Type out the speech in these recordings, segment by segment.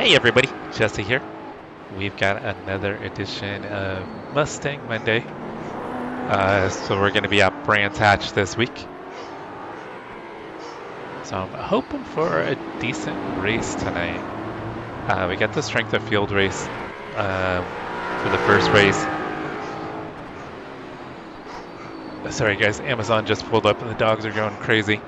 Hey everybody, Jesse here. We've got another edition of Mustang Monday. So we're going to be at Brands Hatch this week. So I'm hoping for a decent race tonight. We got the strength of field race for the first race. Sorry guys, Amazon just pulled up and the dogs are going crazy.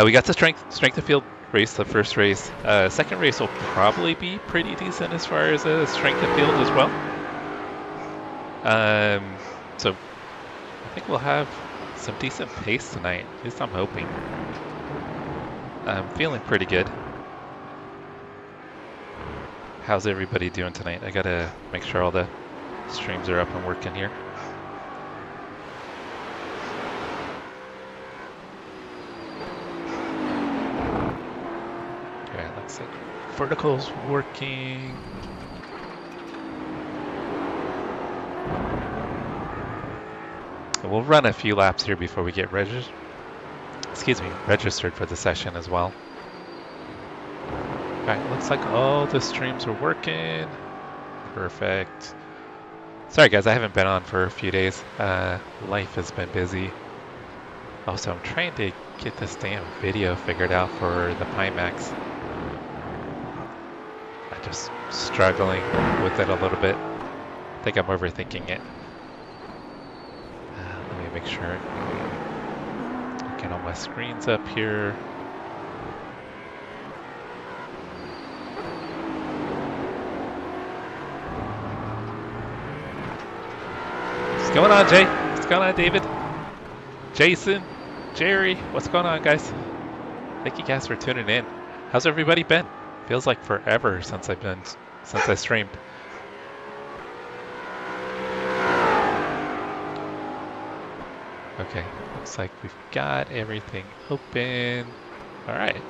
We got the strength of field race, the first race. Second race will probably be pretty decent as far as a strength of field as well. So I think we'll have some decent pace tonight, at least I'm hoping. I'm feeling pretty good. How's everybody doing tonight? I gotta make sure all the streams are up and working here. Looks like vertical's working. We'll run a few laps here before we get registered for the session as well. Alright, looks like all the streams are working. Perfect. Sorry guys, I haven't been on for a few days. Life has been busy. Also, I'm trying to get this damn video figured out for the Pimax. I'm just struggling with it a little bit. I think I'm overthinking it. Let me make sure. Get all my screens up here. What's going on, Jay? What's going on, David? Jason? Jerry? What's going on, guys? Thank you guys for tuning in. How's everybody been? Feels like forever since I streamed. Okay, looks like we've got everything open. All right,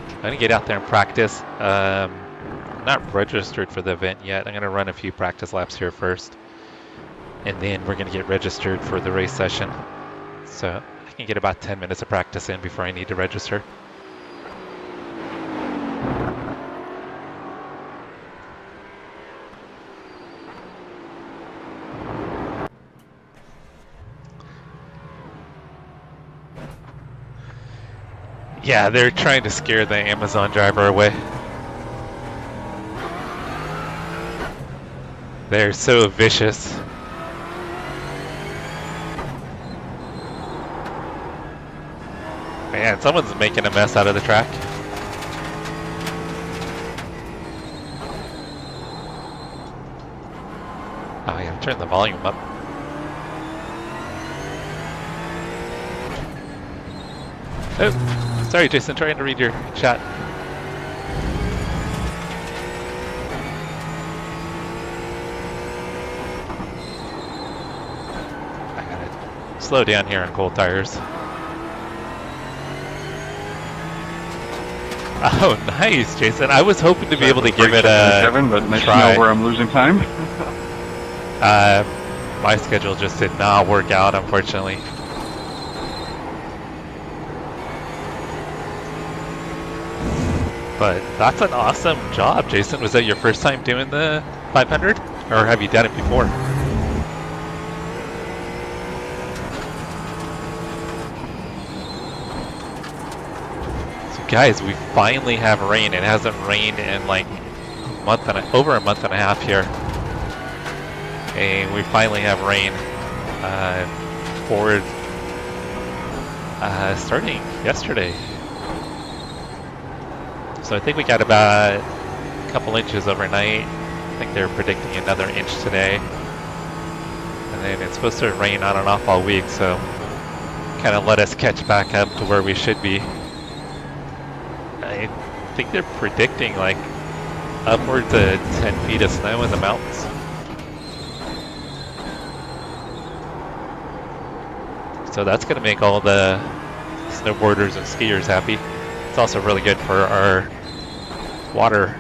I'm gonna get out there and practice. I'm not registered for the event yet. I'm gonna run a few practice laps here first, and then we're gonna get registered for the race session. So I can get about 10 minutes of practice in before I need to register. Yeah, they're trying to scare the Amazon driver away. They're so vicious. Man, someone's making a mess out of the track. Oh yeah, turn the volume up. Oh. Sorry, Jason, trying to read your chat. I gotta slow down here on cold tires. Oh, nice, Jason. I was hoping to be able to give it a Kevin, but nice try. to know where I'm losing time. My schedule just did not work out, unfortunately. But that's an awesome job, Jason. Was that your first time doing the 500? Or have you done it before? So guys, we finally have rain. It hasn't rained in like over a month and a half here. And we finally have rain. Ford starting yesterday. So I think we got about a couple inches overnight. I think they're predicting another inch today. And then it's supposed to rain on and off all week, so kind of let us catch back up to where we should be. I think they're predicting like upwards of 10 feet of snow in the mountains. So that's going to make all the snowboarders and skiers happy. It's also really good for our water,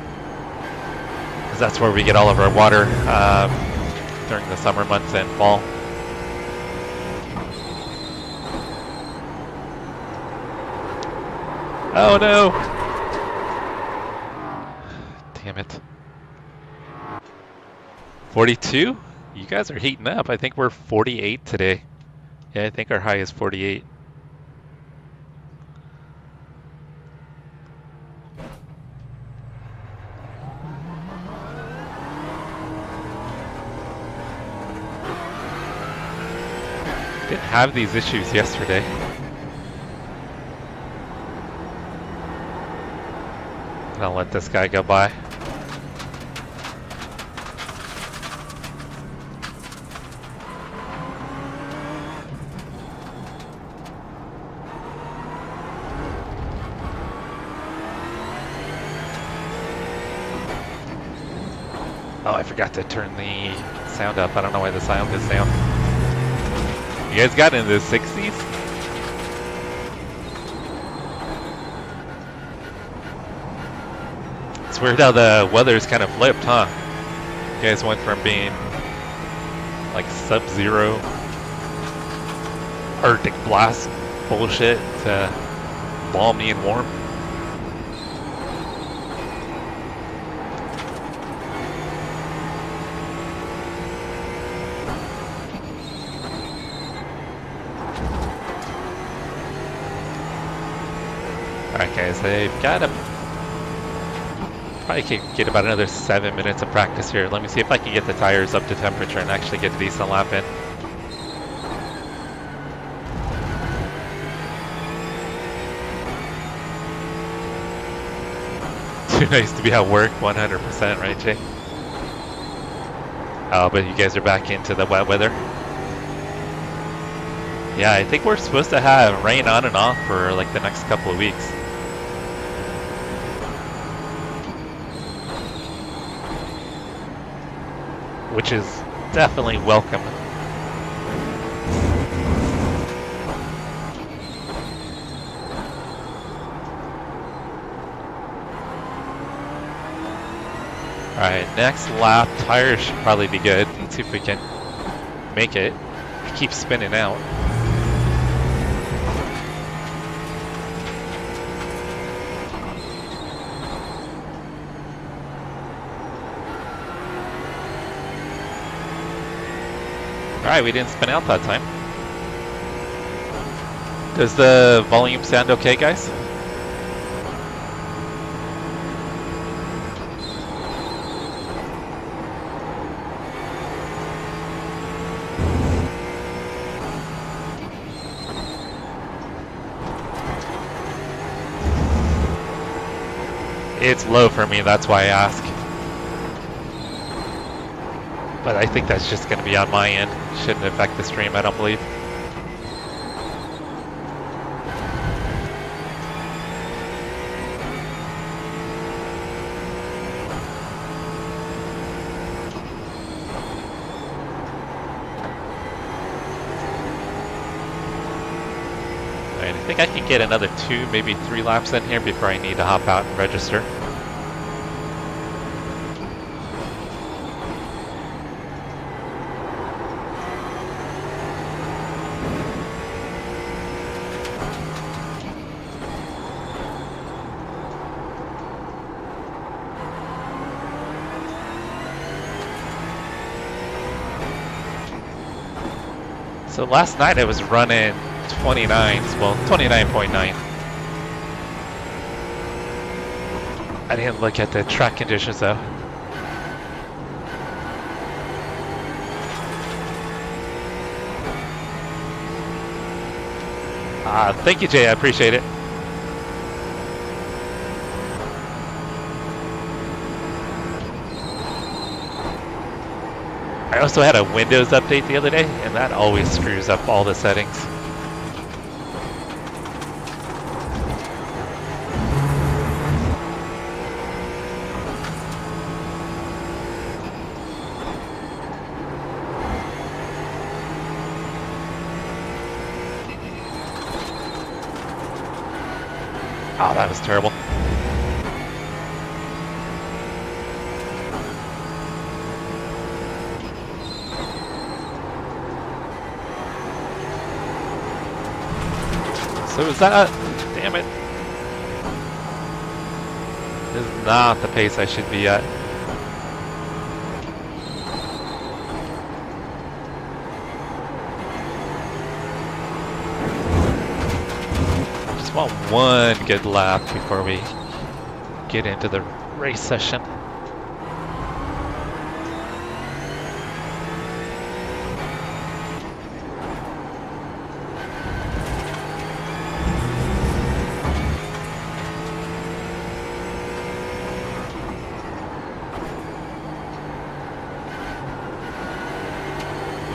because that's where we get all of our water during the summer months and fall. Oh no! damn it. 42? You guys are heating up. I think we're 48 today. Yeah, I think our high is 48. Didn't have these issues yesterday. I'll let this guy go by. Oh, I forgot to turn the sound up. I don't know why the sound is down. You guys got into the 60s? It's weird how the weather's kind of flipped, huh? You guys went from being like sub-zero Arctic blast bullshit to balmy and warm. Alright guys, I've got a probably can get about another 7 minutes of practice here. Let me see if I can get the tires up to temperature and actually get a decent lap in. Too nice to be at work, 100%, right, Jay? Oh, but you guys are back into the wet weather. Yeah, I think we're supposed to have rain on and off for like the next couple of weeks. Which is definitely welcome. Alright, next lap, tires should probably be good. Let's see if we can make it. It keeps spinning out. Alright, we didn't spin out that time. Does the volume sound okay, guys? It's low for me, that's why I ask. But I think that's just going to be on my end. Shouldn't affect the stream, I don't believe. Alright, I think I can get another 2, maybe 3 laps in here before I need to hop out and register. So last night I was running 29s, well 29.9. I didn't look at the track conditions though. Thank you, Jay, I appreciate it. I also had a Windows update the other day, and that always screws up all the settings. Oh, that was terrible. So is that, damn it. This is not the pace I should be at. Just want one good lap before we get into the race session.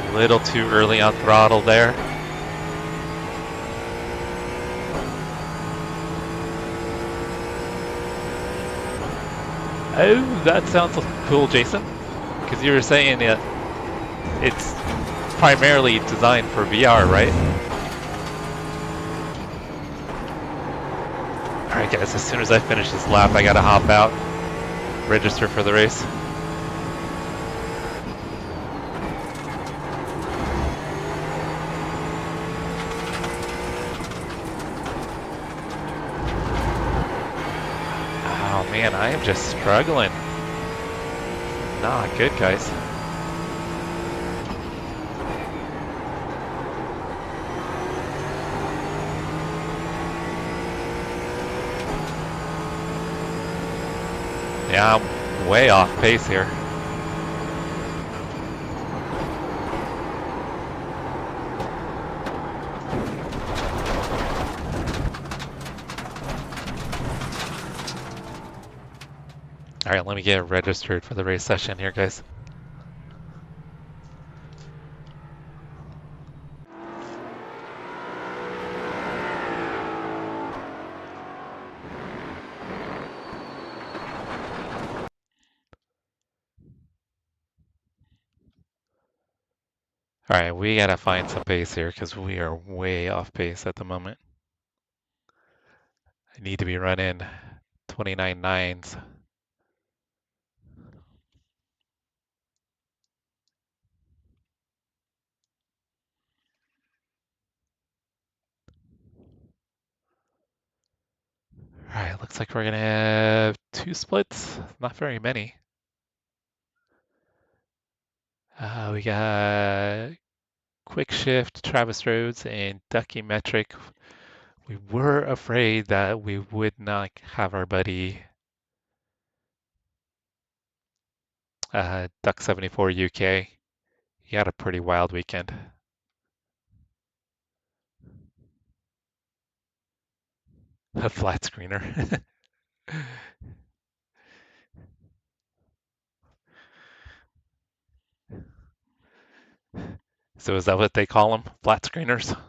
A little too early on throttle there. Oh, that sounds cool, Jason. Because you were saying it's primarily designed for VR, right? Alright guys, as soon as I finish this lap, I gotta hop out, register for the race. Oh man, I am just struggling. Not good, guys. Yeah, I'm way off pace here. Alright, let me get registered for the race session here, guys. Alright, we gotta find some pace here because we are way off pace at the moment. I need to be running 29.9s. Alright, looks like we're gonna have 2 splits. Not very many. We got Quick Shift, Travis Rhodes, and Ducky Metric. We were afraid that we would not have our buddy Duck 74 UK. He had a pretty wild weekend. A flat screener. So is that what they call them? Flat screeners? All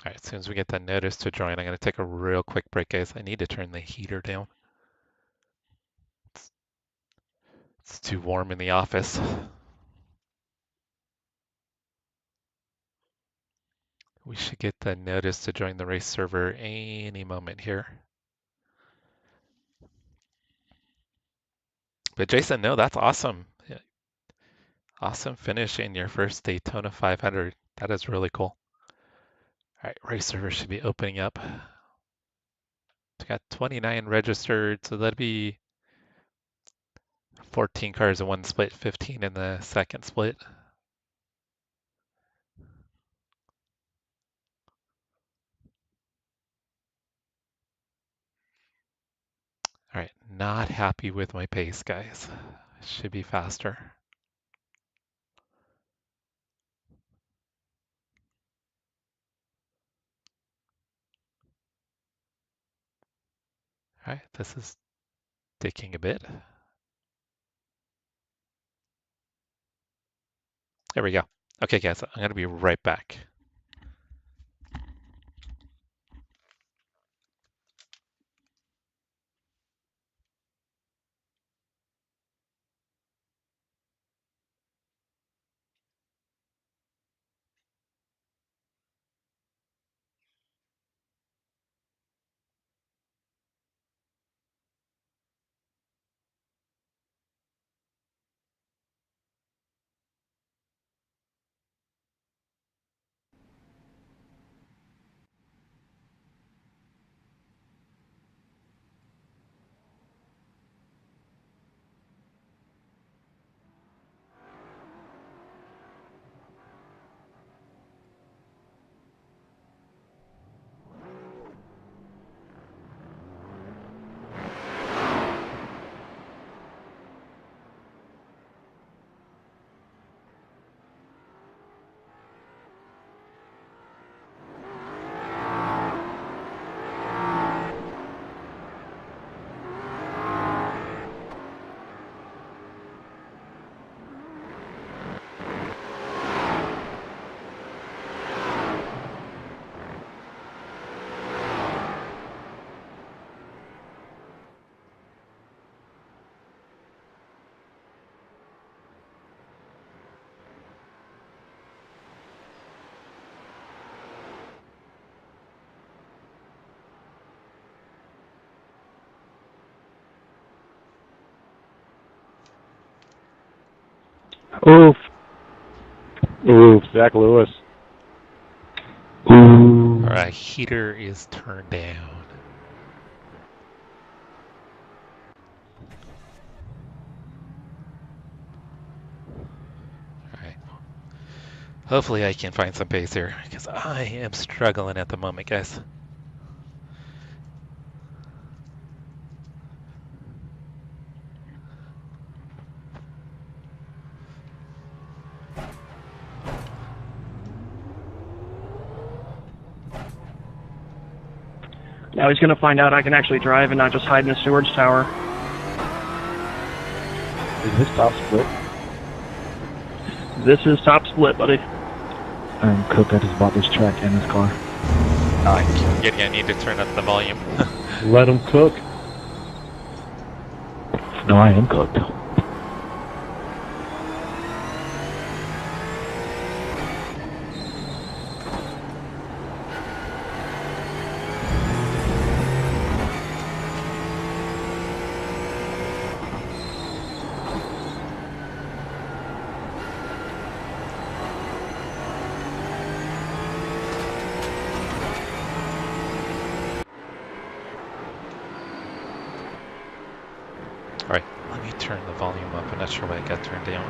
right, as soon as we get that notice to join, I'm going to take a real quick break, guys. I need to turn the heater down. It's too warm in the office. We should get the notice to join the race server any moment here. But Jason, no, that's awesome. Yeah, awesome finish in your first Daytona 500. That is really cool. All right, race server should be opening up. We got 29 registered, so that'd be 14 cars in one split, 15 in the second split. All right, not happy with my pace, guys. Should be faster. All right, this is taking a bit. There we go. Okay, guys, I'm gonna be right back. Oof. Ooh, Zach Lewis. Ooh. All right, heater is turned down. All right. Hopefully I can find some pace here because I am struggling at the moment, guys. Now he's going to find out I can actually drive and not just hide in a storage tower. Is this top split? This is top split, buddy. I'm Cook. I just bought this track and this car. I keep forgetting I need to turn up the volume. Let him cook. No, I am cooked. All right, let me turn the volume up. I'm not sure why it got turned down.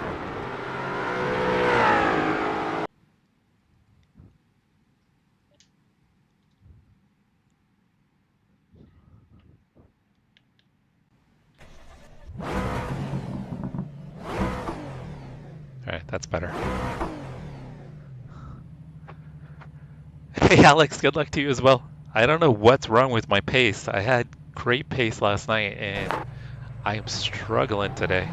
All right, that's better. Hey, Alex, good luck to you as well. I don't know what's wrong with my pace. I had great pace last night, and I am struggling today.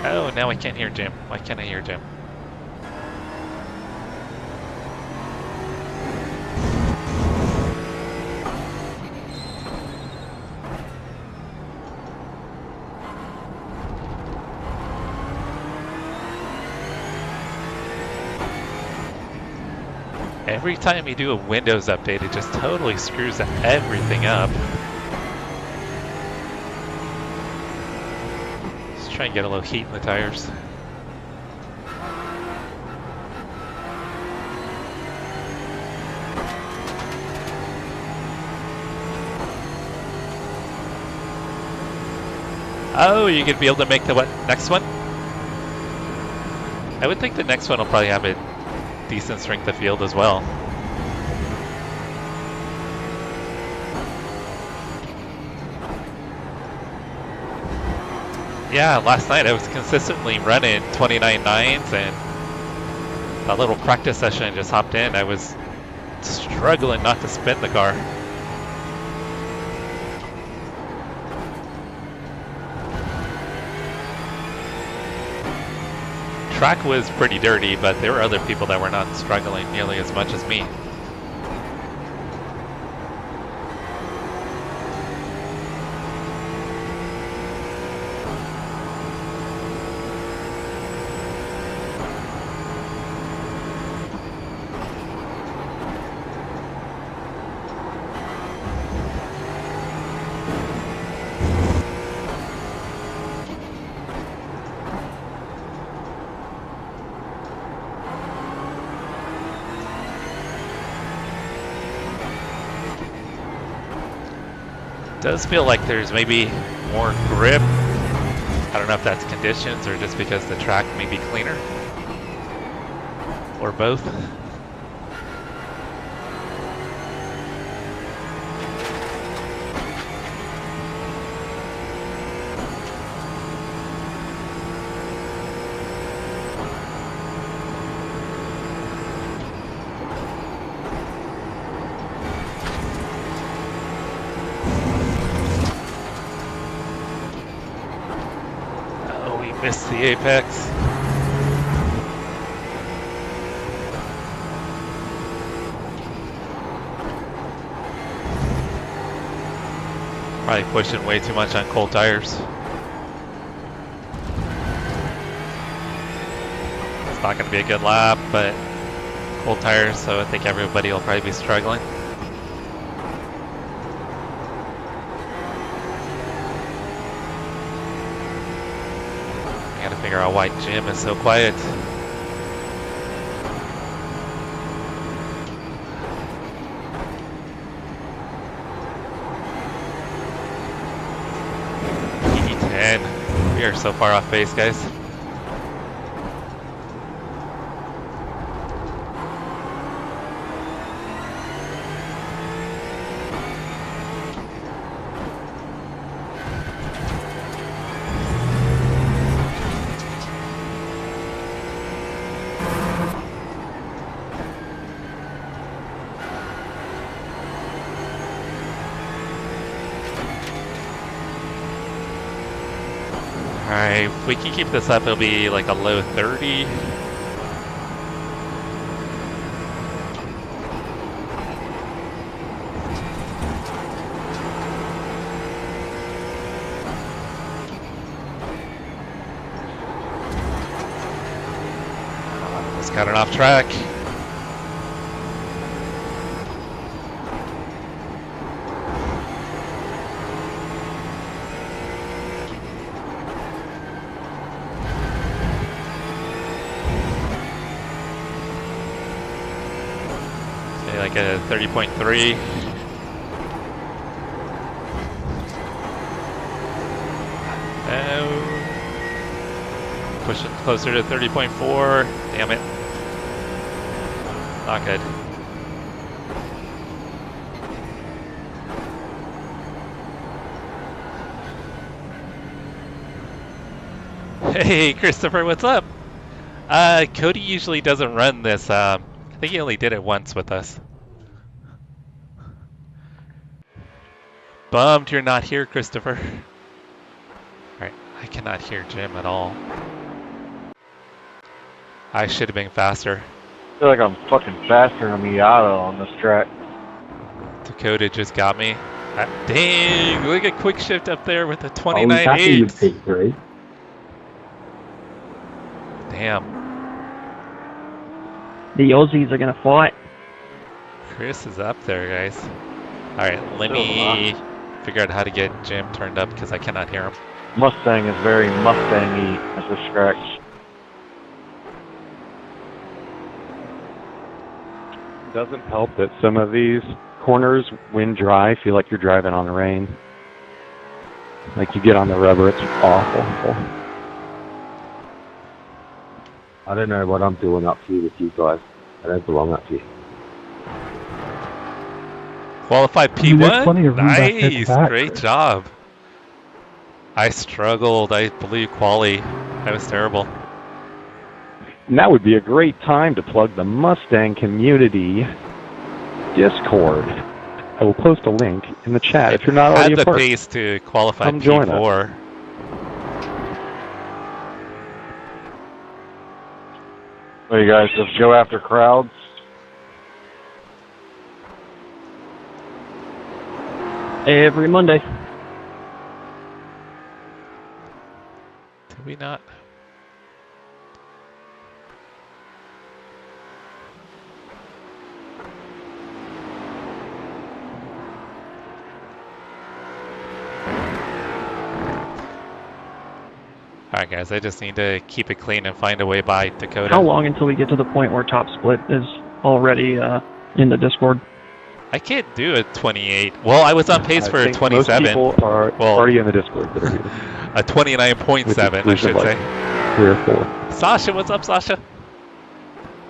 Oh, now I can't hear Jim. Why can't I hear Jim? Every time you do a Windows update, it just totally screws everything up. Let's try and get a little heat in the tires. Oh, you're gonna be able to make the what? Next one? I would think the next one will probably have a decent strength of field as well. Yeah, last night I was consistently running 29.9s, and that little practice session I just hopped in, I was struggling not to spin the car. Track was pretty dirty, but there were other people that were not struggling nearly as much as me. Does feel like there's maybe more grip. I don't know if that's conditions or just because the track may be cleaner, or both. Missed the apex. Probably pushing way too much on cold tires. It's not going to be a good lap, but cold tires, so I think everybody will probably be struggling. I gotta figure out why Jim is so quiet. P10. We are so far off base, guys. Alright, if we can keep this up, it'll be like a low 30. Just got it off track. Like a 30.3. Oh. Pushing closer to 30.4. Damn it. Not good. Hey, Christopher, what's up? Cody usually doesn't run this. I think he only did it once with us. Bummed you're not here, Christopher. Alright, I cannot hear Jim at all. I should have been faster. I feel like I'm fucking faster than Miata on this track. Dakota just got me. Dang, look at quick shift up there with a Always 29.8. happy with P3. Damn. The Aussies are going to fight. Chris is up there, guys. Alright, let me figure out how to get Jim turned up because I cannot hear him. Mustang is very Mustang-y at this track. Doesn't help that some of these corners, when dry, feel like you're driving on the rain. Like you get on the rubber, it's awful. I don't know what I'm doing up here with you guys. I don't belong up here. Qualified I mean, there's plenty P1? of room back there to Nice, back. great job. I struggled, I blew quali. That was terrible. And that would be a great time to plug the Mustang Community Discord. I will post a link in the chat if you're not already had a the part. pace to qualify Come join P4. What do you guys just go after crowds? Every Monday. Did we not? Alright guys, I just need to keep it clean and find a way by Dakota. How long until we get to the point where top split is already in the Discord? I can't do a 28. Well, I was on pace for a think 27. Most people are Well, already in the Discord that are here. A 29.7, I should say. 3 or 4. Sasha, what's up, Sasha?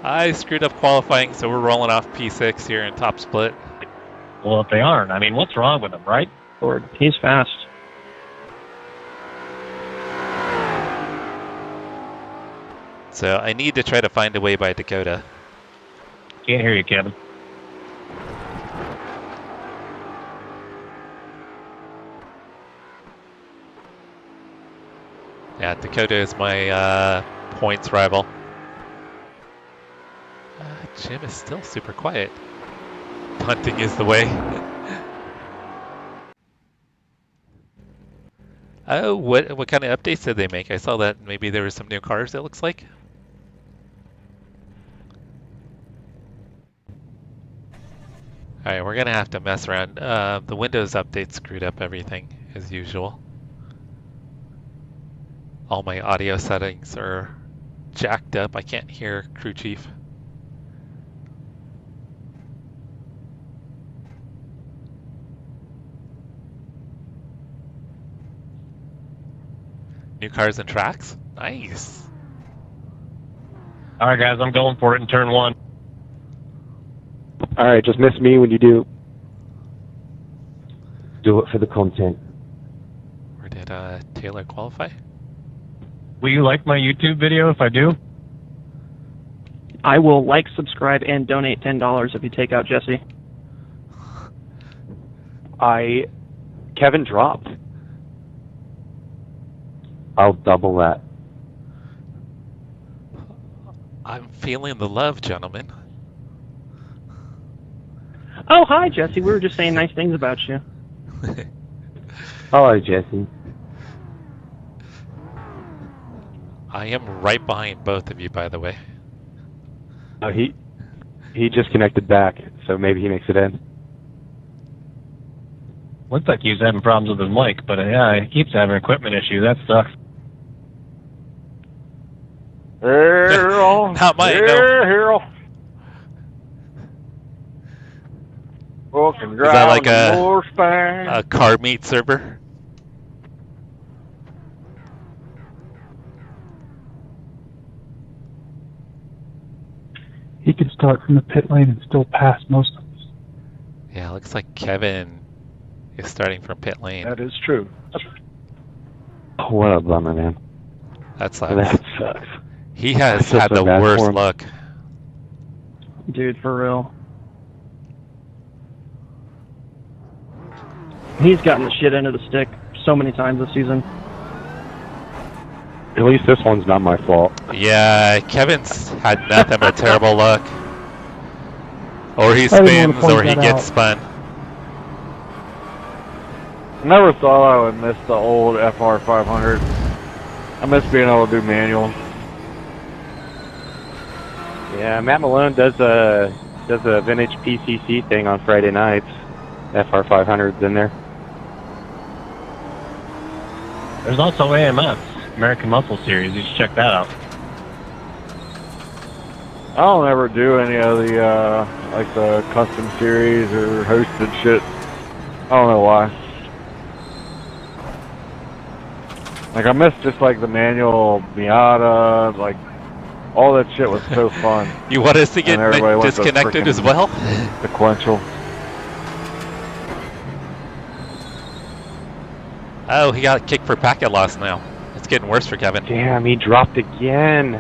I screwed up qualifying, so we're rolling off P6 here in top split. Well, if they aren't, I mean, what's wrong with them, right? Lord, he's fast. So I need to try to find a way by Dakota. Can't hear you, Kevin. Yeah, Dakota is my points rival. Jim is still super quiet. Punting is the way. Oh, what kind of updates did they make? I saw that maybe there were some new cars, it looks like. Alright, we're gonna have to mess around. The Windows update screwed up everything, as usual. All my audio settings are jacked up. I can't hear crew chief. New cars and tracks? Nice. All right, guys, I'm going for it in turn 1. All right, just miss me when you do. Do it for the content. Where did Taylor qualify? Will you like my YouTube video if I do? I will like, subscribe, and donate $10 if you take out Jesse. Kevin dropped. I'll double that. I'm feeling the love, gentlemen. Oh, hi, Jesse. We were just saying nice things about you. Hello, Jesse. I am right behind both of you, by the way. He just connected back, so maybe he makes it in. Looks like he's having problems with his mic, but yeah, he keeps having an equipment issue. That sucks. Not mine, no. Harold. Fucking Is that like driving the Mustang. a car meet server? He can start from the pit lane and still pass most of us. Yeah, looks like Kevin is starting from pit lane. That is true. Oh, what a bummer, man. That sucks. That sucks. He has I feel had so the bad for worst him. luck. Dude, for real. He's gotten the shit end of the stick so many times this season. At least this one's not my fault. Yeah, Kevin's had nothing but terrible luck. Or he I didn't wanna spins point or he that gets out. spun. I never thought I would miss the old FR 500. I miss being able to do manual. Yeah, Matt Malone does a vintage PCC thing on Friday nights. FR 500's in there. There's also AMS, American Muscle Series. You should check that out. I don't ever do any of the like the custom series or hosted shit. I don't know why. Like I miss just like the manual Miata, like all that shit was so fun. You want us to get And everybody went to disconnected as frickin' well? Sequential. Oh, he got kicked for packet loss now. It's getting worse for Kevin. Damn, he dropped again.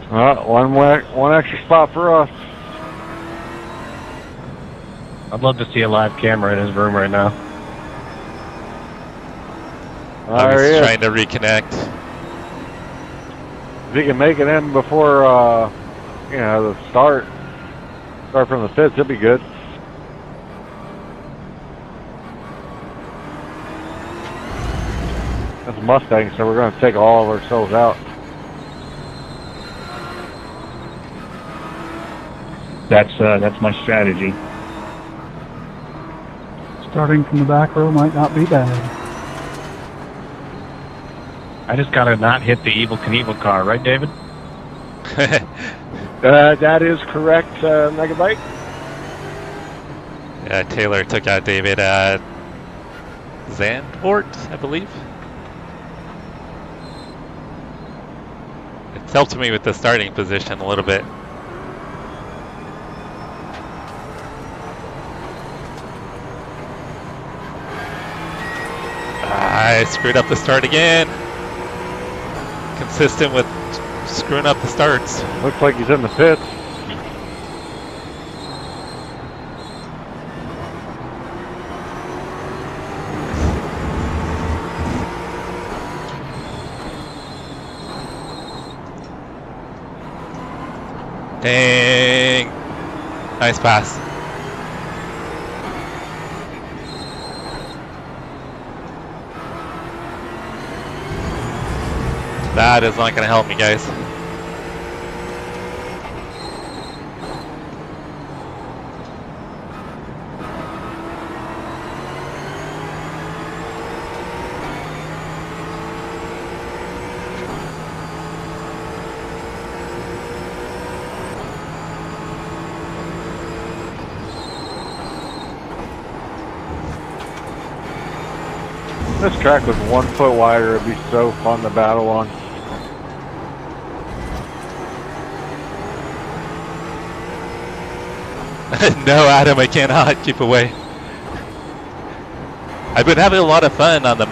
One extra spot for us. I'd love to see a live camera in his room right now. Oh, There he he's is. trying to reconnect. If he can make it in before, the start from the pits, he'll be good. That's a Mustang, so we're going to take all of ourselves out. That's my strategy. Starting from the back row might not be bad. I just gotta not hit the Evil Knievel car, right, David? That is correct, Megabyte. Yeah, Taylor took out David at Zandvoort, I believe. It's helped me with the starting position a little bit. I screwed up the start again. Consistent with screwing up the starts. Looks like he's in the pits. Dang. Nice pass. That is not going to help me, guys. This track was 1 foot wider. It'd be so fun to battle on. No, Adam, I cannot. Keep away. I've been having a lot of fun on the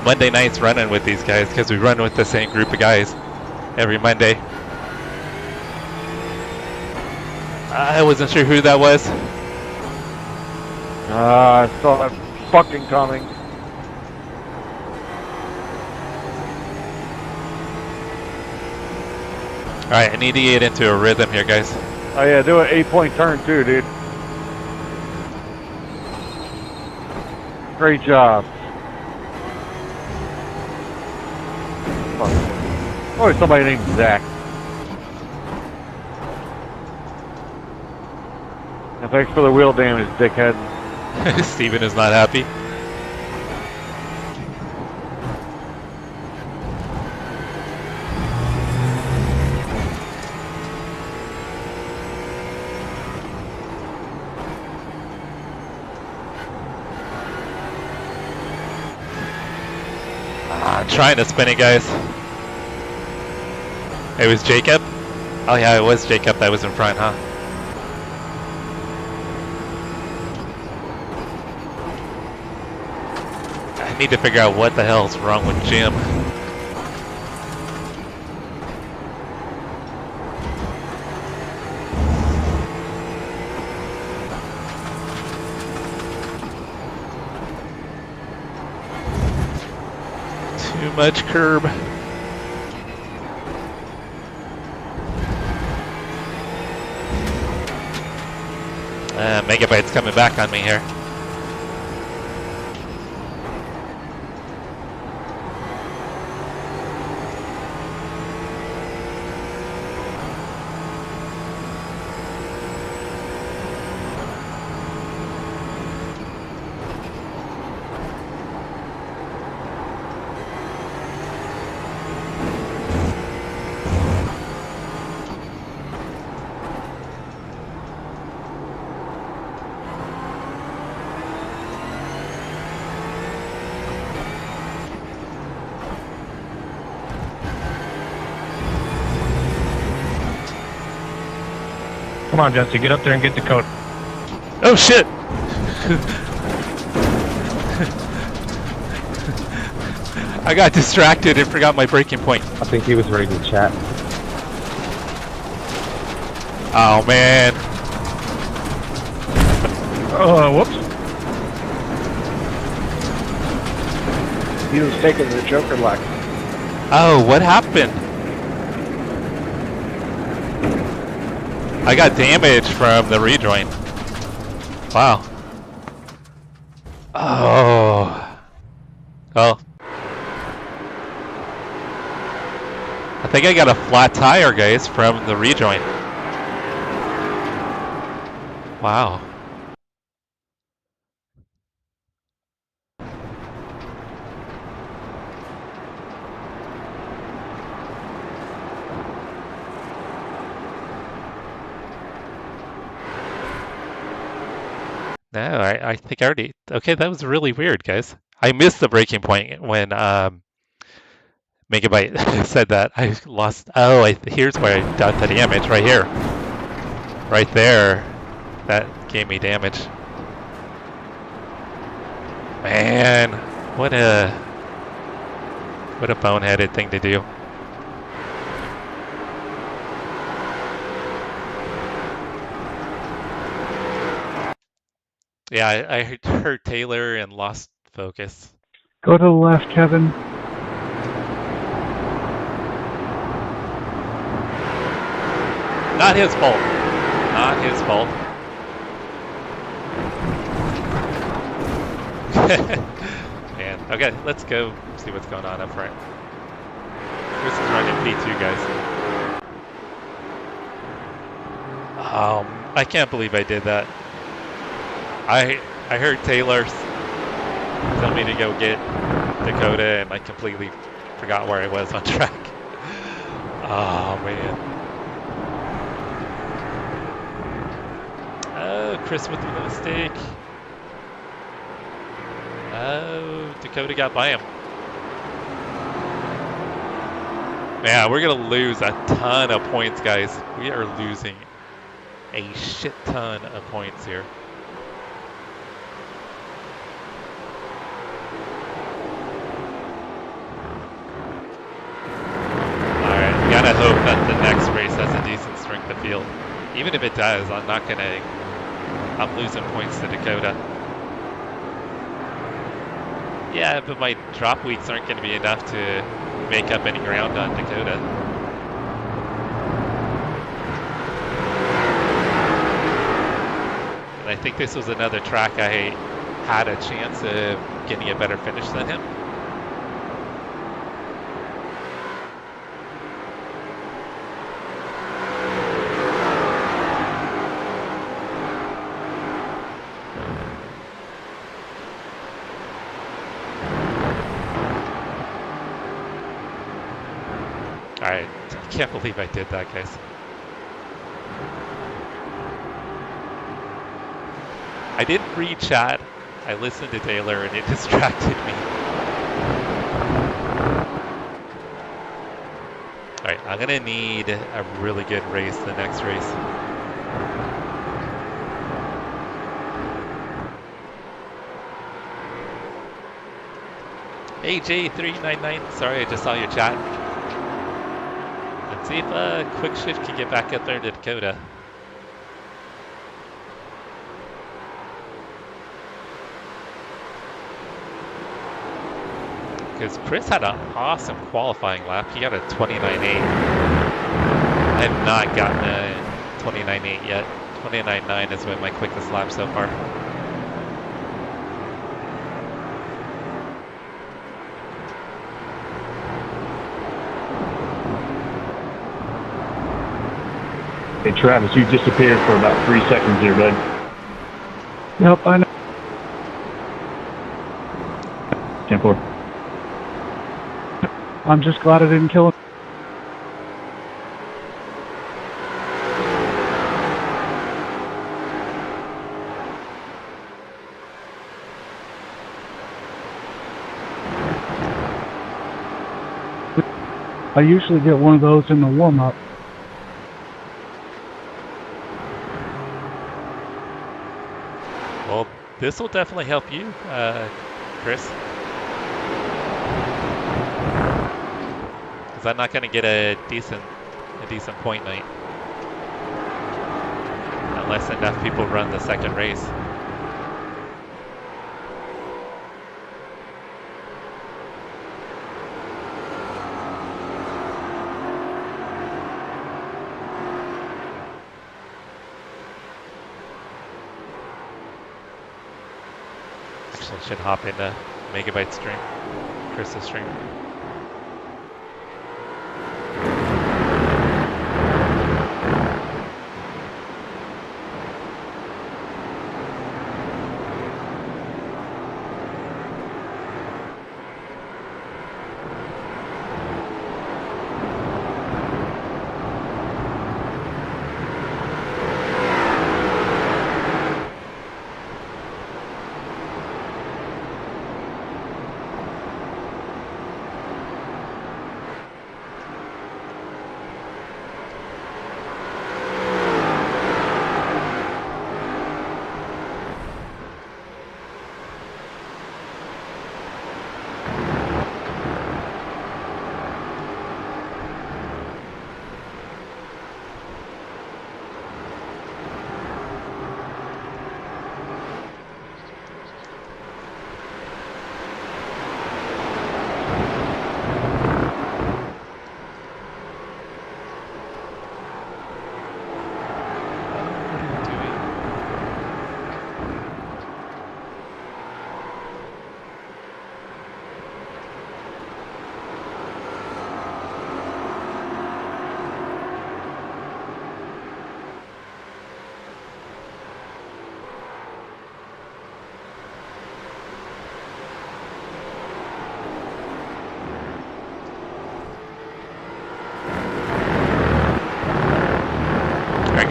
Monday nights running with these guys because we run with the same group of guys every Monday. I wasn't sure who that was. I saw it fucking coming. Alright, I need to get into a rhythm here, guys. Oh yeah, do an 8-point turn too, dude. Great job. Oh, somebody named Zach. And thanks for the wheel damage, dickhead. Steven is not happy. I'm trying to spin it, guys. It was Jacob? Oh yeah, it was Jacob that was in front, huh? I need to figure out what the hell's wrong with Jim. Too much curb. Megabyte's coming back on me here. Come on, Jesse, get up there and get Dakota. Oh shit! I got distracted and forgot my braking point. I think he was ready to chat. Oh man. Oh, whoops. He was taking the Joker lock. Oh, what happened? I got damage from the rejoin. Wow. Oh. Oh. I think I got a flat tire, guys, from the rejoin. Wow. No, I think I already... Okay, that was really weird, guys. I missed the breaking point when Megabyte said that. I lost... Oh, here's where I got the damage, right here. Right there. That gave me damage. Man, what a boneheaded thing to do. Yeah, I heard Taylor and lost focus. Go to the left, Kevin. Not his fault. Not his fault. Man, okay, let's go see what's going on up front. Chris is running P2, guys. I can't believe I did that. I heard Taylor tell me to go get Dakota, and I completely forgot where I was on track. Oh man. Oh, Chris with the mistake. Oh, Dakota got by him. Yeah, we're going to lose a ton of points, guys. We are losing a shit ton of points here. Alright, we gotta hope that the next race has a decent strength of field. Even if it does, I'm losing points to Dakota. Yeah, but my drop weeks aren't going to be enough to make up any ground on Dakota. And I think this was another track I had a chance of getting a better finish than him. Alright, I can't believe I did that, guys. I didn't read chat. I listened to Taylor and it distracted me. Alright, I'm gonna need a really good race the next race. AJ399, sorry, I just saw your chat. Let's see if Quick Shift can get back up there to Dakota. Because Chris had an awesome qualifying lap. He got a 29.8. I have not gotten a 29.8 yet. 29.9 has been my quickest lap so far. Hey, Travis, you disappeared for about 3 seconds here, bud. Yep, I know. 10-4. I'm just glad I didn't kill him. I usually get one of those in the warm-up. Well, this will definitely help you, Chris. Because I'm not going to get a decent point night unless enough people run the second race. Actually, I should hop into Megabyte stream, Chris's stream.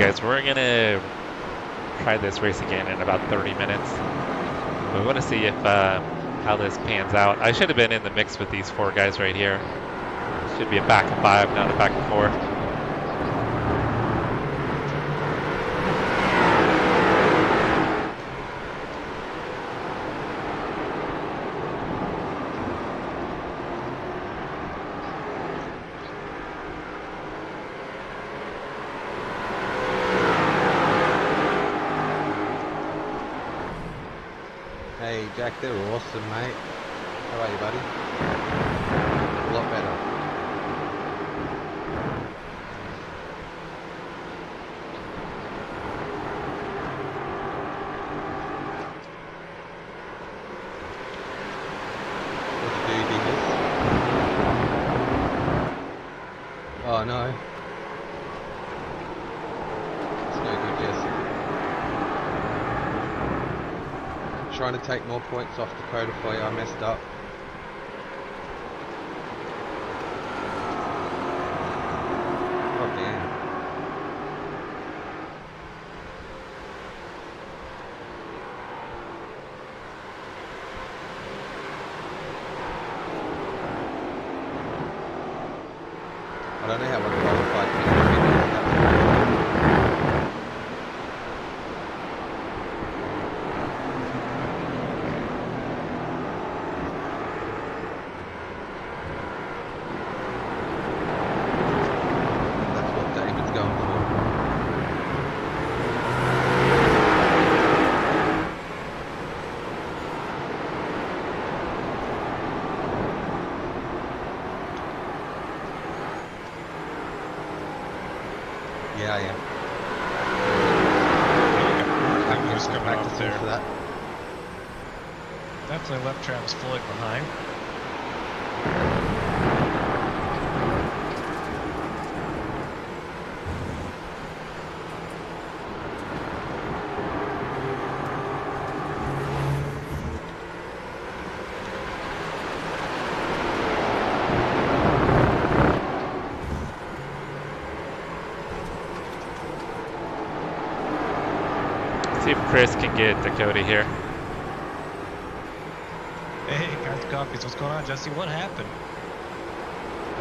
Guys, we're gonna try this race again in about 30 minutes. We want to see if how this pans out. I should have been in the mix with these 4 guys right here. Should be a back of 5, not a back of 4. Hey, Jack, they were awesome, mate. How are you, buddy? A lot better. What do you do, Dingus? Oh, no. It's no good, Jesse. Trying to take more points off Dakota for you. I messed up. Oh damn. I don't know how I qualified. Yeah, I am. I'm just coming off there. For that. Definitely left Travis Floyd behind. See if Chris can get Dakota here. Hey, guys, copies. What's going on, Jesse? What happened?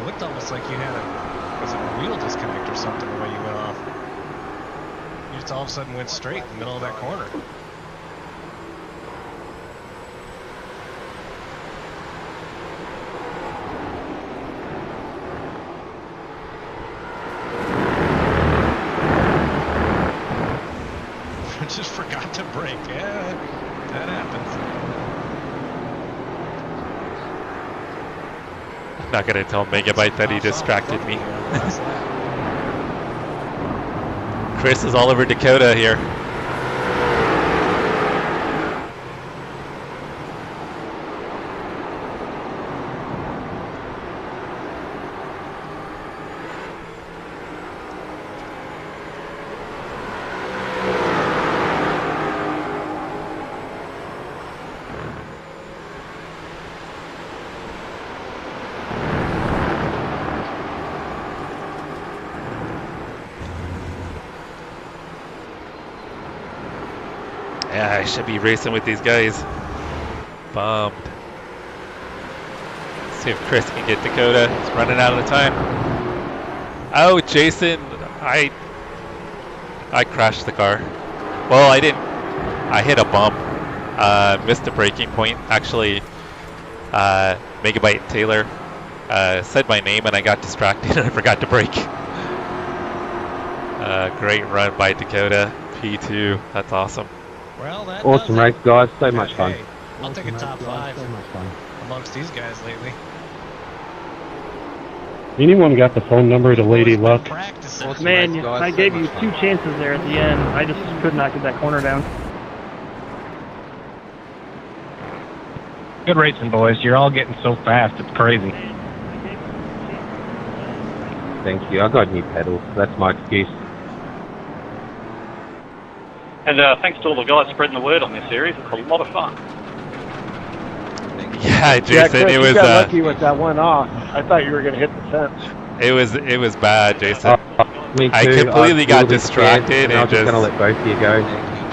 It looked almost like you had was it a wheel disconnect or something the way you went off? You just all of a sudden went straight in the middle of that corner. Just forgot to brake. Yeah, that happens. I'm not gonna tell Megabyte that he distracted me. Chris is all over Dakota here. Yeah, I should be racing with these guys. Bummed. Let's see if Chris can get Dakota. He's running out of time. Oh, Jason, I crashed the car. Well, I didn't. I hit a bump. Missed a braking point. Actually, Megabyte Taylor said my name and I got distracted and I forgot to brake. Great run by Dakota. P2. That's awesome. Well, that Awesome race, guys. So much fun. Hey, I'll take a top 5 So much fun. amongst these guys lately. Anyone got the phone number to Lady Luck? Practicing. Awesome Man, race, guys. I So gave much you fun. 2 chances there at the end. I just could not get that corner down. Good racing, boys. You're all getting so fast. It's crazy. Thank you. I got new pedals. That's my excuse. And thanks to all the guys spreading the word on this series. It's a lot of fun. Thank you. Yeah, Yeah, Jason, Chris, it you was got lucky with that one off. I thought you were going to hit the fence. it was bad, Jason. Me too. I completely was a got little bit scared, distracted and I and was just going to just let both of you go.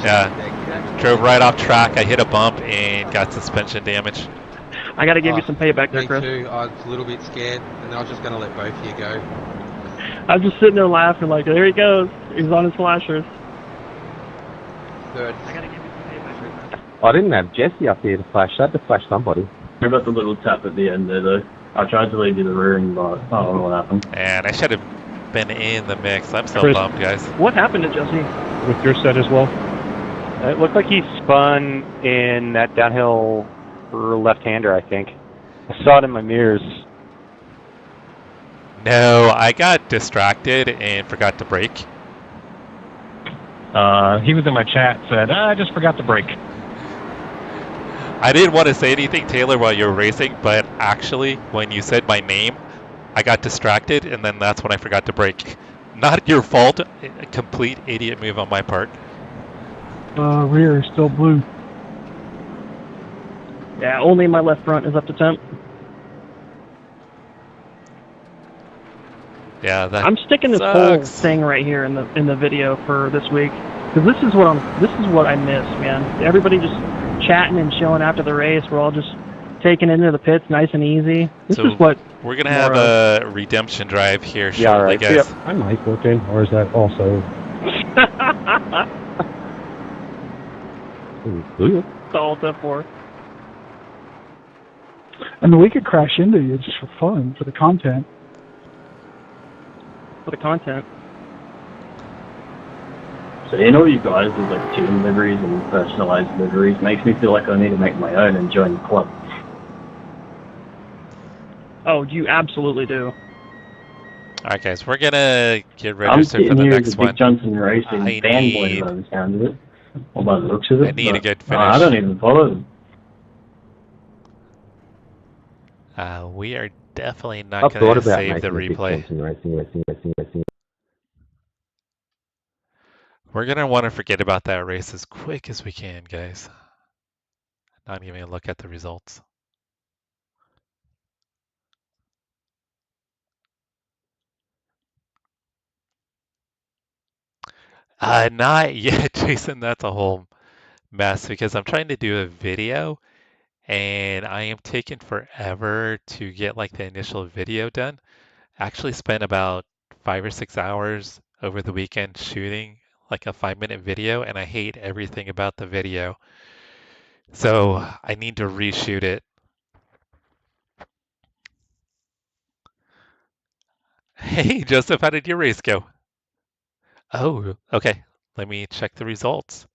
yeah. Thank you. Drove right off track. I hit a bump and got suspension damage. I got to give you some payback there, Me Chris. too. I was a little bit scared, and I was just going to let both of you go. I was just sitting there laughing like, there he goes. He's on his flashers. Third. I got to give you some payback there. I didn't have Jesse up here to flash. I had to flash somebody. Sorry about the little tap at the end there, though. I tried to leave you the rearing, but I don't know what happened. And I should have been in the mix. I'm so Chris. bummed, guys. What happened to Jesse? With your set as well? It looked like he spun in that downhill left-hander, I think. I saw it in my mirrors. No, I got distracted and forgot to brake. He was in my chat, said, I just forgot to brake. I didn't want to say anything, Taylor, while you were racing, but actually, when you said my name, I got distracted, and then that's when I forgot to brake. Not your fault. A complete idiot move on my part. Rear is still blue. Yeah, only my left front is up to temp. Yeah, that I'm sticking this whole sucks. thing right here in the video for this week because this is what I miss, man. Everybody just chatting and chilling after the race. We're all just taking into the pits, nice and easy. This So is what we're gonna have a redemption drive here shortly, Yeah, all right. guys. Yep. My mic working, or is that also? it's all temp for. I mean, we could crash into you just for fun, for the content. For the content. So you know you guys with like team liveries and personalized liveries makes me feel like I need to make my own and join the club. Oh, you absolutely do. All right, guys, we're gonna get I'm registered for sitting the here next as a one. Big Johnson Racing I fanboy need- by the sound of it, or by the looks of it. I need a but, good I finish. don't even follow them. We are definitely not I've thought gonna about save the making a replay. Big Johnson racing. We're gonna want to forget about that race as quick as we can, guys. Not even a look at the results. Not yet, Jason. That's a whole mess because I'm trying to do a video and I am taking forever to get like the initial video done. I actually spent about 5 or 6 hours over the weekend shooting like a 5-minute video, and I hate everything about the video. So I need to reshoot it. Hey, Joseph, how did your race go? Oh, okay. Let me check the results.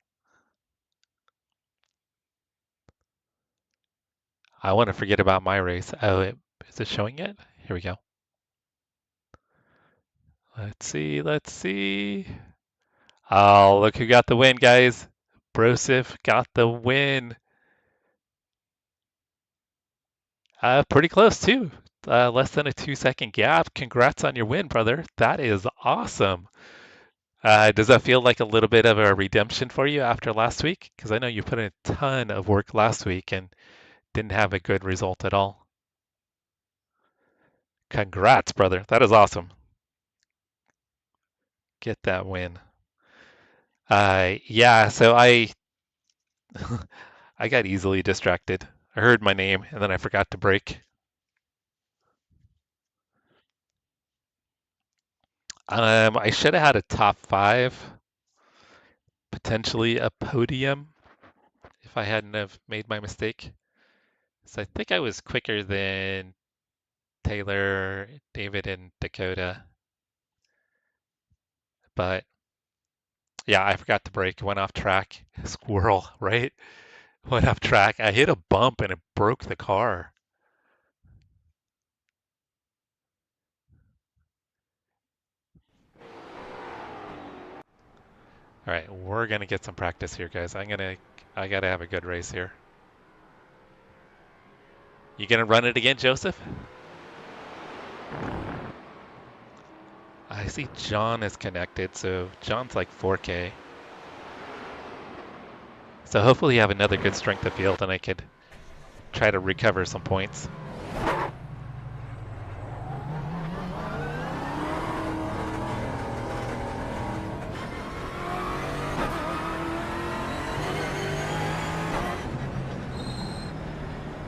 I want to forget about my race. Oh, is it showing yet? Here we go. Let's see, let's see. Oh, look who got the win, guys. Brosif got the win. Pretty close, too. Less than a 2-second gap. Congrats on your win, brother. That is awesome. Does that feel like a little bit of a redemption for you after last week? Because I know you put in a ton of work last week and didn't have a good result at all. Congrats, brother. That is awesome. Get that win. Yeah, so I got easily distracted. I heard my name and then I forgot to brake. I should have had a top 5, potentially a podium if I hadn't have made my mistake. So I think I was quicker than Taylor, David, and Dakota. But yeah, I forgot to brake, went off track. Squirrel, right? Went off track. I hit a bump and it broke the car. All right, we're gonna get some practice here, guys. I gotta have a good race here. You gonna run it again, Joseph? I see John is connected, so John's like 4K. So hopefully you have another good strength of field and I could try to recover some points.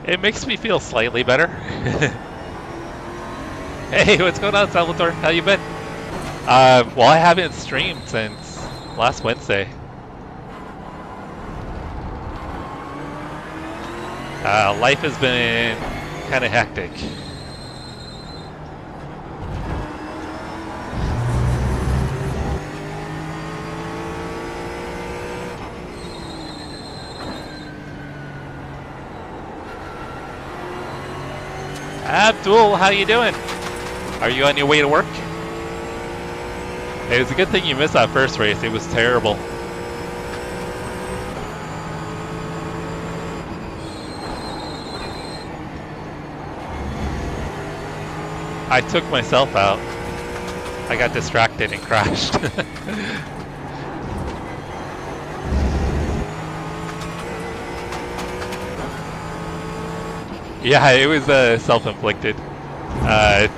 It makes me feel slightly better. Hey, what's going on, Salvatore? How you been? Well, I haven't streamed since last Wednesday. Life has been kind of hectic. Abdul, how you doing? Are you on your way to work? It was a good thing you missed that first race. It was terrible. I took myself out. I got distracted and crashed. Yeah, it was self-inflicted.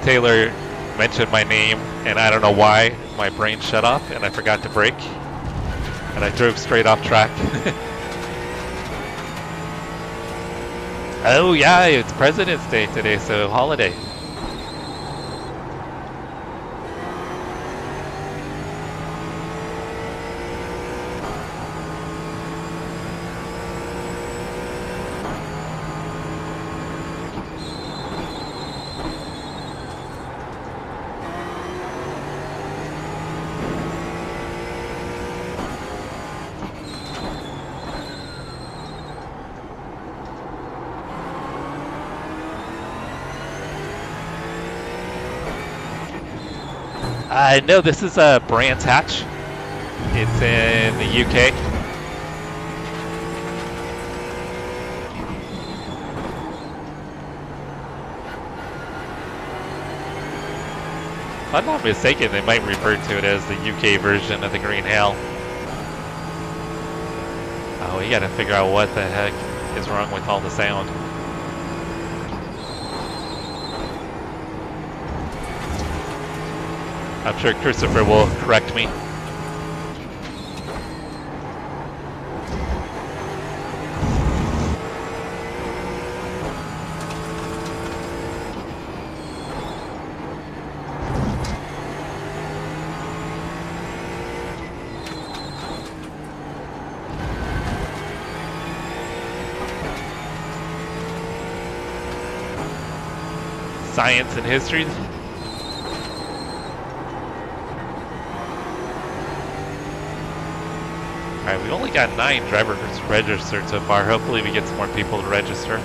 Taylor mentioned my name, and I don't know why my brain shut off, and I forgot to brake, and I drove straight off track. Oh yeah, it's President's Day today, so holiday. No, this is Brands Hatch. It's in the UK. If I'm not mistaken, they might refer to it as the UK version of the Green Hell. Oh, we gotta figure out what the heck is wrong with all the sound. I'm sure Christopher will correct me. Science and history. Alright, we only got 9 drivers registered so far. Hopefully we get some more people to register.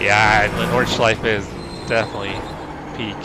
Yeah, the Nordschleife is definitely peak.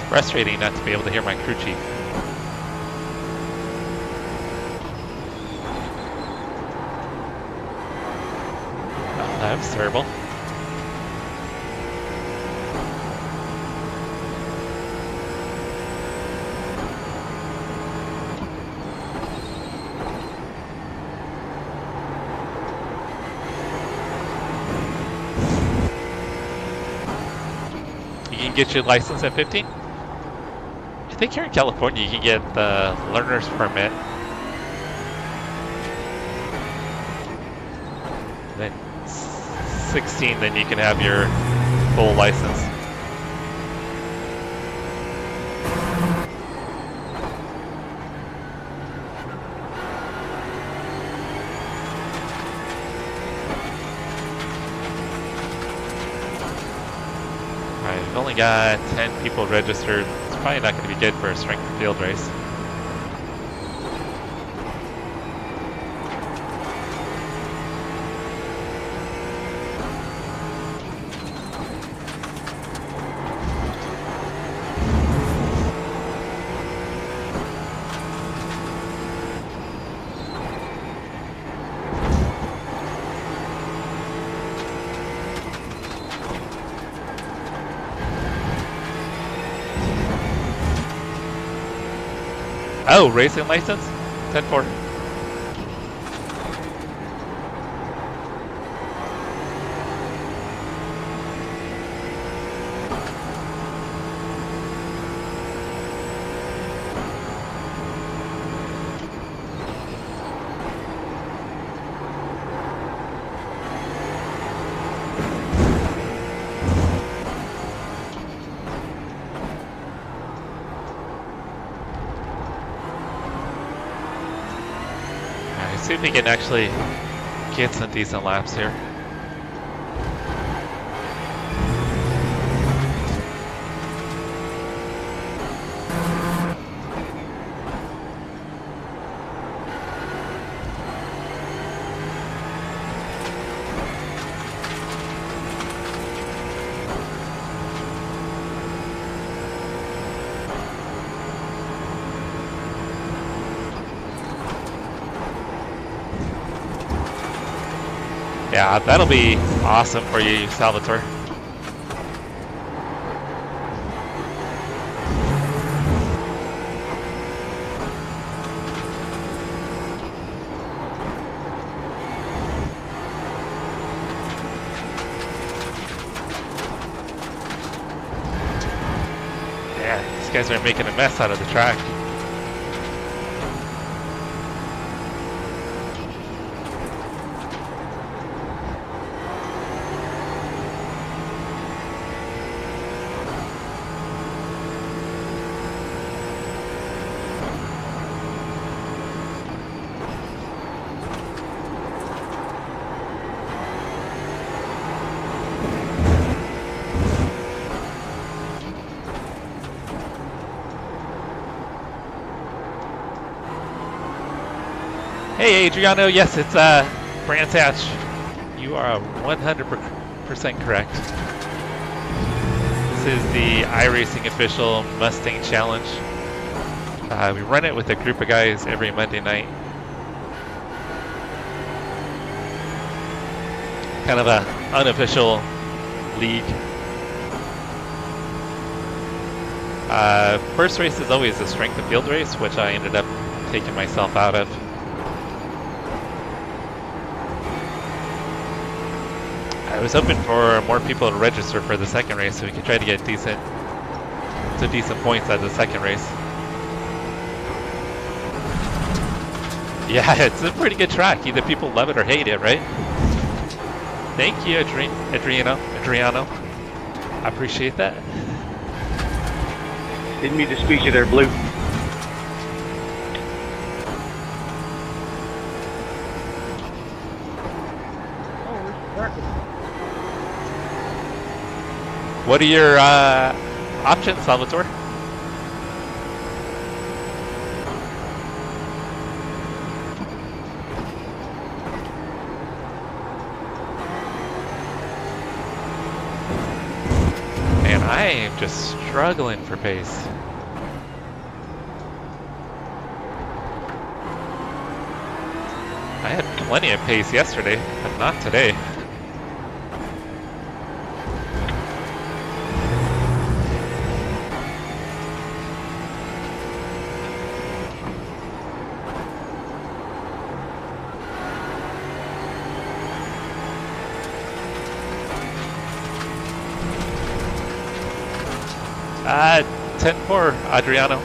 Frustrating not to be able to hear my crew chief. Oh, that was terrible. You can get your license at 15? I think here in California you can get the learner's permit. Then 16, then you can have your full license. only got 10 people registered. It's probably not going to be good for a strength of field race. Oh, racing license? 10-4. See if we can actually get some decent laps here. Yeah, that'll be awesome for you, Salvatore. Yeah, these guys are making a mess out of the track. Hey Adriano, yes, it's Brandt Hatch. You are 100% correct. This is the iRacing official Mustang Challenge. We run it with a group of guys every Monday night. Kind of a unofficial league. First race is always a strength of field race, which I ended up taking myself out of. I was hoping for more people to register for the second race so we could try to get decent points at the second race. Yeah, it's a pretty good track. Either people love it or hate it, right? Thank you, Adriano. I appreciate that. Didn't mean to squeeze you there, Blue. What are your options, Salvatore? Man, I am just struggling for pace. I had plenty of pace yesterday, but not today. Uh, 10-4, Adriano.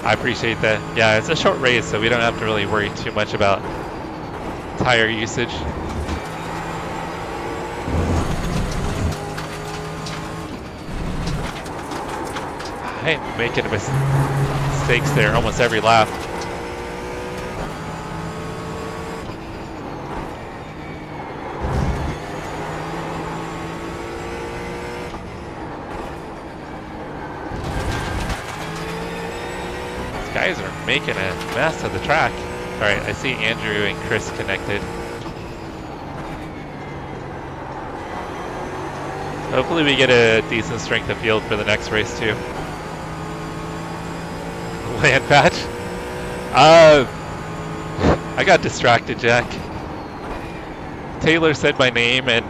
I appreciate that. Yeah, it's a short race, so we don't have to really worry too much about tire usage. I am making mistakes there almost every lap. making a mess of the track. Alright, I see Andrew and Chris connected. Hopefully we get a decent strength of field for the next race too. Land patch? I got distracted, Jack. Taylor said my name and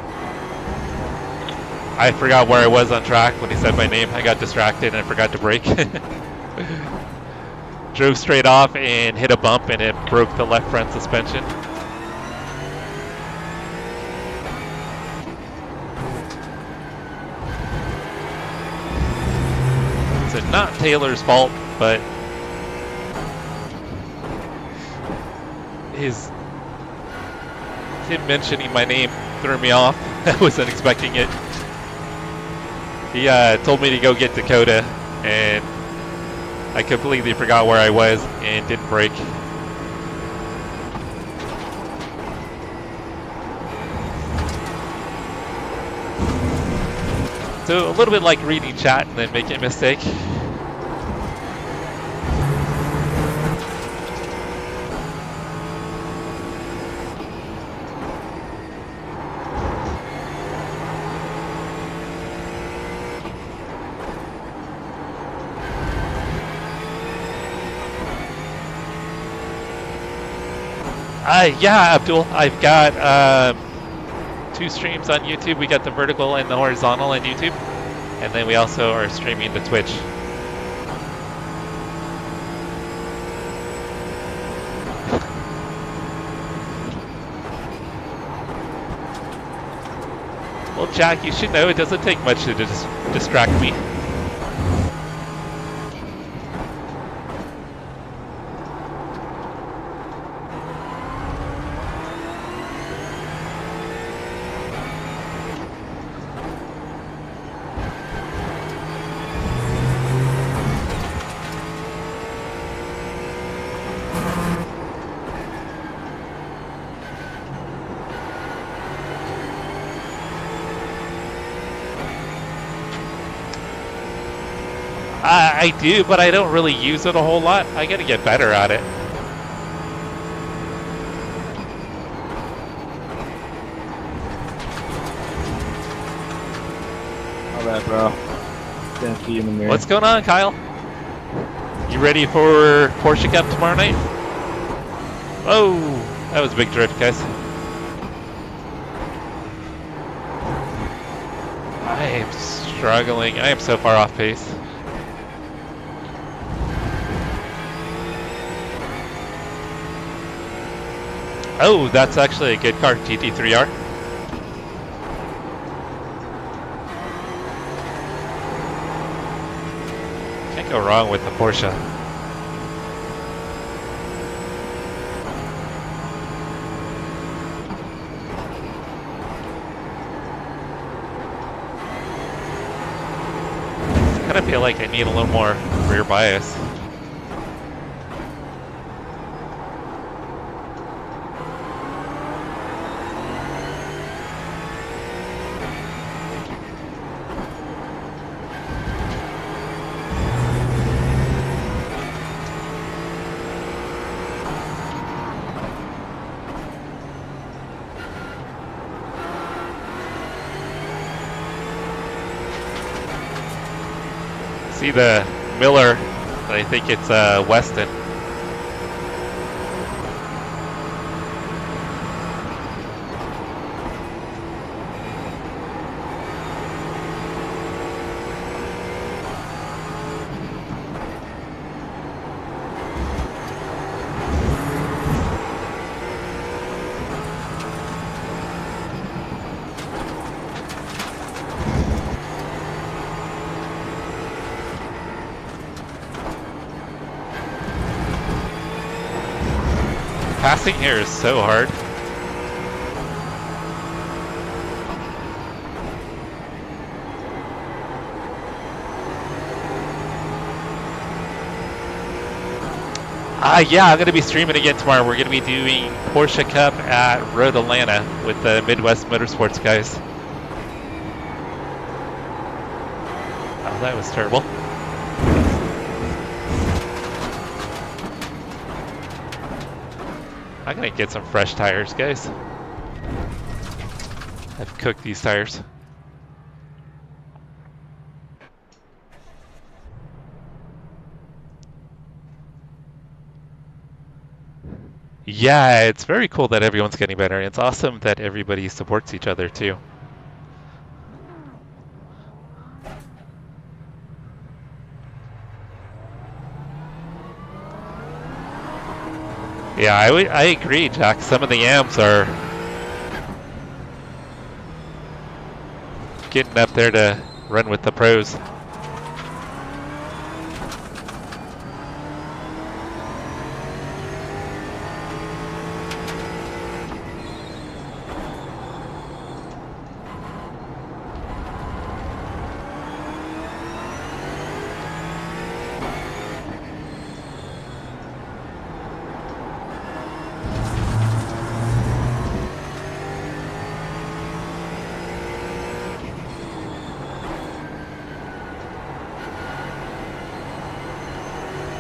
I forgot where I was on track when he said my name. I got distracted and I forgot to brake. Drove straight off and hit a bump and it broke the left front suspension. So not Taylor's fault, but him mentioning my name threw me off. I wasn't expecting it. He told me to go get Dakota, and I completely forgot where I was and didn't brake. So a little bit like reading chat and then making a mistake. Yeah, Abdul, I've got 2 streams on YouTube. We got the vertical and the horizontal on YouTube, and then we also are streaming to Twitch. Well, Jack, you should know it doesn't take much to distract me. I do, but I don't really use it a whole lot. I gotta get better at it. All right, bro. Can't see you in the mirror. What's going on, Kyle? You ready for Porsche Cup tomorrow night? Oh, that was a big drift, guys. I am struggling. I am so far off pace. Oh, that's actually a good car, GT3R. Can't go wrong with the Porsche. I kind of feel like I need a little more rear bias. See the Miller, I think it's Weston. Passing here is so hard. Yeah, I'm going to be streaming again tomorrow. We're going to be doing Porsche Cup at Road Atlanta with the Midwest Motorsports guys. Oh, that was terrible. I'm gonna get some fresh tires, guys. I've cooked these tires. Yeah, it's very cool that everyone's getting better. It's awesome that everybody supports each other too. Yeah, I agree, Jack. Some of the amps are getting up there to run with the pros.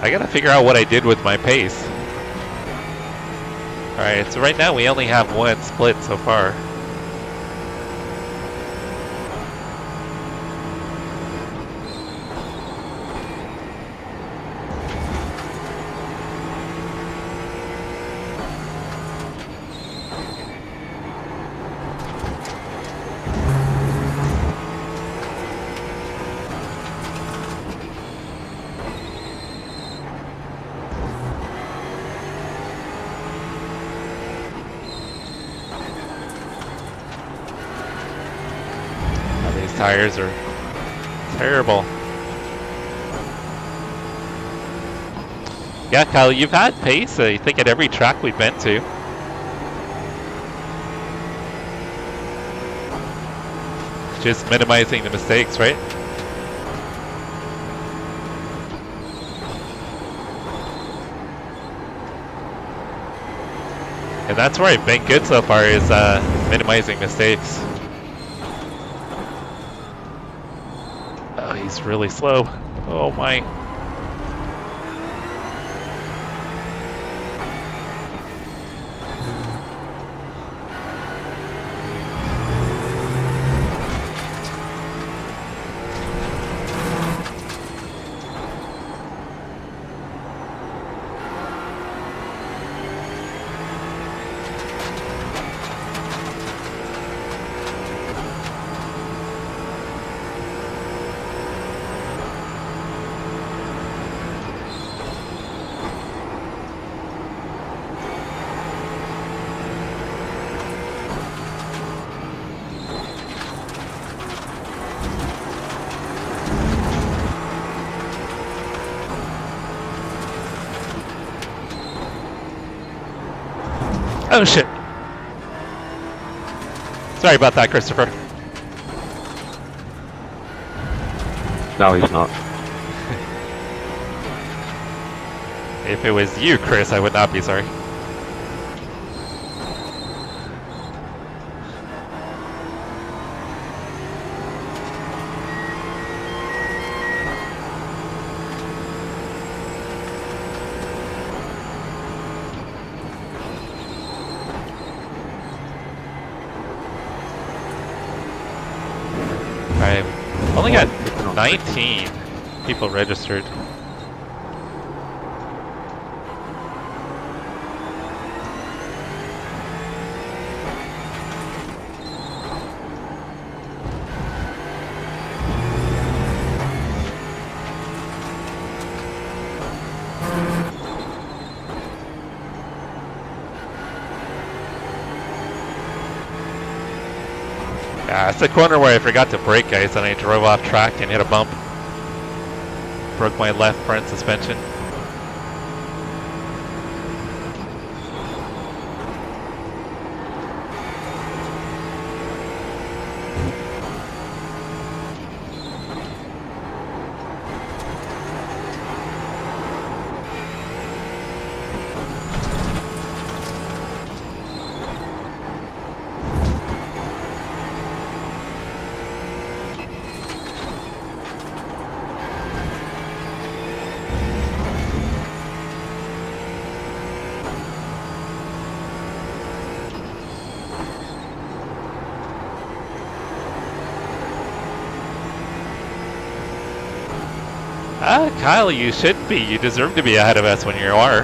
I gotta figure out what I did with my pace. Alright, so right now we only have one split so far. Tires are terrible. Yeah, Kyle, you've had pace, I think, at every track we've been to. Just minimizing the mistakes, right? And that's where I've been good so far, is minimizing mistakes. He's really slow. Oh my. Oh shit. Sorry about that, Christopher. No, he's not. If it was you, Chris, I would not be sorry. Only got 19 people registered. Yeah, it's the corner where I forgot to brake, guys, and I drove off track and hit a bump. Broke my left front suspension. Kyle, you should be. You deserve to be ahead of us when you are.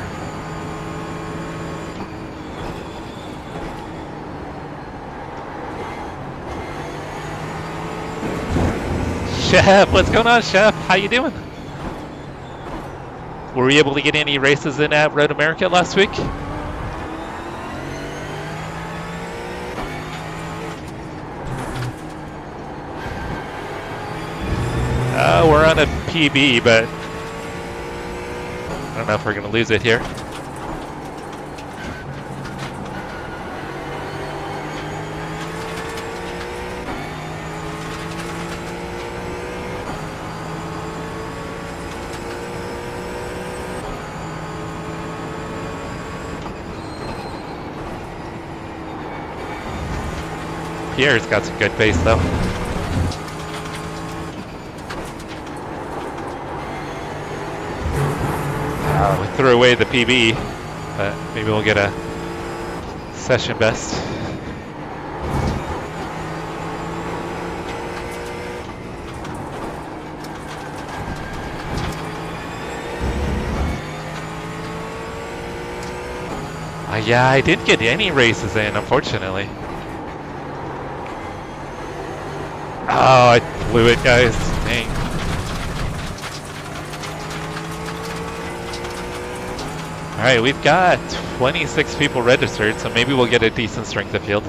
Chef, what's going on, Chef? How you doing? Were we able to get any races in at Road America last week? We're on a PB, but I don't know if we're going to lose it here. Pierre's got some good pace though. We threw away the PB, but maybe we'll get a session best. Yeah, I didn't get any races in, unfortunately. Oh, I blew it, guys. Dang. Alright, we've got 26 people registered, so maybe we'll get a decent strength of field.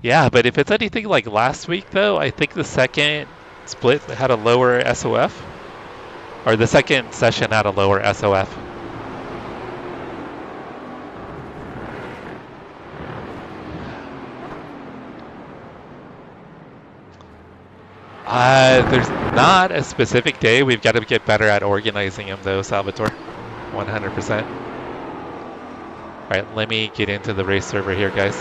Yeah, but if it's anything like last week, though, I think the second split had a lower SOF. Or the second session had a lower SOF. There's not a specific day. We've got to get better at organizing them, though, Salvatore. 100%. Alright, let me get into the race server here, guys.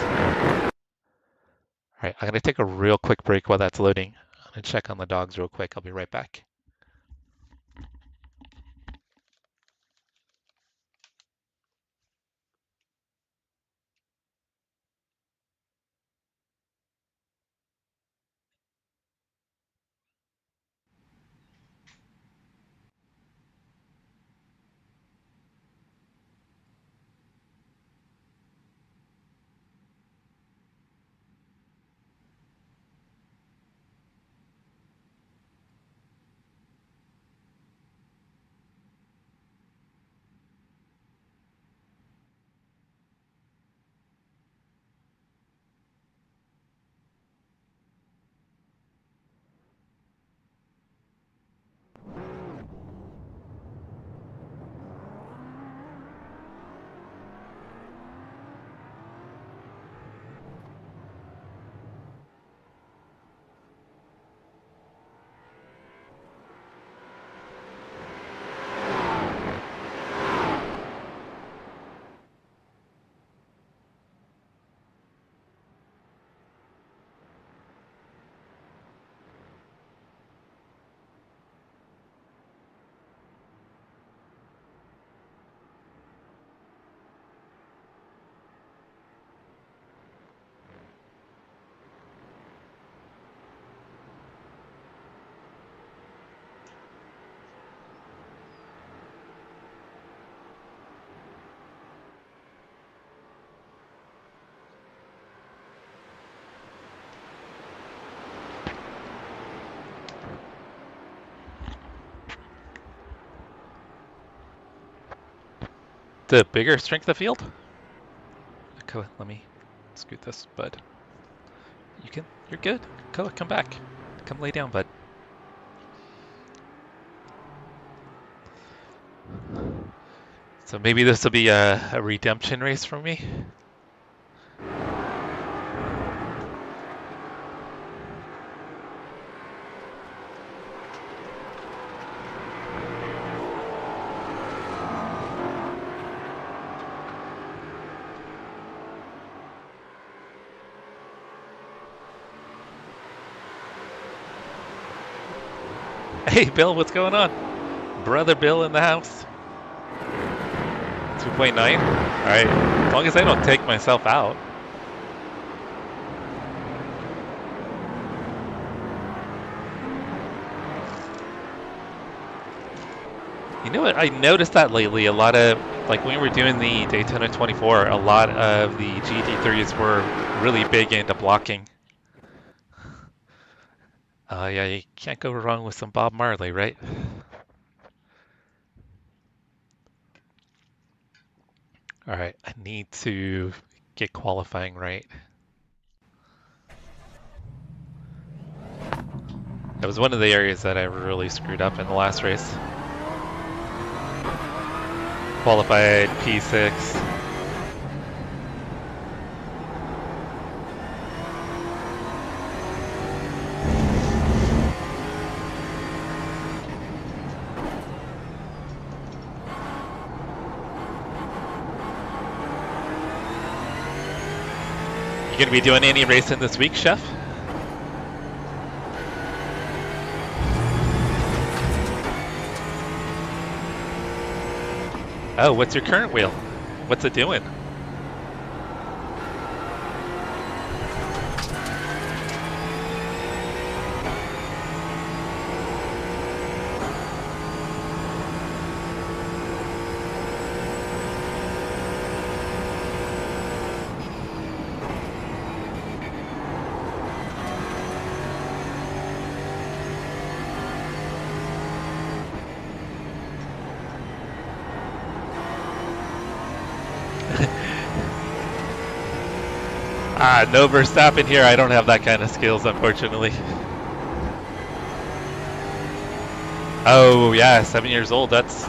Alright, I'm going to take a real quick break while that's loading. I'm going to check on the dogs real quick. I'll be right back. The bigger strength of field? Okay, let me scoot this, bud. You're good. Come back. Come lay down, bud. So maybe this will be a redemption race for me. Hey, Bill, what's going on? Brother Bill in the house. 2.9? Alright, as long as I don't take myself out. You know what, I noticed that lately, a lot of, like when we were doing the Daytona 24, a lot of the GT3s were really big into blocking. Yeah, you can't go wrong with some Bob Marley, right? Alright, I need to get qualifying right. That was one of the areas that I really screwed up in the last race. Qualified P6. You gonna be doing any racing this week, Chef? Oh, what's your current wheel? What's it doing? No Verstappen here. I don't have that kind of skills, unfortunately. Oh, yeah, 7 years old. That's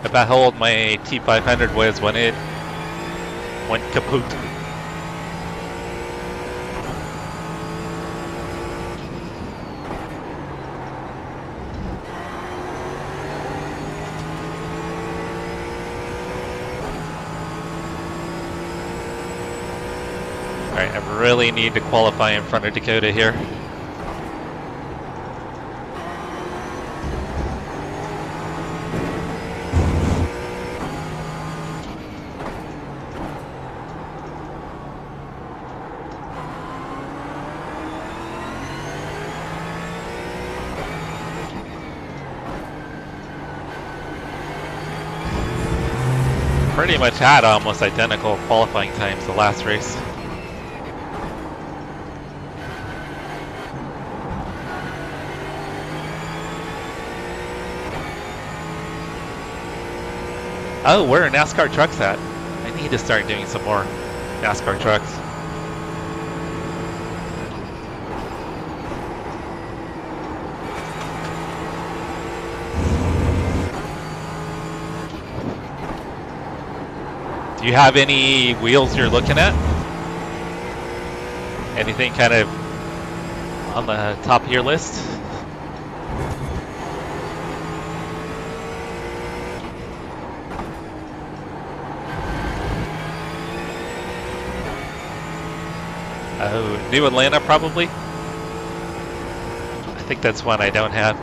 about how old my T500 was when it went kaput. Alright, I really need to qualify in front of Dakota here. Pretty much had almost identical qualifying times the last race. Oh, where are NASCAR trucks at? I need to start doing some more NASCAR trucks. Do you have any wheels you're looking at? Anything kind of on the top of your list? Oh, New Atlanta probably? I think that's one I don't have.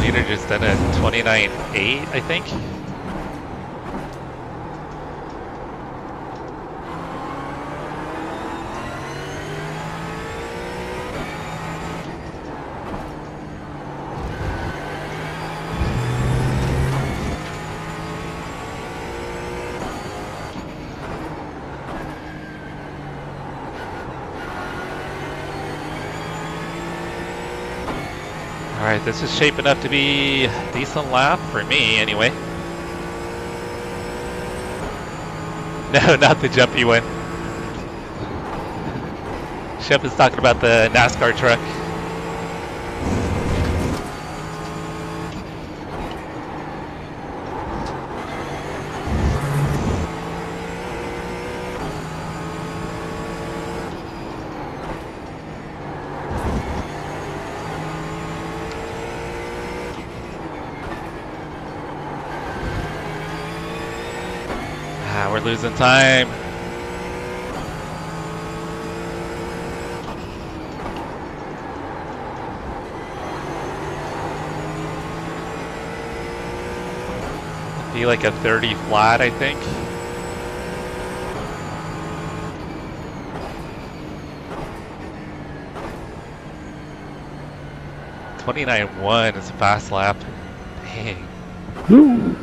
Leader just done a 29.8, I think. Alright, this is shaping up to be a decent lap for me, anyway. No, not the jumpy one. Shep is talking about the NASCAR truck. losing time. Be like a 30 flat, I think. .29.1 is a fast lap. Dang. Woo.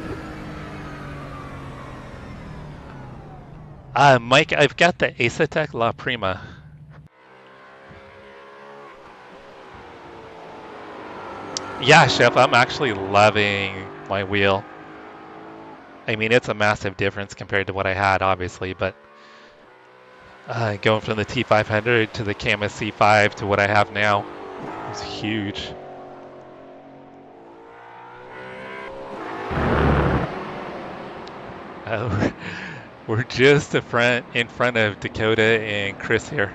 Mike, I've got the Acetec La Prima. Yeah, Chef, I'm actually loving my wheel. I mean, it's a massive difference compared to what I had, obviously, but going from the T500 to the Camus C5 to what I have now is huge. Oh, we're just in front of Dakota and Chris here.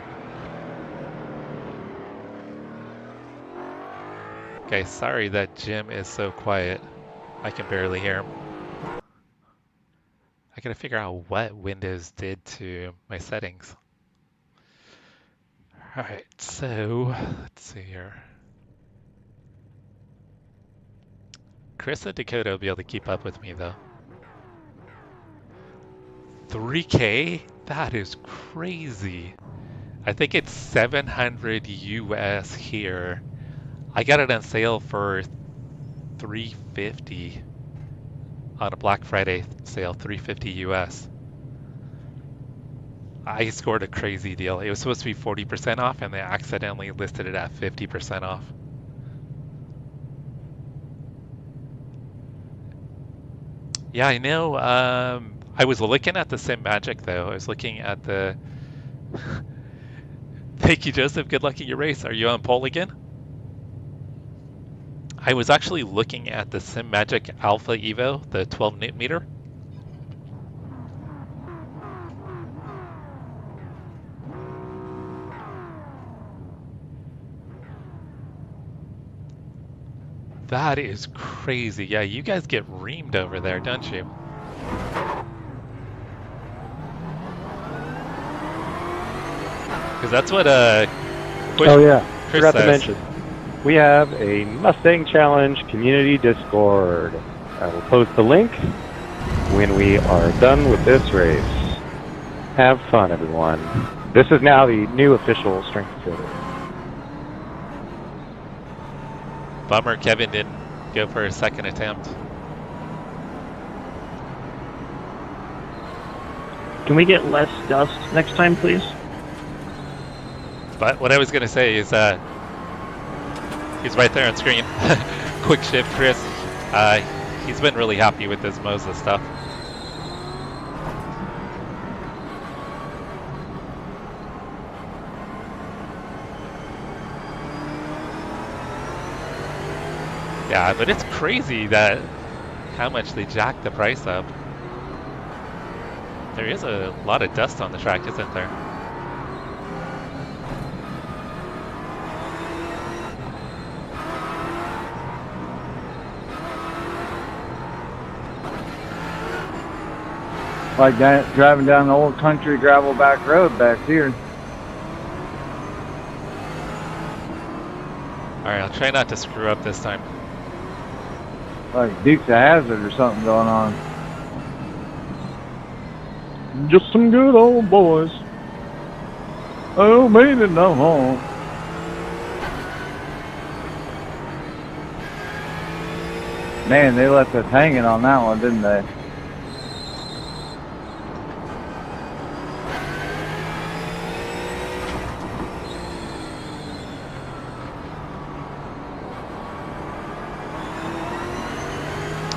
Okay, sorry that Jim is so quiet. I can barely hear him. I gotta figure out what Windows did to my settings. Alright, so let's see here. Chris and Dakota will be able to keep up with me though. 3K? That is crazy. I think it's 700 US here. I got it on sale for 350 on a Black Friday sale, 350 US. I scored a crazy deal. It was supposed to be 40% off and they accidentally listed it at 50% off. Yeah, I know. I was looking at the Sim Magic though. I was looking at the... Thank you, Joseph. Good luck at your race. Are you on pole again? I was actually looking at the Sim Magic Alpha Evo, the 12 Newton meter. That is crazy. Yeah, you guys get reamed over there, don't you? Because that's what oh yeah, Chris forgot to says. mention. We have a Mustang Challenge community Discord. I will post the link when we are done with this race. Have fun, everyone. This is now the new official strength fitter. Bummer Kevin didn't go for a second attempt. Can we get less dust next time, please? But what I was going to say is he's right there on screen. Quick shift, Chris. He's been really happy with this Mosa stuff. Yeah, but it's crazy that how much they jacked the price up. There is a lot of dust on the track, isn't there? Like driving down the old country gravel back road back here. Alright, I'll try not to screw up this time. Like Dukes of Hazzard or something going on. Just some good old boys. Oh, made it no home. Man, they left us hanging on that one, didn't they?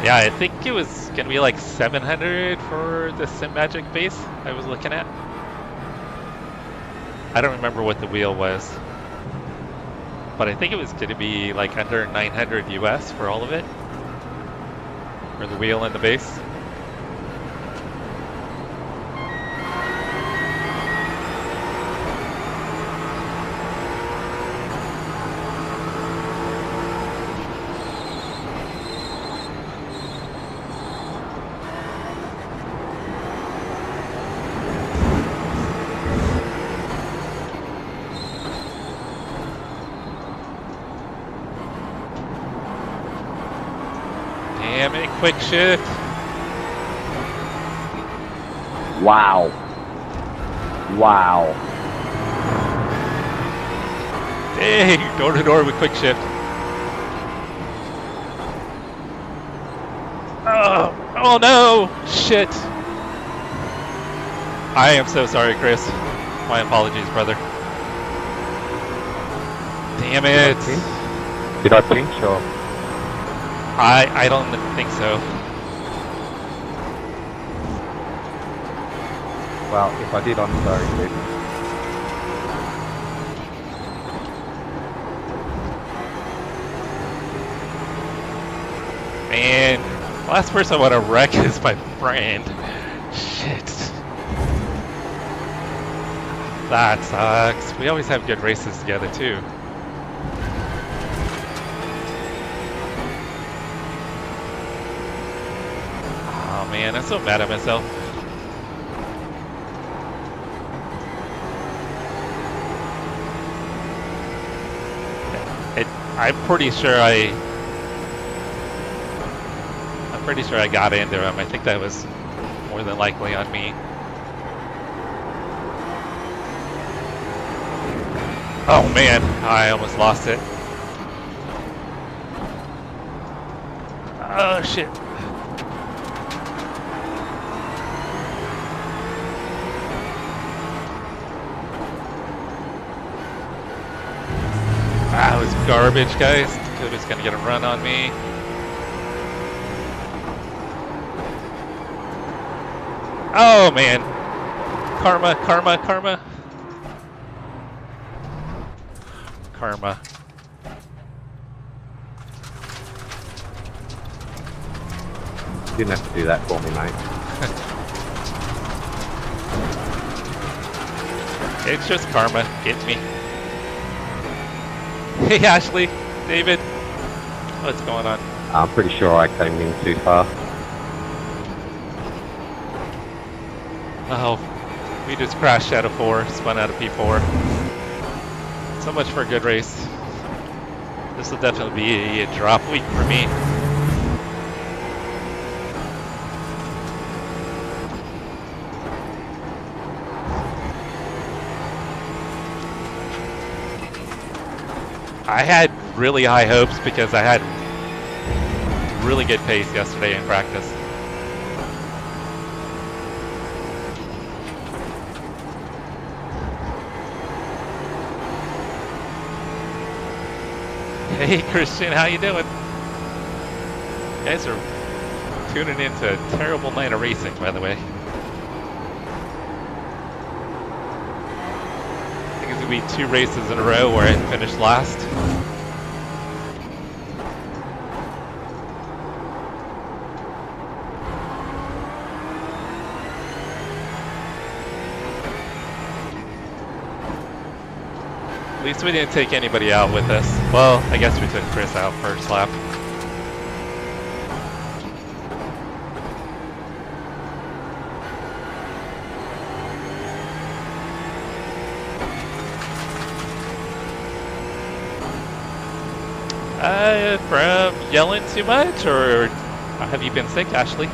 Yeah, I think it was going to be like 700 for the Sim Magic base I was looking at. I don't remember what the wheel was. But I think it was going to be like under 900 US for all of it. For the wheel and the base. quick shift. Wow. Wow. Dang, door to door with quick shift. Oh no! Shit! I am so sorry, Chris. My apologies, brother. Damn it! Did I pinch or? I don't think so. Well, if I did, I'm sorry, dude. Man, last person I want to wreck is my friend. Shit. That sucks. We always have good races together too. Oh man, I'm so mad at myself. I'm pretty sure I got into him. I think that was more than likely on me. Oh man, I almost lost it. Oh shit. That was garbage, guys. Dakota's gonna get a run on me. Oh man. Karma, karma, karma. Karma. You didn't have to do that for me, mate. It's just karma. Get me. Hey Ashley, David. What's going on? I'm pretty sure I came in too far. Oh, we just crashed out of 4, spun out of P4. So much for a good race. This will definitely be a drop week for me. I had really high hopes because I had really good pace yesterday in practice. Hey Christian, how you doing? You guys are tuning into a terrible night of racing, by the way. I think it's gonna be 2 races in a row where I finished last. At least we didn't take anybody out with us. Well, I guess we took Chris out first lap. From yelling too much, or have you been sick, Ashley?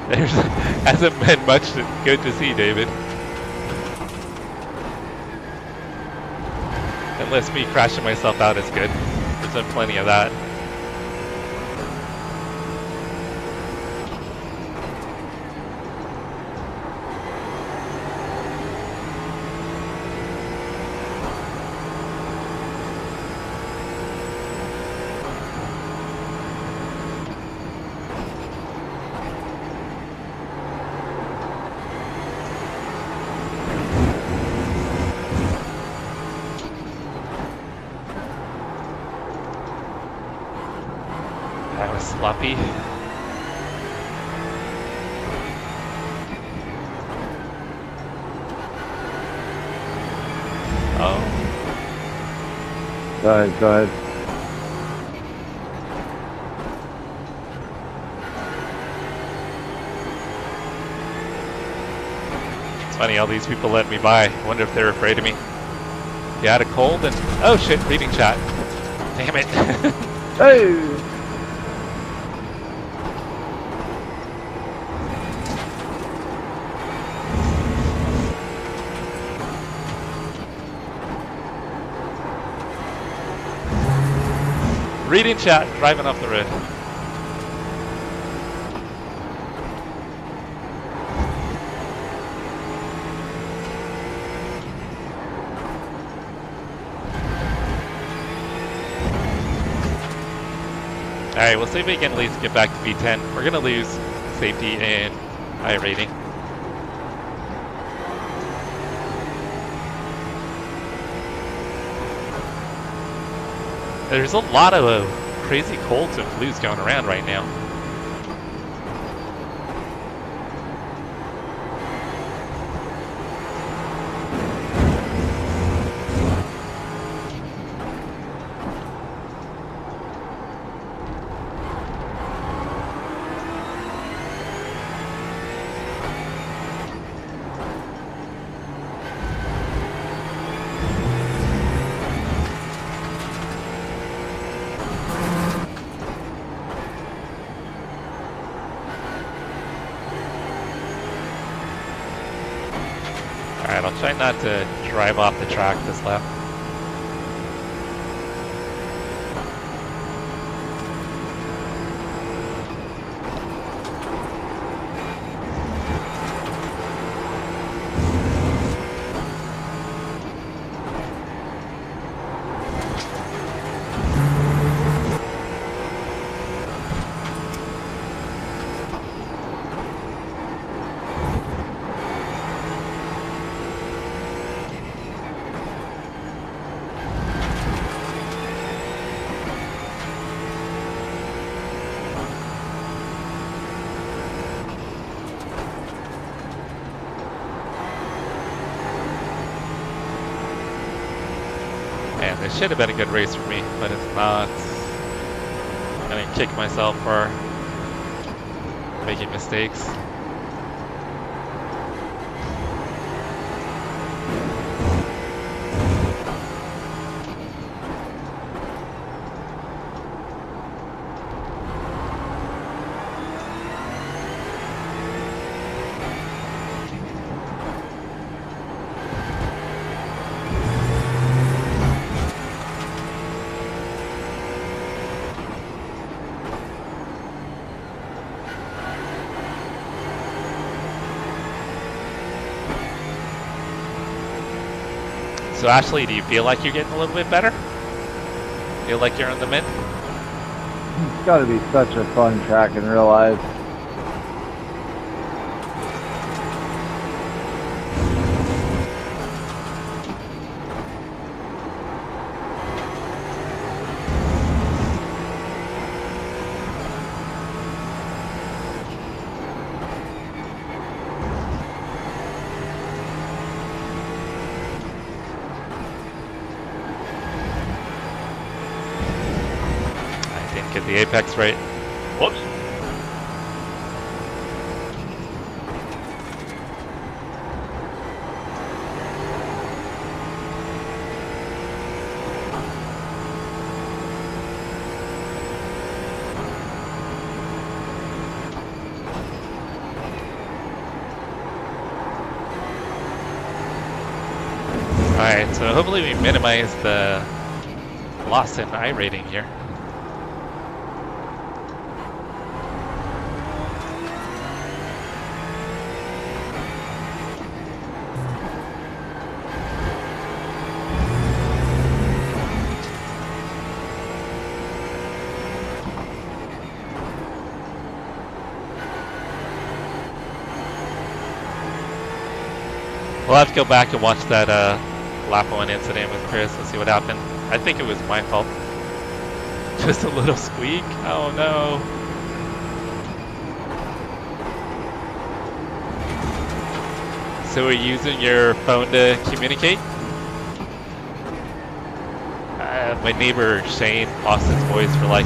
There hasn't been much good to see, David. Unless me crashing myself out is good. There's been plenty of that. That was sloppy. Oh. Guys. It's funny, all these people let me by. I wonder if they're afraid of me. You had a cold and... Oh shit, reading chat. Damn it. Hey! Reading chat, driving off the road. Alright, we'll see if we can at least get back to V10. We're going to lose safety and iRating. There's a lot of crazy colds and flus going around right now. Alright, I'll try not to drive off the track this lap. Man, this should have been a good race for me, but it's not. I'm gonna kick myself for making mistakes. So Ashley, do you feel like you're getting a little bit better? Feel like you're in the mid? It's got to be such a fun track in real life. Get the apex right. Whoops. Alright, so hopefully we minimize the loss in iRating here. We'll have to go back and watch that lap 1 incident with Chris and see what happened. I think it was my fault. Just a little squeak. Oh no. So are you using your phone to communicate? My neighbor Shane lost his voice for like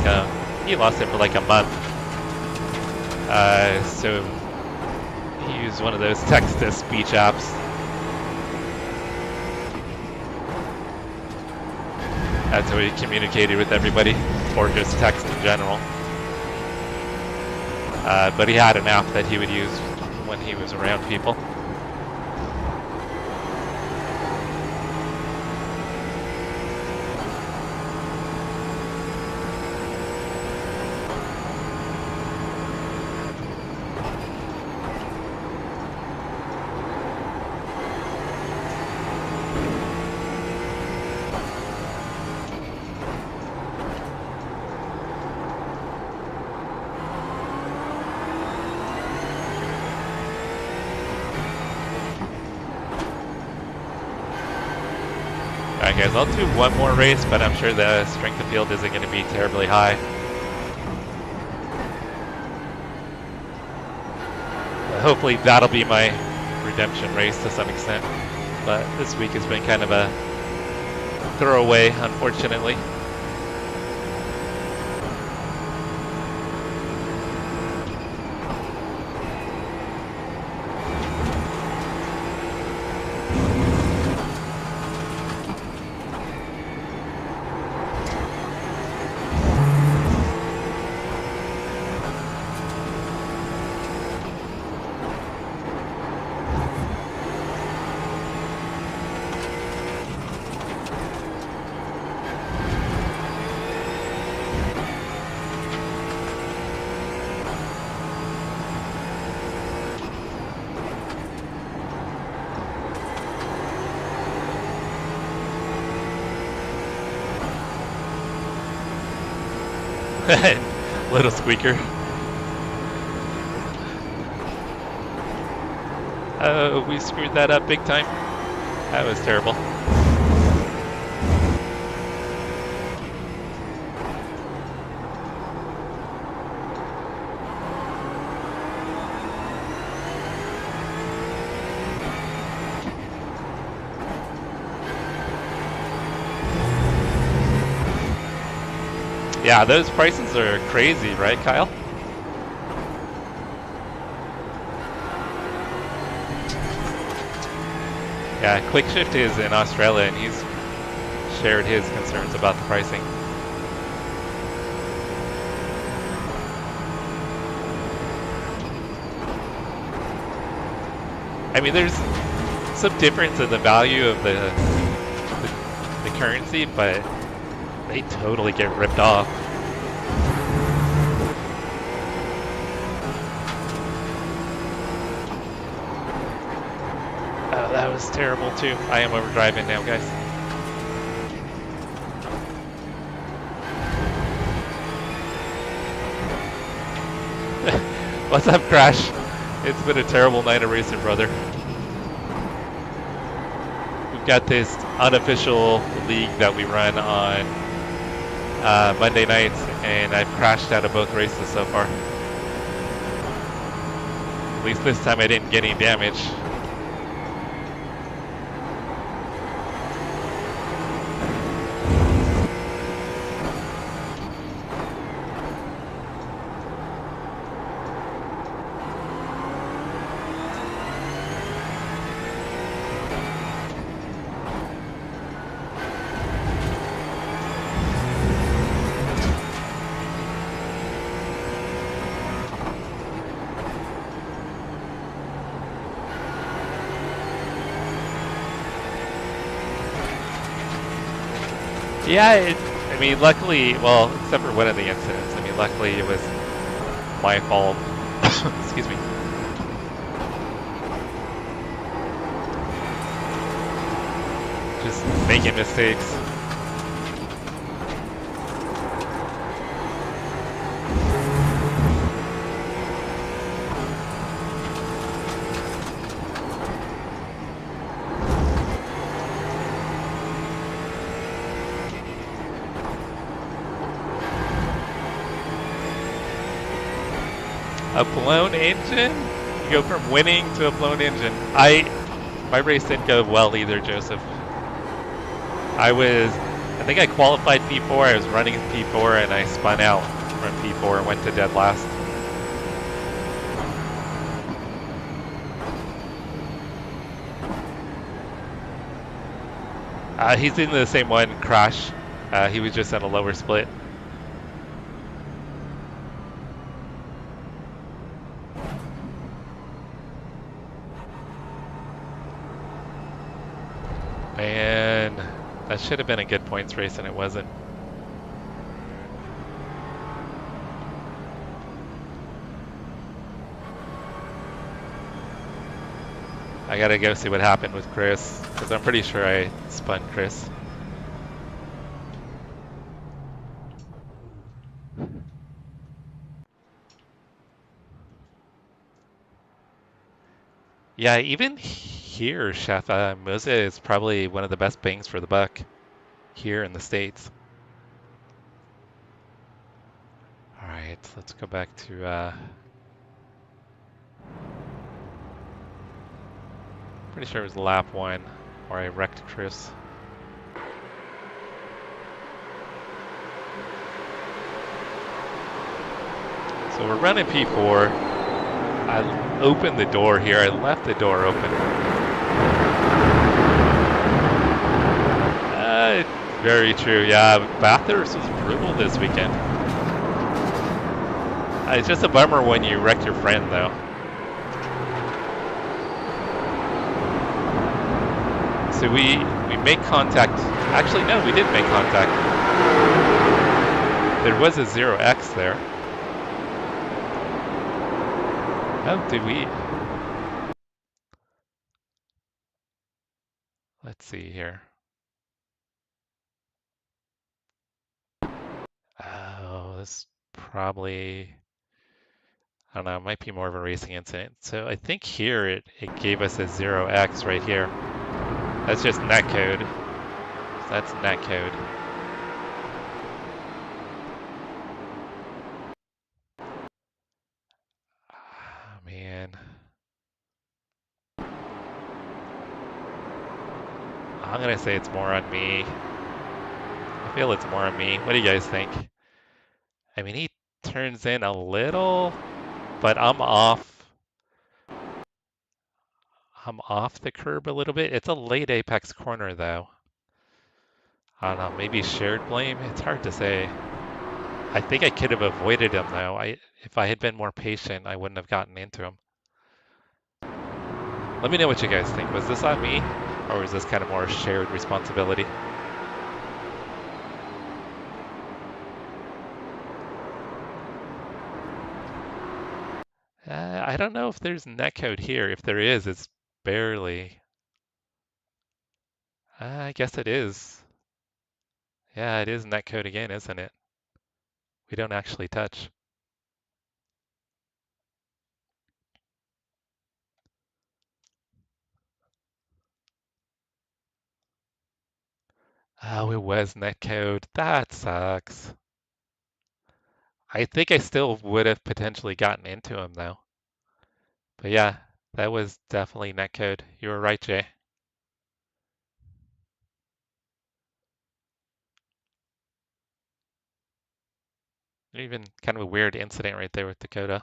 he lost it for like a month. So He used one of those text-to-speech apps. That's how he communicated with everybody, or just text in general. But he had an app that he would use when he was around people. Alright guys, I'll do one more race, but I'm sure the strength of field isn't going to be terribly high. Hopefully that'll be my redemption race to some extent. But this week has been kind of a throwaway, unfortunately. Little squeaker. Oh, we screwed that up big time. That was terrible. Yeah, those prices are crazy, right, Kyle? Yeah, Quick Shift is in Australia, and he's shared his concerns about the pricing. I mean, there's some difference in the value of the currency, but they totally get ripped off. Oh, that was terrible too. I am overdriving now, guys. What's up, Crash? It's been a terrible night of racing, brother. We've got this unofficial league that we run on Monday nights, and I've crashed out of both races so far. At least this time I didn't get any damage. Yeah, I mean, luckily, well, except for one of the incidents, I mean, luckily it was my fault. Excuse me. Just making mistakes. A blown engine? You go from winning to a blown engine. My race didn't go well either, Joseph. I think I qualified P4, I was running P4, and I spun out from P4 and went to dead last. He's in the same one, Crash. He was just at a lower split. Man, that should have been a good points race and it wasn't. I gotta go see what happened with Chris, because I'm pretty sure I spun Chris. Yeah, even here, Chef, Moza is probably one of the best bangs for the buck here in the States. All right, let's go back to... Pretty sure it was lap 1 where I wrecked Chris. So we're running P4. I opened the door here. I left the door open. Very true. Yeah, Bathurst was brutal this weekend. It's just a bummer when you wreck your friend, though. So we make contact. Actually, no, we didn't make contact. There was a 0x there. Oh, did we? Let's see here. Oh, this probably, I don't know, it might be more of a racing incident. So I think here it gave us a 0x right here. That's just netcode. So that's netcode. Oh, man. I'm gonna say it's more on me. I feel it's more on me. What do you guys think? I mean, he turns in a little, but I'm off the curb a little bit. It's a late apex corner though. I don't know, maybe shared blame? It's hard to say. I think I could have avoided him though. If I had been more patient, I wouldn't have gotten into him. Let me know what you guys think. Was this on me, or was this kind of more shared responsibility? I don't know if there's netcode here. If there is, it's barely. I guess it is. Yeah, it is netcode again, isn't it? We don't actually touch. Oh, it was netcode. That sucks. I think I still would have potentially gotten into him though. But yeah, that was definitely netcode. You were right, Jay. Even kind of a weird incident right there with Dakota.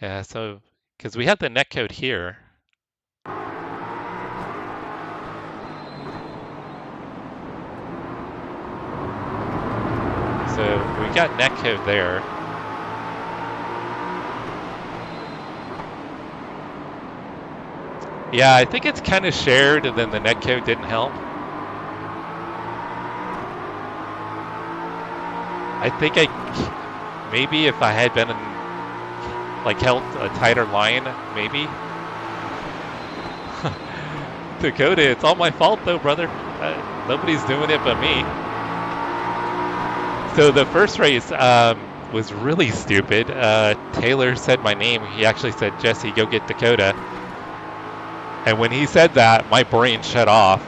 Yeah, so, because we had the netcode here. So we got netcode there. Yeah, I think it's kind of shared and then the netcode didn't help. I think maybe if I had been held a tighter line, maybe. Dakota, it's all my fault though, brother. Nobody's doing it but me. So the first race was really stupid. Taylor said my name. He actually said, Jesse, go get Dakota. And when he said that, my brain shut off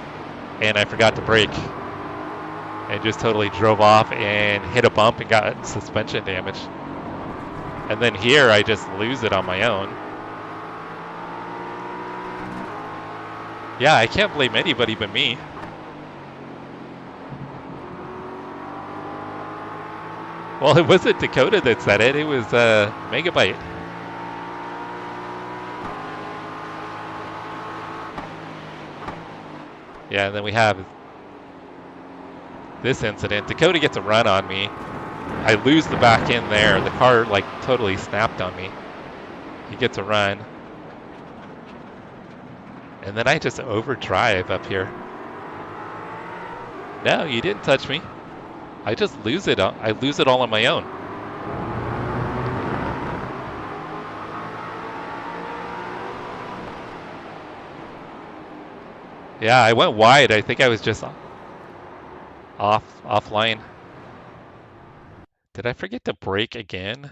and I forgot to brake. And just totally drove off and hit a bump and got suspension damage. And then here, I just lose it on my own. Yeah, I can't blame anybody but me. Well, it wasn't Dakota that said it. It was Megabyte. Yeah, and then we have this incident. Dakota gets a run on me. I lose the back end there. The car like totally snapped on me. He gets a run. And then I just overdrive up here. No, you didn't touch me. I just lose it. I lose it all on my own. Yeah, I went wide. I think I was just offline. Did I forget to brake again?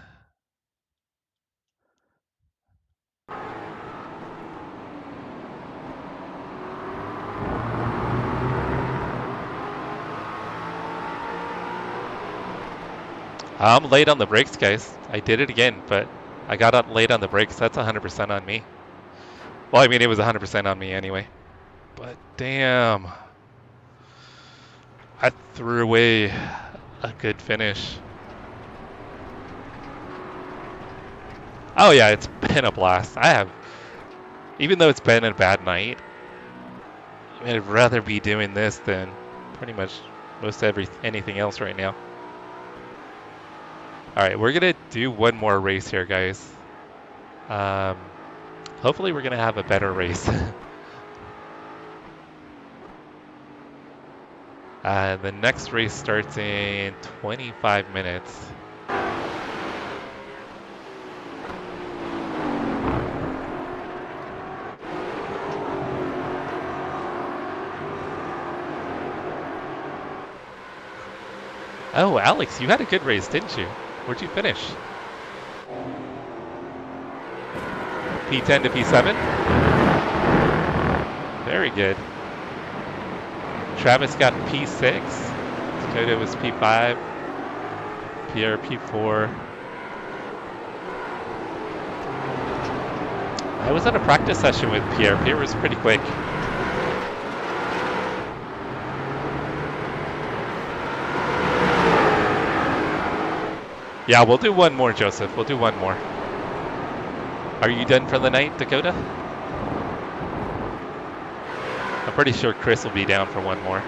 I'm late on the brakes, guys. I did it again, but I got up late on the brakes. That's 100% on me. Well, I mean, it was 100% on me anyway. But damn. I threw away a good finish. Oh yeah, it's been a blast. Even though it's been a bad night, I'd rather be doing this than pretty much anything else right now. Alright, we're gonna do one more race here, guys. Hopefully we're gonna have a better race. The next race starts in 25 minutes. Oh, Alex, you had a good race, didn't you? Where'd you finish? P10 to P7? Very good. Travis got P6. Dakota was P5. Pierre P4. I was at a practice session with Pierre. Pierre was pretty quick. Yeah, we'll do one more, Joseph. We'll do one more. Are you done for the night, Dakota? I'm pretty sure Chris will be down for one more.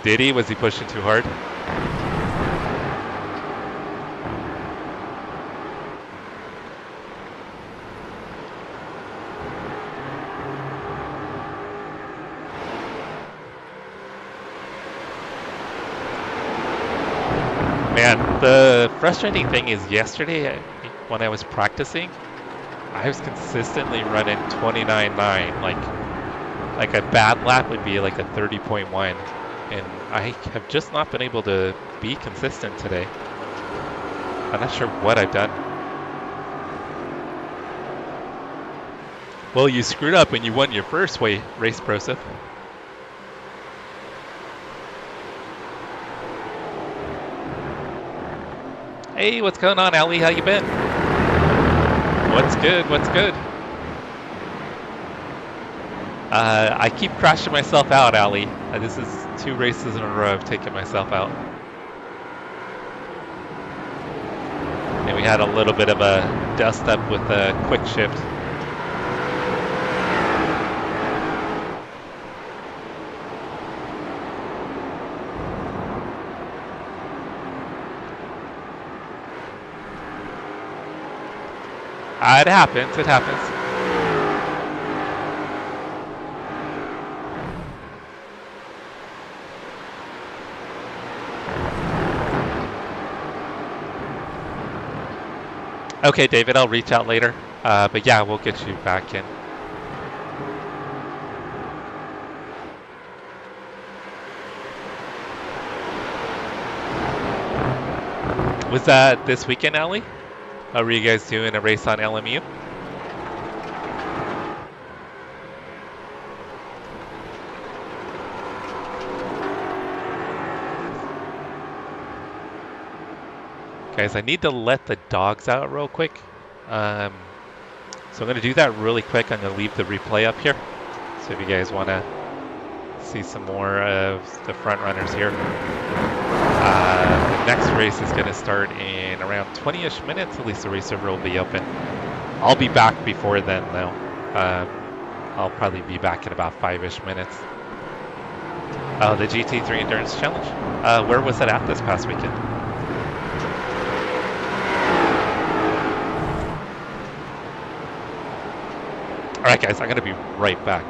Did he? Was he pushing too hard? Man, the frustrating thing is yesterday when I was practicing, I was consistently running 29.9. Like a bad lap would be like a 30.1. And I have just not been able to be consistent today. I'm not sure what I've done. Well, you screwed up when you won your first race, Prosif. Hey, what's going on, Ali? How you been? What's good? What's good? I keep crashing myself out, Ali. This is 2 races in a row I've taken myself out. And we had a little bit of a dust up with a quick shift. It happens, it happens. Okay, David, I'll reach out later. But yeah, we'll get you back in. Was that this weekend, Ali? Were you guys doing a race on LMU? Guys, I need to let the dogs out real quick. So I'm going to do that really quick. I'm going to leave the replay up here. So if you guys want to see some more of the front runners here. The next race is going to start in around 20-ish minutes. At least the race server will be open. I'll be back before then, though. I'll probably be back in about 5-ish minutes. Oh, the GT3 Endurance Challenge. Where was it at this past weekend? All right, guys, I'm going to be right back.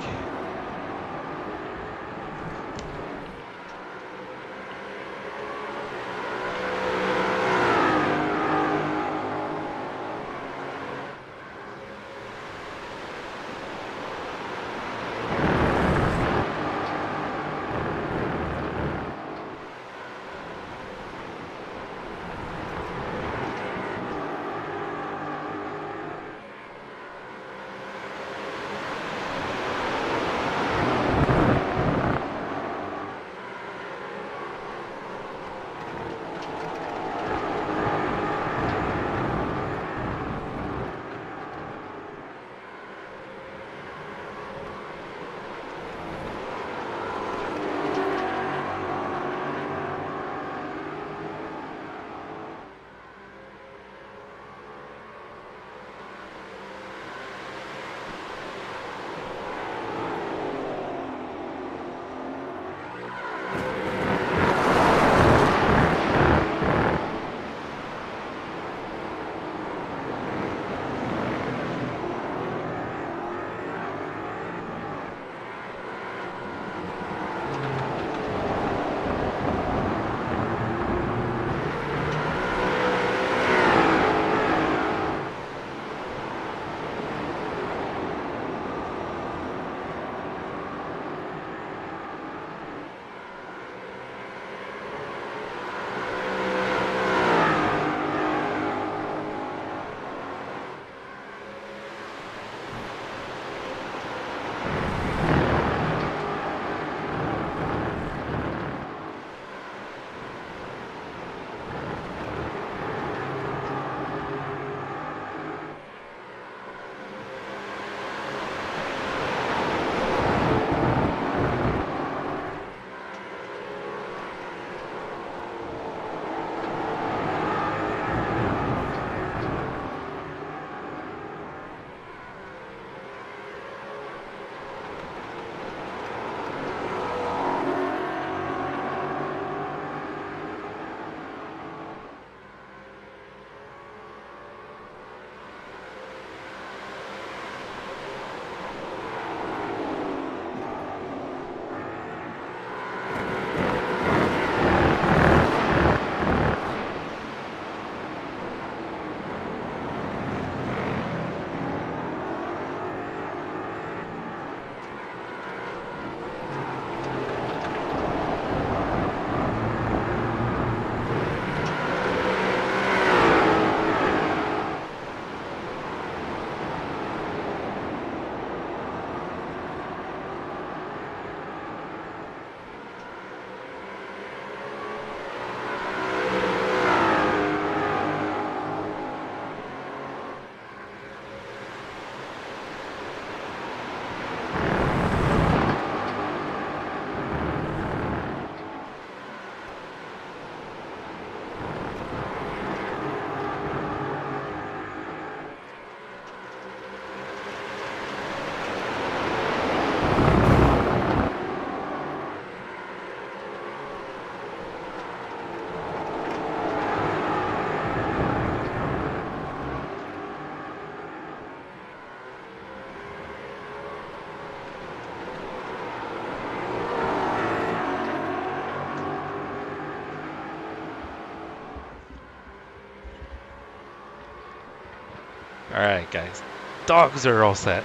Alright, guys. Dogs are all set.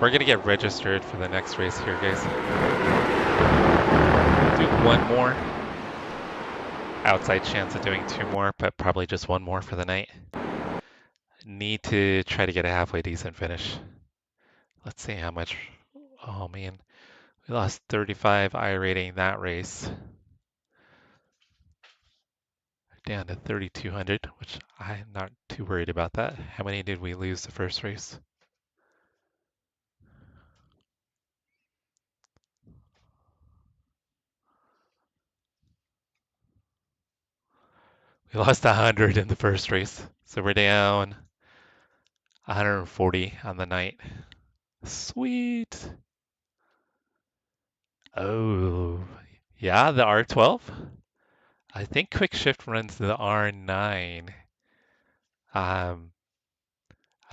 We're gonna get registered for the next race here, guys. Do one more. Outside chance of doing two more, but probably just one more for the night. Need to try to get a halfway decent finish. Let's see how much. Oh man, we lost 35 iRating that race. Down to 3,200, which I'm not too worried about that. How many did we lose the first race? We lost 100 in the first race, so we're down 140 on the night. Sweet. Oh, yeah, the R12. I think Quick Shift runs the R9. I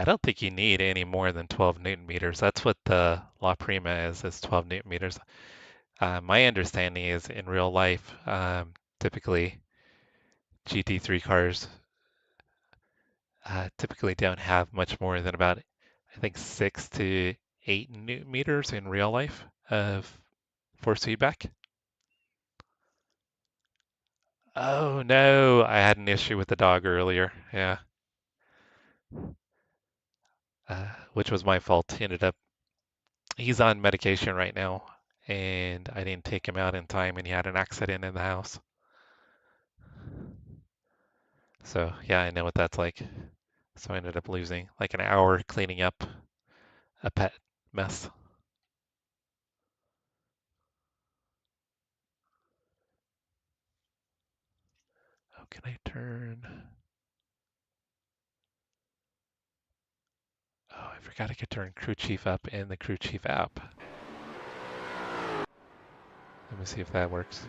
don't think you need any more than 12 Newton meters. That's what the La Prima is 12 Newton meters. My understanding is in real life, typically GT3 cars typically don't have much more than about, I think, 6 to 8 Newton meters in real life of force feedback. Oh no, I had an issue with the dog earlier. Yeah. Which was my fault. He's on medication right now, and I didn't take him out in time, and he had an accident in the house. So yeah, I know what that's like. So I ended up losing like an hour cleaning up a pet mess. Oh, can I turn? Oh, I forgot I could turn crew chief up in the crew chief app. Let me see if that works.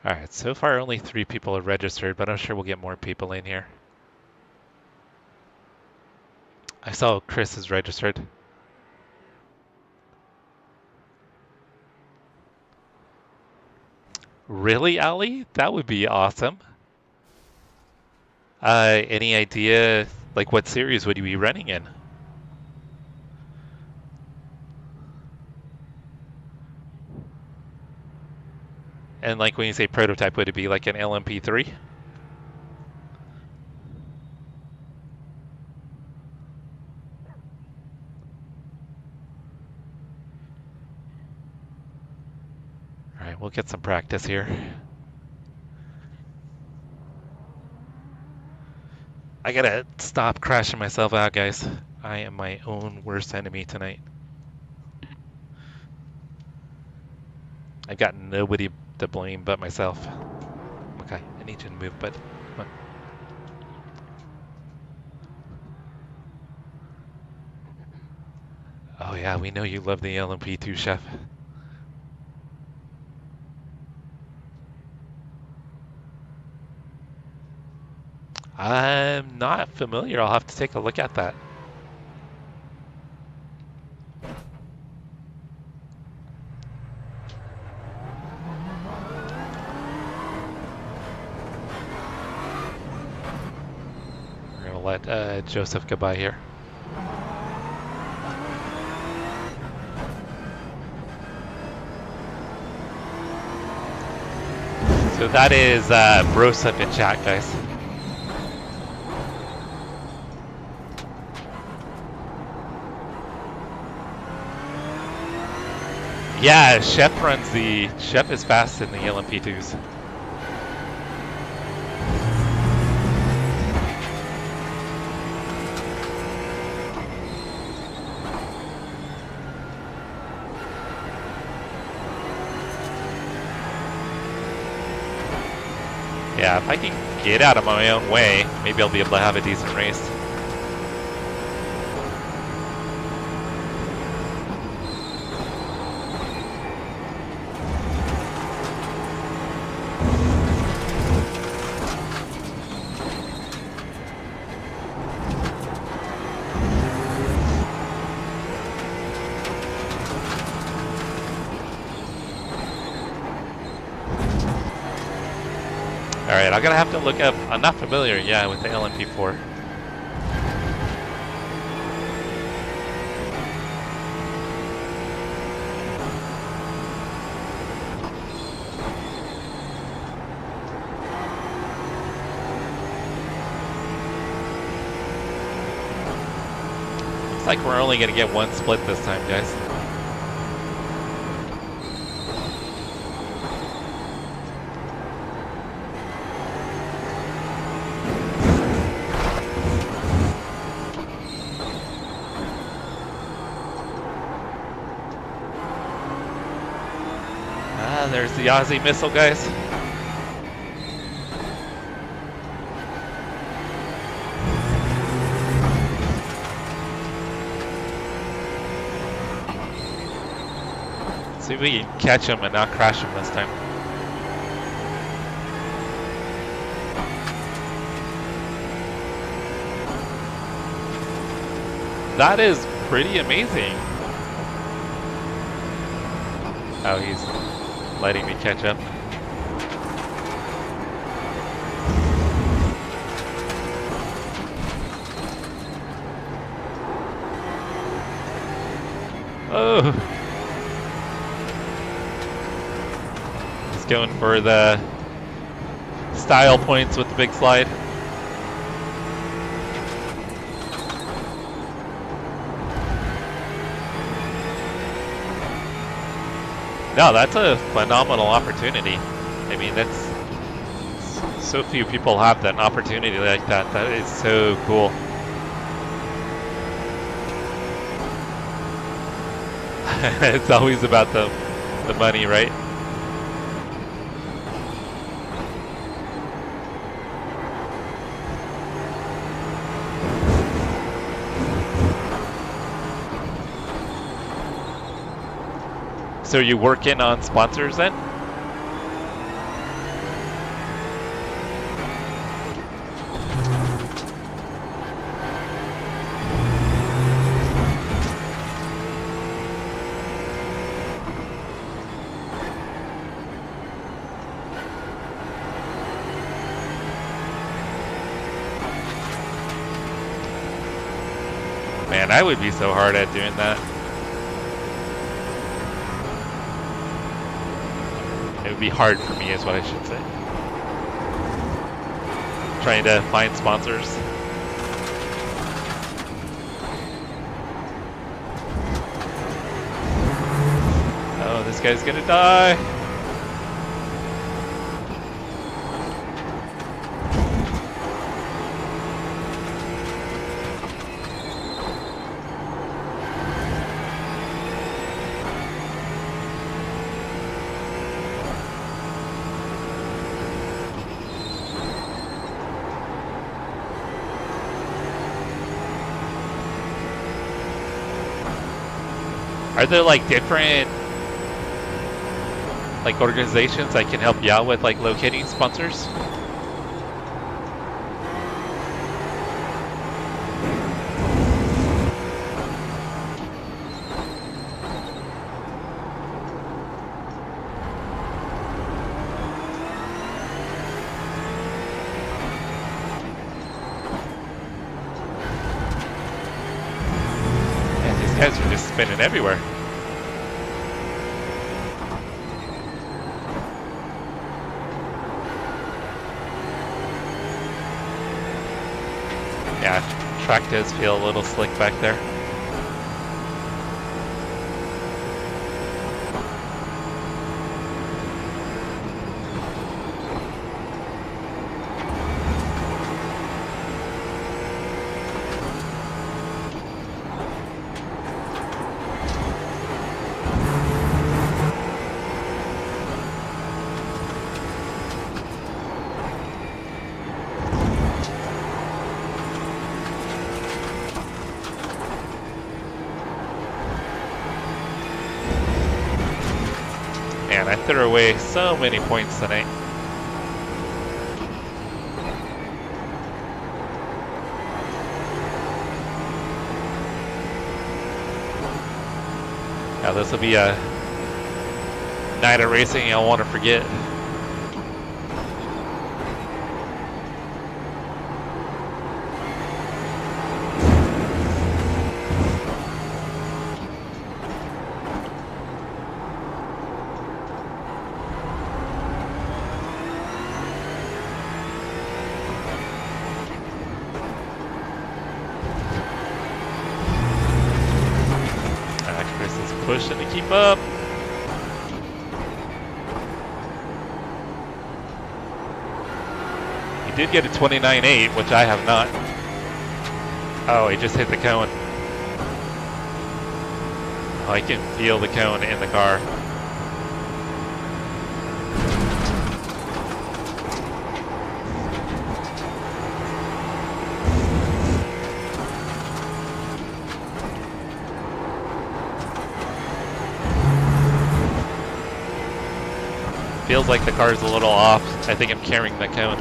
All right, so far only 3 people have registered, but I'm sure we'll get more people in here. I saw Chris is registered. Really, Ali? That would be awesome. Any idea, like what series would you be running in? And like when you say prototype, would it be like an LMP3? All right, we'll get some practice here. I gotta stop crashing myself out, guys. I am my own worst enemy tonight. I've got nobody to blame but myself. Okay, I need you to move, bud. Come on. Oh yeah, we know you love the LMP2, Chef. I'm not familiar. I'll have to take a look at that. We're gonna let Joseph go by here. So that is Brosep in chat, guys. Yeah, Chef is fast in the LMP2s. Yeah, if I can get out of my own way, maybe I'll be able to have a decent race. Alright, I'm gonna have to look up, I'm not familiar, yeah, with the LMP4. Looks like we're only gonna get one split this time, guys. there's the Aussie missile, guys. See if we can catch him and not crash him this time. That is pretty amazing. Oh, he's letting me catch up. Oh. He's going for the style points with the big slide. No, that's a phenomenal opportunity. I mean, that's so few people have that opportunity like that. That is so cool. It's always about the money, right? So you working on sponsors then? Man, I would be so hard at doing that. It would be hard for me is what I should say. Trying to find sponsors. Oh, this guy's gonna die. Are there like different like organizations that can help you out with like locating sponsors? Man, these guys are just spinning everywhere. Yeah, track does feel a little slick back there. Man, I threw away so many points tonight. Now this will be a night of racing I'll want to forget. Pushing to keep up. He did get a 29.8, which I have not. Oh, he just hit the cone. Oh, I can feel the cone in the car. feels like the car's a little off. I think I'm carrying the cone.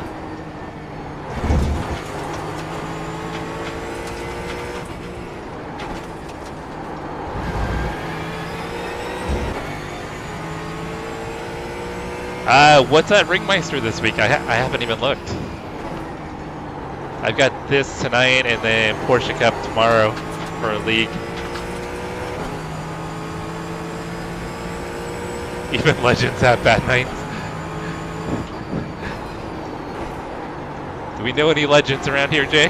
What's at Ringmeister this week? I haven't even looked. I've got this tonight and then Porsche Cup tomorrow for a league. Even legends have bad nights. Do we know any legends around here, Jay?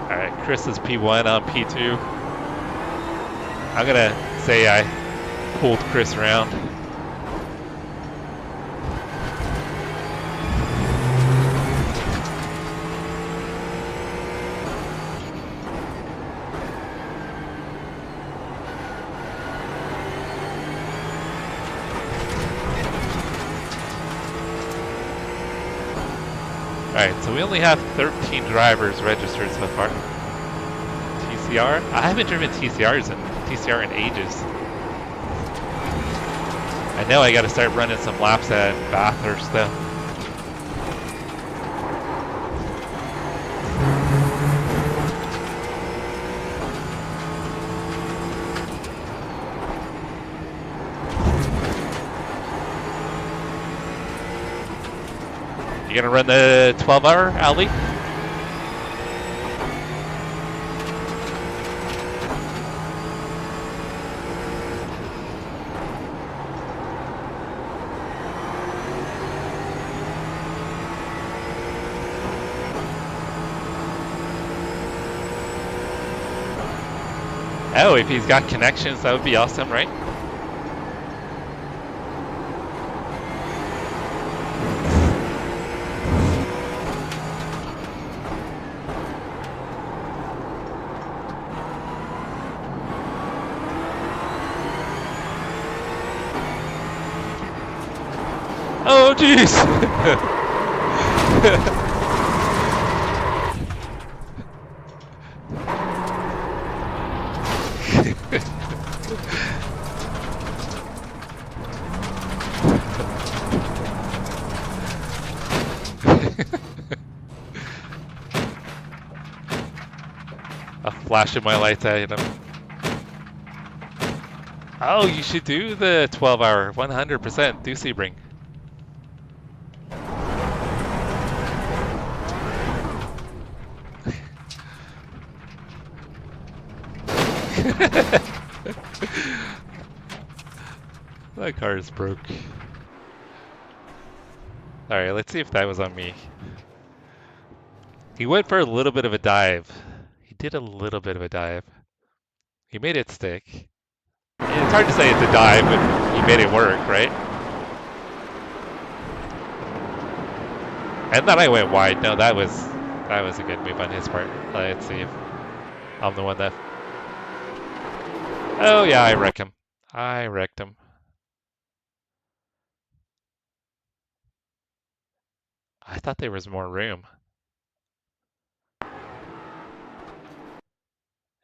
Alright, Chris is P1 on P2. I'm gonna say I pulled Chris around. Alright, so we only have 13 drivers registered so far. TCR? I haven't driven TCR in ages. I know I gotta start running some laps at Bathurst though. You gonna run the 12-hour, Ali? Oh, if he's got connections, that would be awesome, right? Oh, jeez! I'm flashing my lights at him. Oh, you should do the 12-hour, 100%, do Sebring. That car is broke. Alright, let's see if that was on me. He went for a little bit of a dive. He did a little bit of a dive. He made it stick. It's hard to say it's a dive, but he made it work, right? And then I went wide. No, that was a good move on his part. Let's see if I'm the one that... Oh yeah, I wrecked him. I wrecked him. I thought there was more room.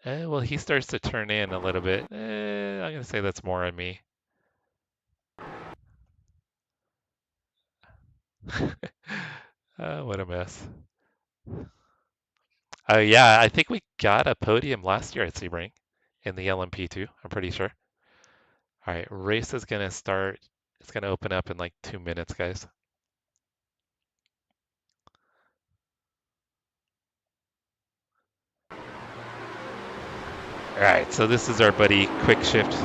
Well, he starts to turn in a little bit. I'm going to say that's more on me. What a mess. Oh yeah, I think we got a podium last year at Sebring in the LMP2, I'm pretty sure. All right, race is going to start. It's going to open up in like 2 minutes, guys. All right, so this is our buddy Quick Shift. All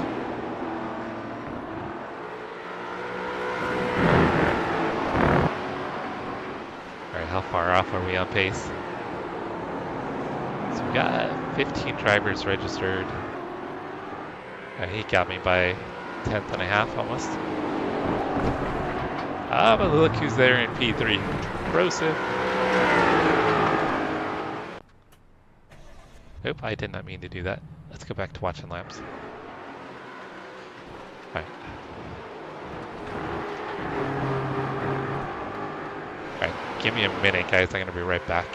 right, how far off are we on pace? So we got 15 drivers registered. He got me by 1/10 and a half almost. But look who's there in P3. Corrosive. Nope, I did not mean to do that. Let's go back to watching laps. Alright. Alright, give me a minute, guys. I'm going to be right back.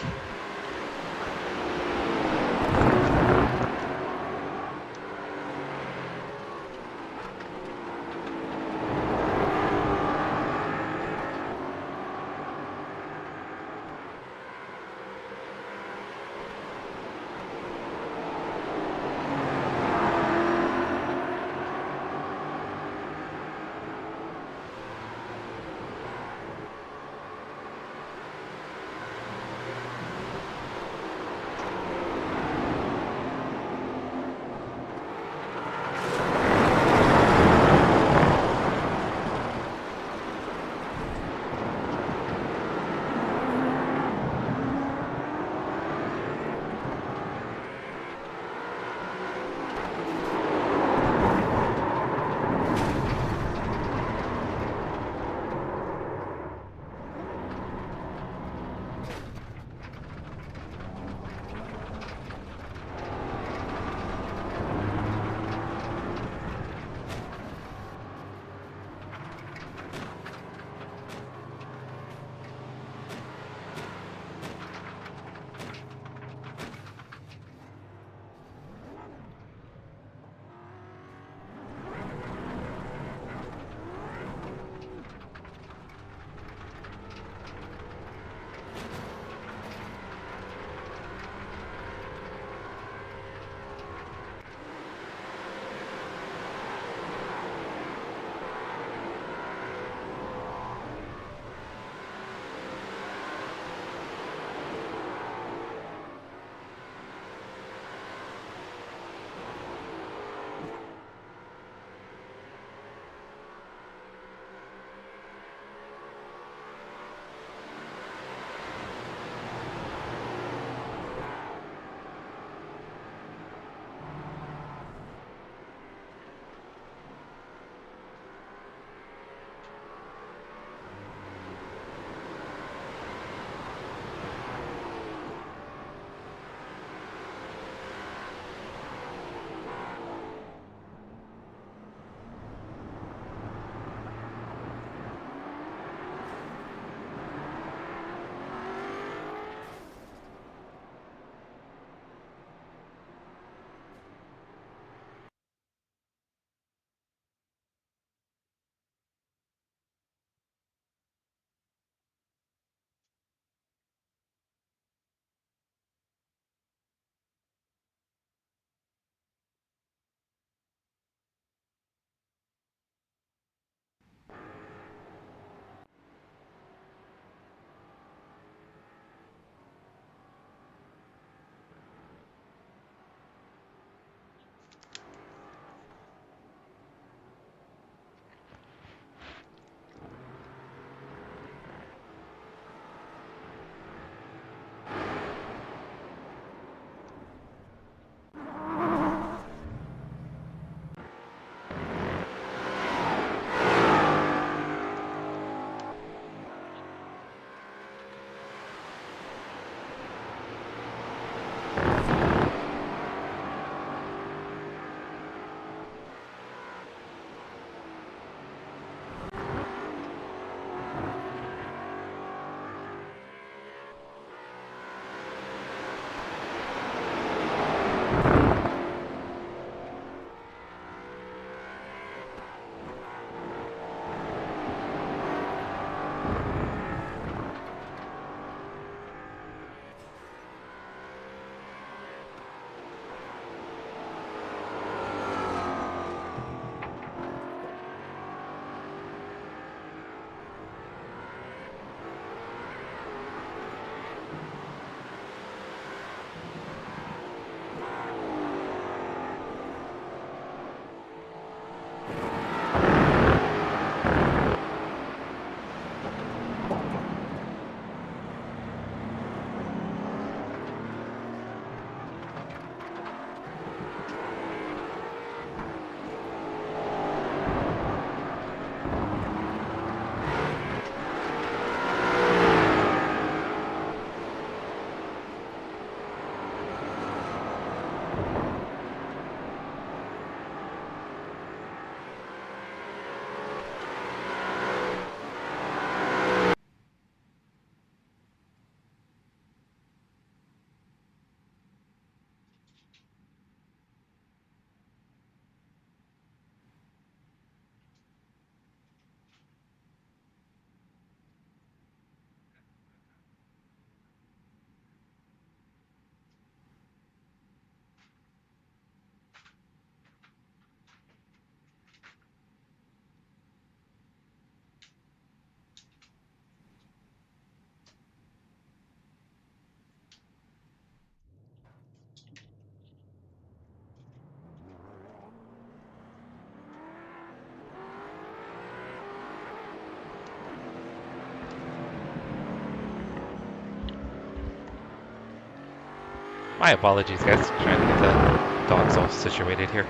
My apologies, guys. Trying to get the dogs all situated here.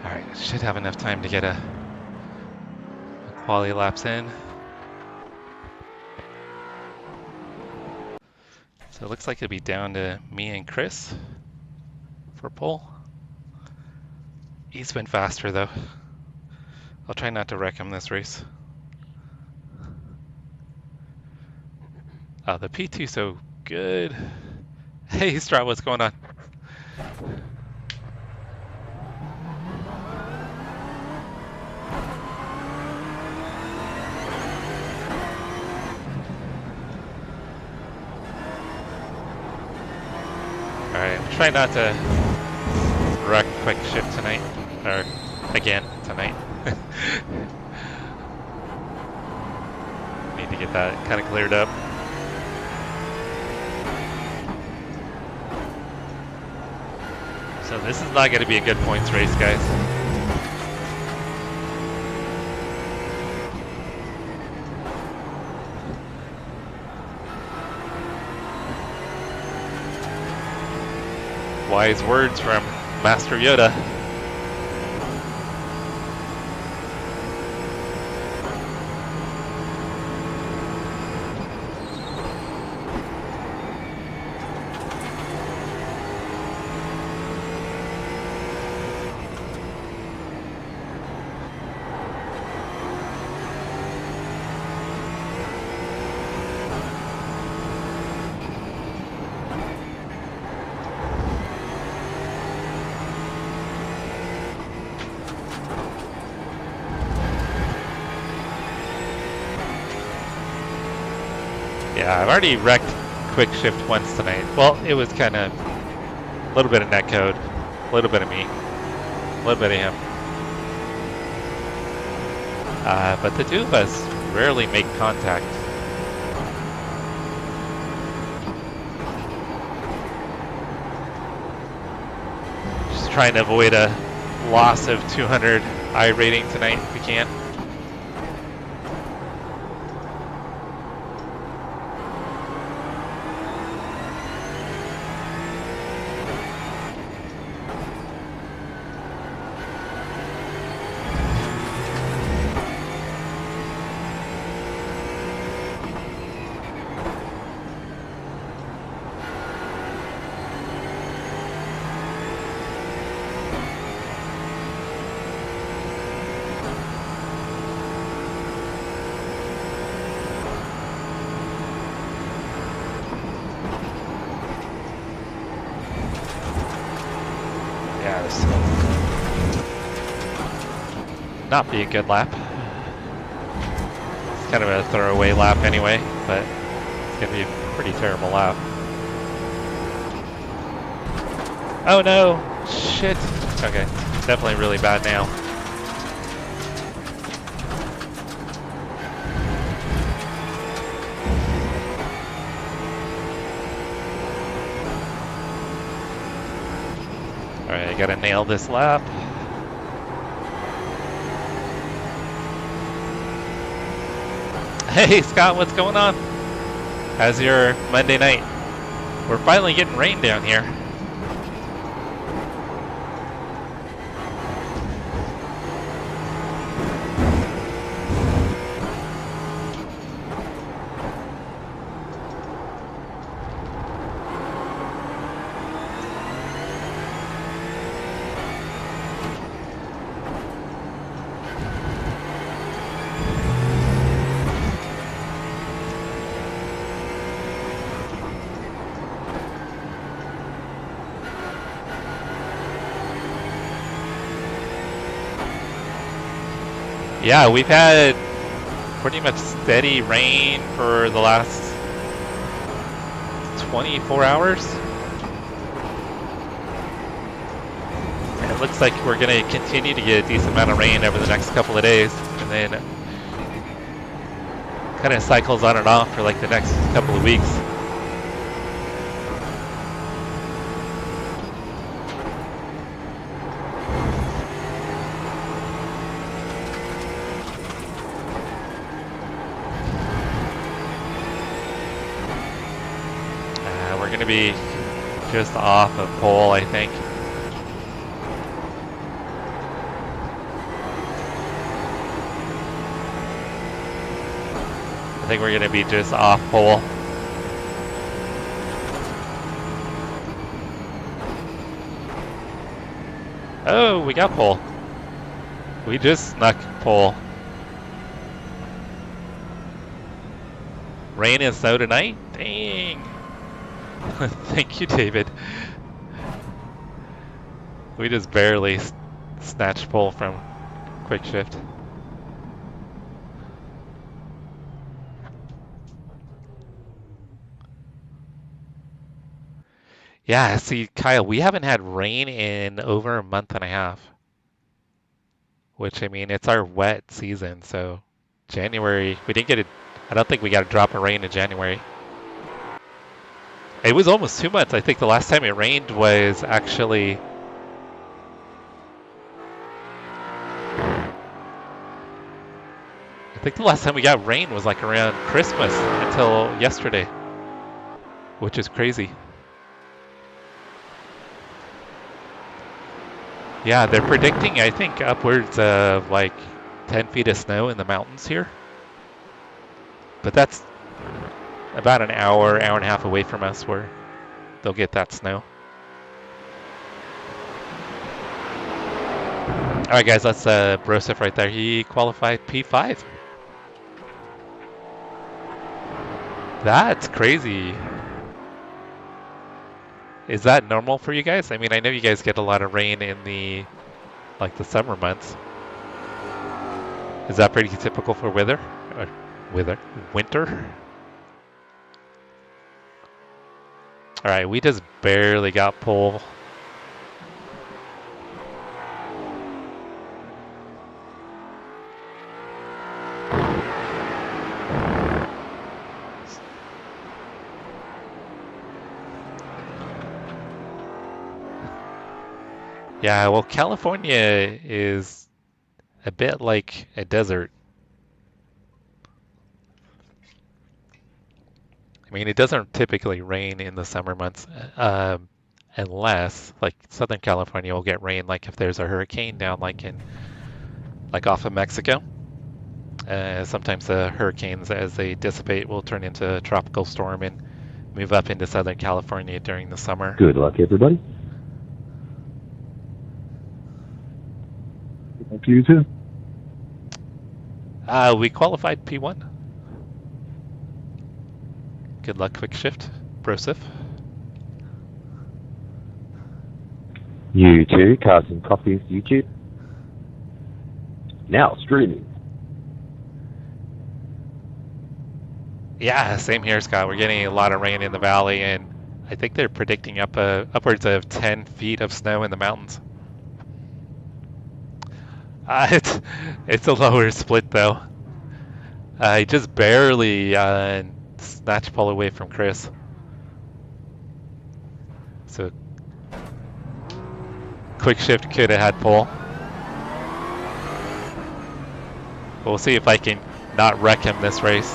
Alright, should have enough time to get a quali laps in. So it looks like it'll be down to me and Chris for pole. He's been faster though. I'll try not to wreck him this race. Oh, the P2 so good. Hey, Stroud, what's going on? Alright, I'm trying not to wreck quick shift tonight. Or again tonight. Need to get that kind of cleared up. So this is not going to be a good points race, guys. Wise words from Master Yoda. Yeah, I've already wrecked quick shift once tonight. Well, it was kind of a little bit of netcode, a little bit of me, a little bit of him. But the two of us rarely make contact. Just trying to avoid a loss of 200 iRating tonight if we can. Not be a good lap. It's kind of a throwaway lap anyway, but it's going to be a pretty terrible lap. Oh no! Shit! Okay, definitely really bad now. Alright, I gotta nail this lap. Hey Scott, what's going on? How's your Monday night? We're finally getting rain down here. Yeah, we've had pretty much steady rain for the last 24 hours. And it looks like we're going to continue to get a decent amount of rain over the next couple of days. And then kind of cycles on and off for like the next couple of weeks. going to be just off of pole, I think. I think we're going to be just off pole. Oh, we got pole. We just snuck pole. Rain and snow tonight? Dang. Thank you, David. We just barely snatched pole from quick shift. Yeah, see, Kyle, we haven't had rain in over a month and a half. Which, I mean, it's our wet season, so January, we didn't get it. I don't think we got a drop of rain in January. It was almost 2 months. I think the last time it rained was actually... I think the last time we got rain was like around Christmas until yesterday, which is crazy. Yeah, they're predicting, I think, upwards of like 10 feet of snow in the mountains here. But that's about an hour, hour and a half away from us where they'll get that snow. All right, guys, that's Broseph right there. He qualified P5. That's crazy. Is that normal for you guys? I mean, I know you guys get a lot of rain in the summer months. Is that pretty typical for winter? All right, we just barely got pole. Yeah, well, California is a bit like a desert. I mean, it doesn't typically rain in the summer months, unless, like, Southern California will get rain, like if there's a hurricane down, like off of Mexico. Sometimes the hurricanes, as they dissipate, will turn into a tropical storm and move up into Southern California during the summer. Good luck, everybody. Up to you too. We qualified P1. Good luck, quick shift, Broseph. You too, Cars and Coffees YouTube. Now streaming. Yeah, same here, Scott. We're getting a lot of rain in the valley, and I think they're predicting upwards of 10 feet of snow in the mountains. It's a lower split, though. I just barely snatched pole away from Chris. So, quick shift could have had pole. We'll see if I can not wreck him this race.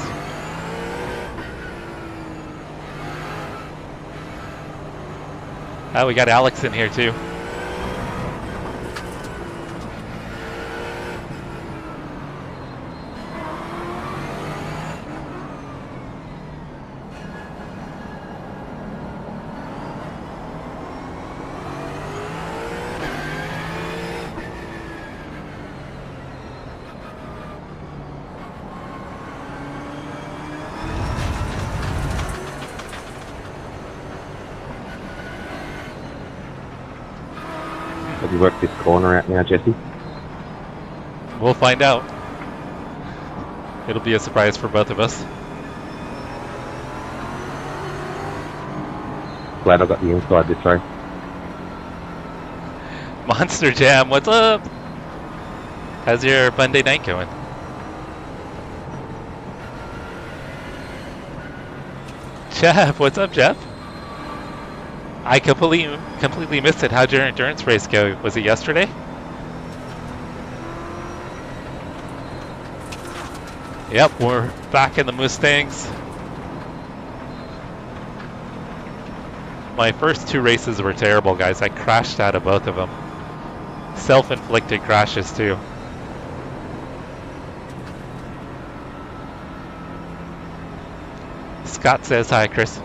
Oh, we got Alex in here too. Have you worked this corner out now, Jesse? We'll find out. It'll be a surprise for both of us. Glad I got the inside this race. Monster Jam, what's up? How's your Monday night going? Jeff, what's up, Jeff? I completely missed it. How'd your endurance race go? Was it yesterday? Yep, we're back in the Mustangs. My first 2 races were terrible, guys. I crashed out of both of them. Self-inflicted crashes, too. Scott says hi, Chris.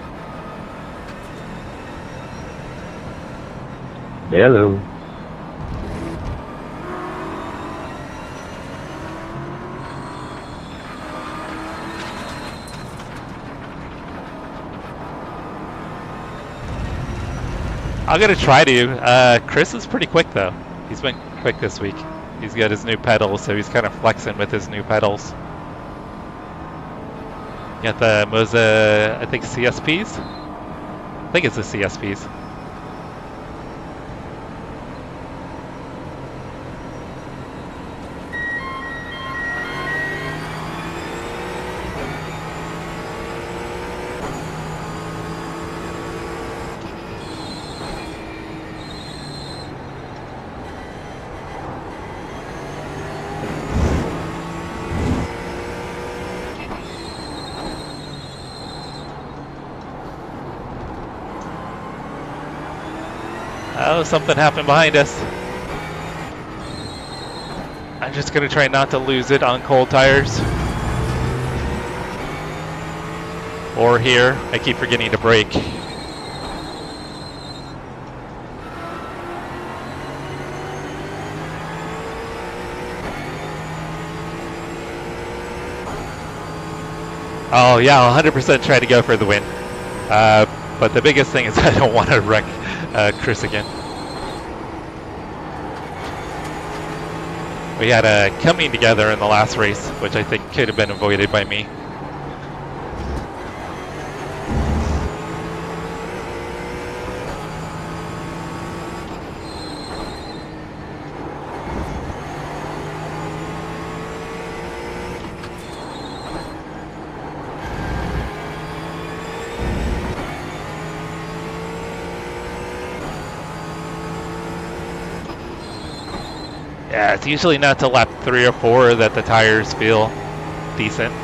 Hello. I'm gonna try to. Chris is pretty quick though. He's been quick this week. He's got his new pedals, so he's kind of flexing with his new pedals. Got the Moza, I think CSPs? I think it's the CSPs. Oh, something happened behind us. I'm just gonna try not to lose it on cold tires. Or here, I keep forgetting to brake. Oh yeah, I'll 100% try to go for the win. But the biggest thing is I don't want to wreck Chris again. We had a coming together in the last race, which I think could have been avoided by me. Yeah, it's usually not till lap 3 or 4 that the tires feel decent.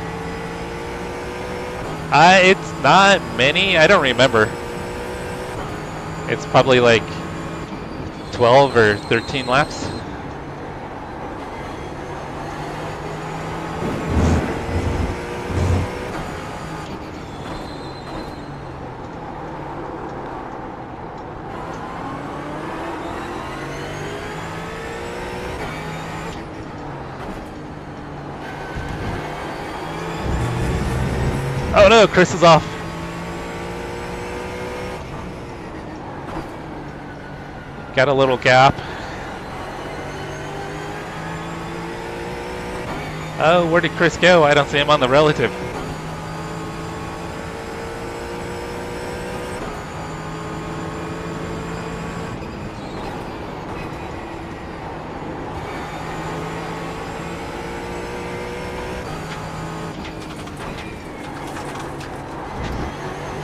It's not many. I don't remember. It's probably like 12 or 13 laps. Oh no, Chris is off. Got a little gap. Oh, where did Chris go? I don't see him on the relative.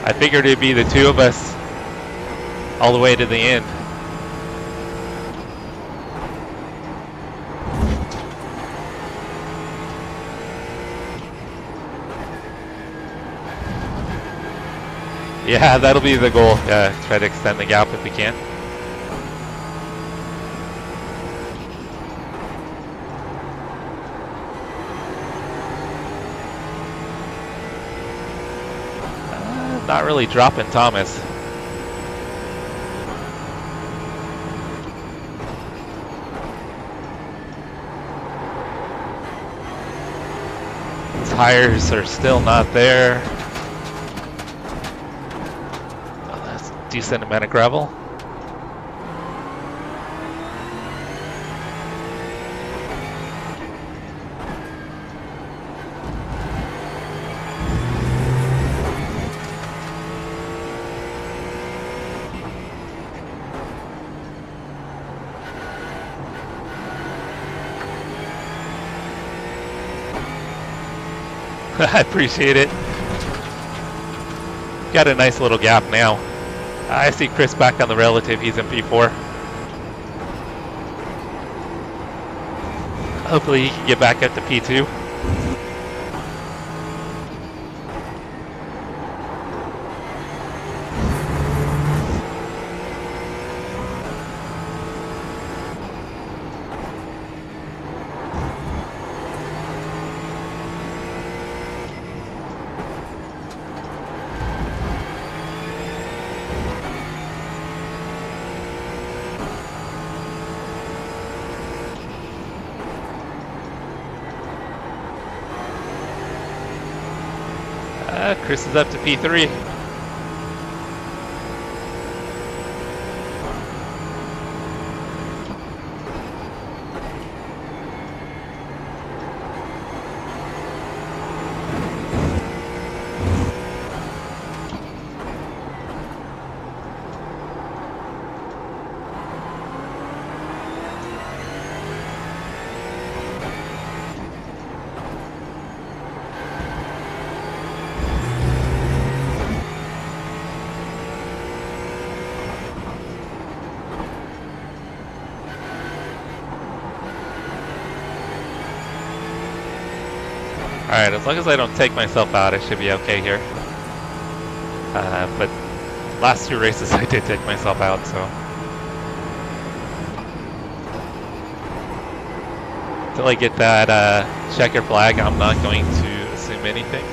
I figured it'd be the two of us all the way to the end. Yeah, that'll be the goal. Try to extend the gap if we can. Not really dropping Thomas. Tires are still not there. Oh, that's a decent amount of gravel. I appreciate it. Got a nice little gap now. I see Chris back on the relative. He's in P4. Hopefully he can get back up to P2. Chris is up to P3. Alright, as long as I don't take myself out, I should be okay here. But last 2 races I did take myself out, so. Until I get that checker flag, I'm not going to assume anything.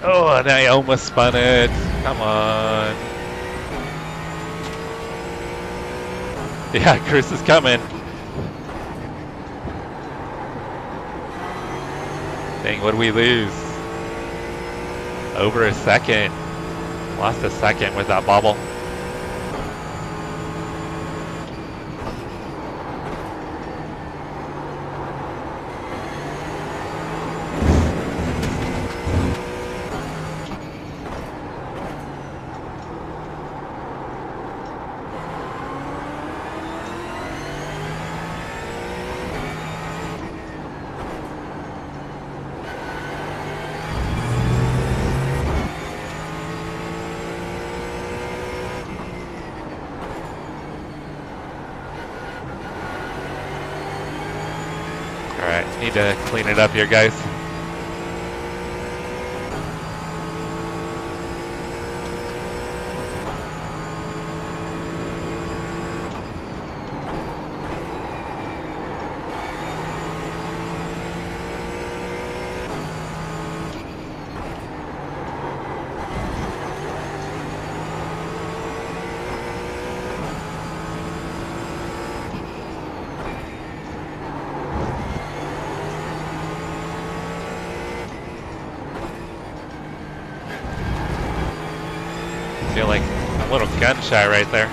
Oh, and I almost spun it. Come on. Yeah, Chris is coming. Dang, what did we lose? Over a second. Lost a second with that bobble. Alright, need to clean it up here, guys. Feel like a little gun shy right there.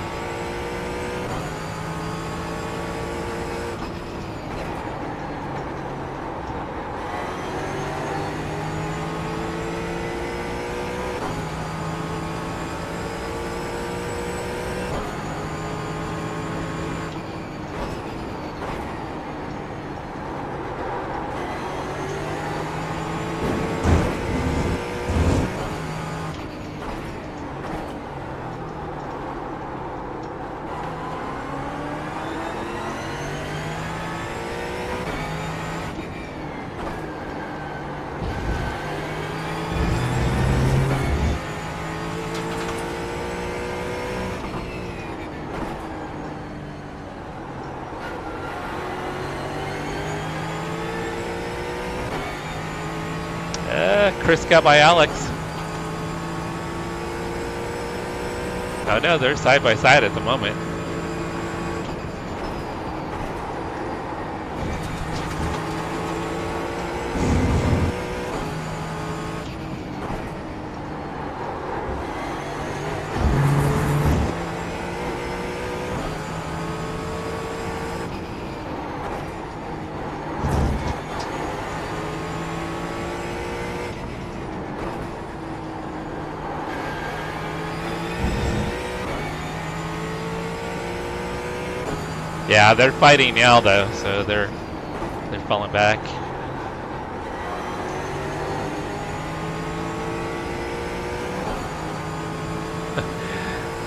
Chris got by Alex. Oh no, they're side by side at the moment. Yeah, they're fighting now though, so they're falling back.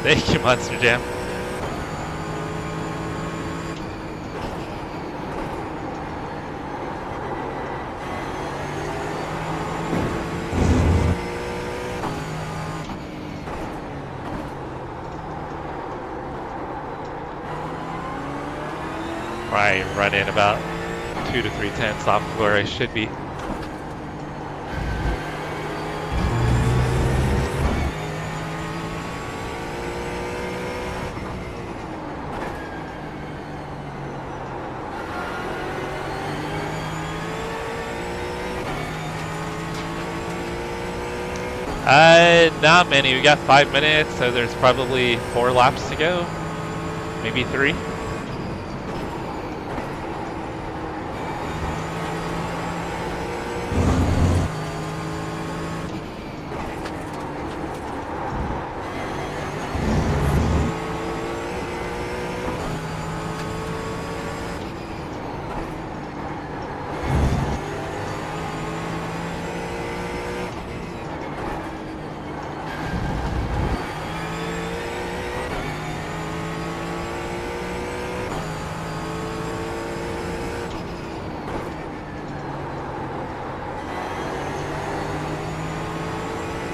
Thank you, Monster Jam. I run in about 2 to 3 tenths off where I should be. Not many. We got 5 minutes, so there's probably 4 laps to go. Maybe 3.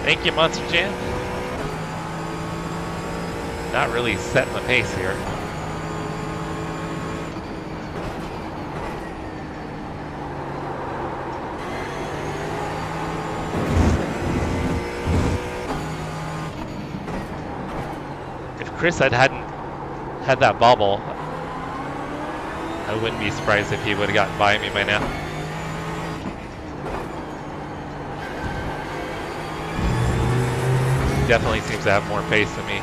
Thank you, Monster Jam. Not really setting the pace here. If Chris hadn't had that bobble, I wouldn't be surprised if he would have gotten by me by now. Definitely seems to have more pace than me.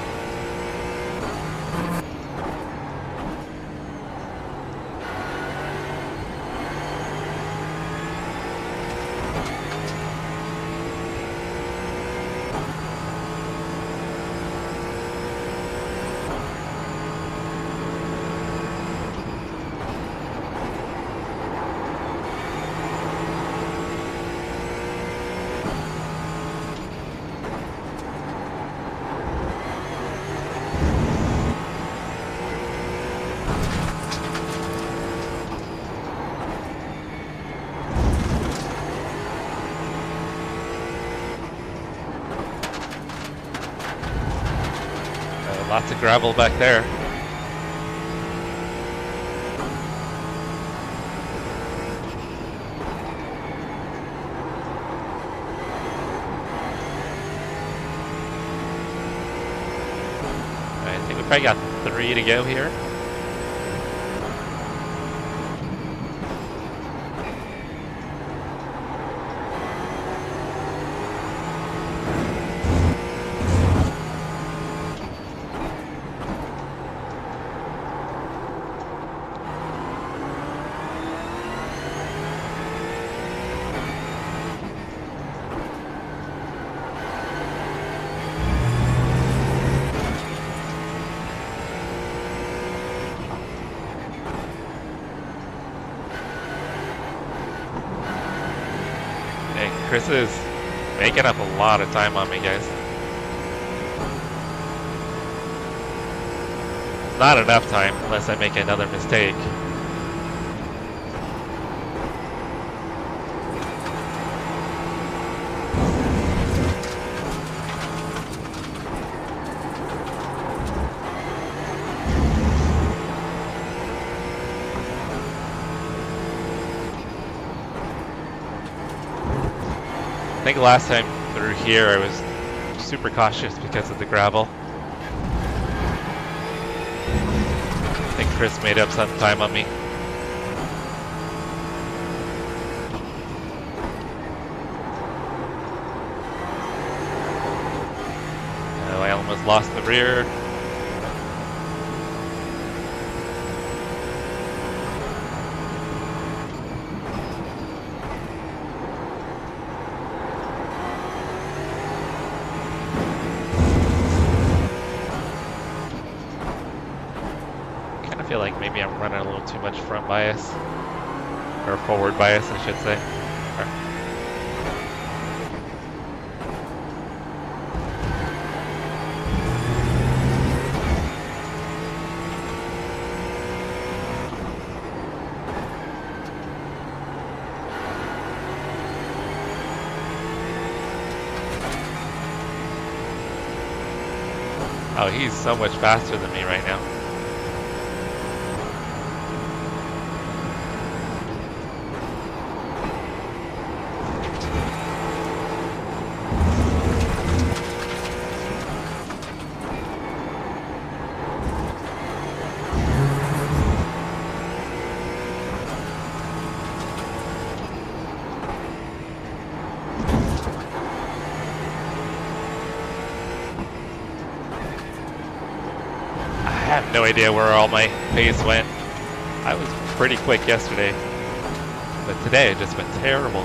Lots of gravel back there. I think we probably got 3 to go here. Chris is making up a lot of time on me, guys. Not enough time unless I make another mistake. I think last time through here I was super cautious because of the gravel. I think Chris made up some time on me. Oh, I almost lost the rear. I feel like maybe I'm running a little too much front bias, or forward bias, I should say. Oh, he's so much faster than me right now. have no idea where all my pace went. I was pretty quick yesterday, but today it just went terrible.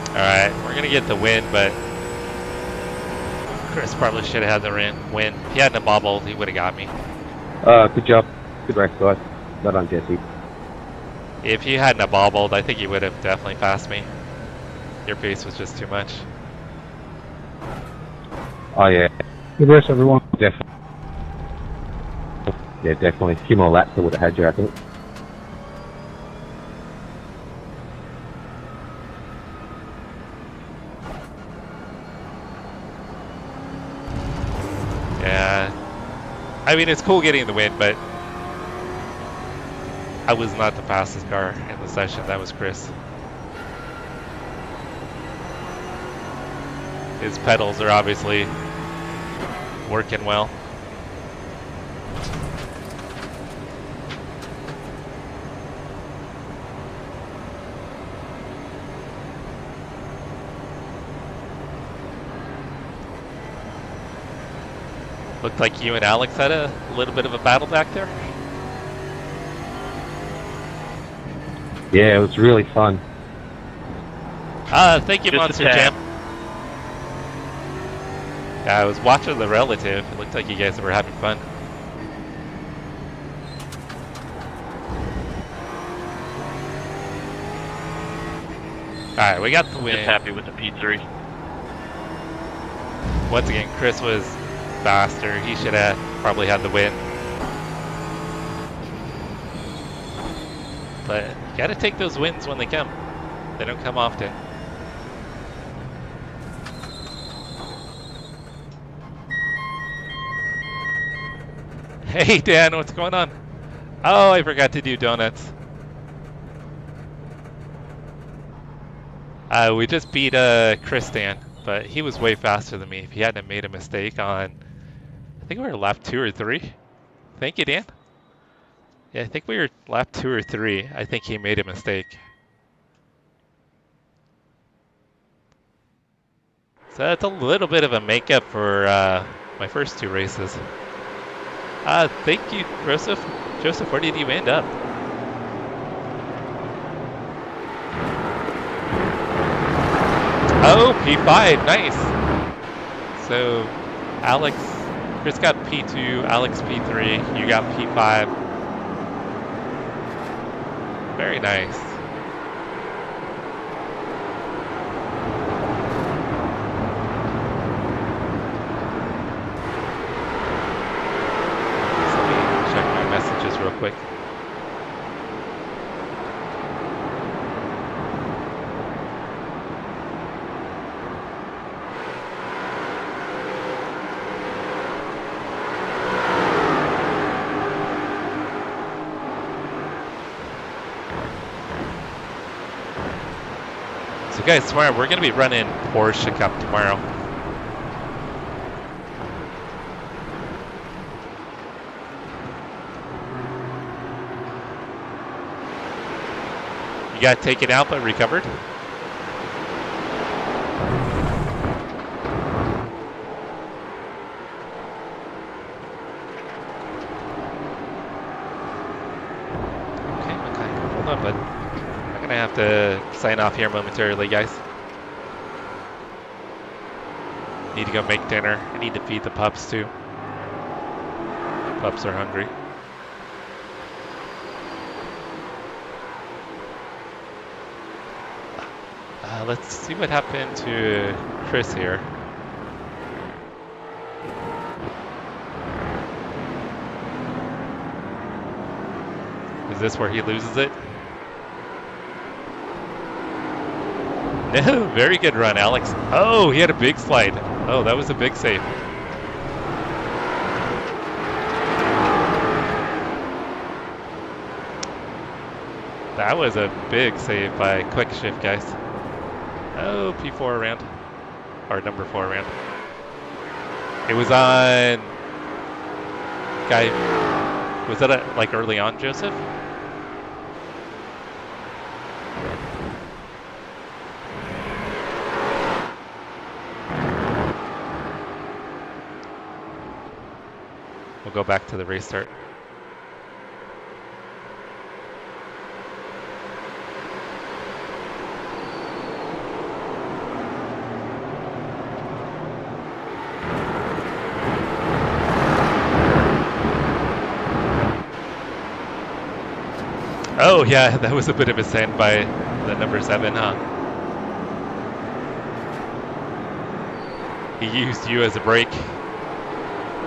Alright, we're gonna get the win, but Chris probably should have had the win. If he hadn't have bobbled, he would have got me. Good job. Good race, guys. Well done, Jesse. If he hadn't have bobbled, I think he would have definitely passed me. Your pace was just too much. Oh, yeah. Good race, everyone. Definitely. Yeah, definitely. A few more laps I would have had you, I think. Yeah. I mean, it's cool getting the win, but I was not the fastest car in the session. That was Chris. His pedals are obviously working well. Looked like you and Alex had a little bit of a battle back there. Yeah, it was really fun. Thank you, Monster Jam. Yeah, I was watching the relative. It looked like you guys were having fun. Alright, we got the win. Just happy with the P3. Once again, Chris was faster. He should have probably had the win. But you gotta take those wins when they come. They don't come often. Hey Dan, what's going on? Oh, I forgot to do donuts. We just beat Chris Dan, but he was way faster than me. If he hadn't made a mistake on, I think we were lap 2 or 3. Thank you, Dan. Yeah, I think we were lap 2 or 3. I think he made a mistake. So that's a little bit of a makeup for my first 2 races. Thank you, Joseph. Joseph, where did you end up? Oh, P5, nice. So, Alex, Chris got P2, Alex P3, you got P5. Very nice. Real quick. So guys, tomorrow we're going to be running Porsche Cup tomorrow. You got taken out but recovered? Okay, hold on, bud. I'm gonna have to sign off here momentarily, guys. Need to go make dinner. I need to feed the pups too. Pups are hungry. Let's see what happened to Chris here. Is this where he loses it? No, very good run, Alex. Oh, he had a big slide. Oh, that was a big save. That was a big save by Quick Shift, guys. Oh, P4 around. Or number 4 around. It was on... Guy... Was that like early on, We'll go back to the race start. Oh yeah, that was a bit of a send by the number 7, huh? He used you as a brake.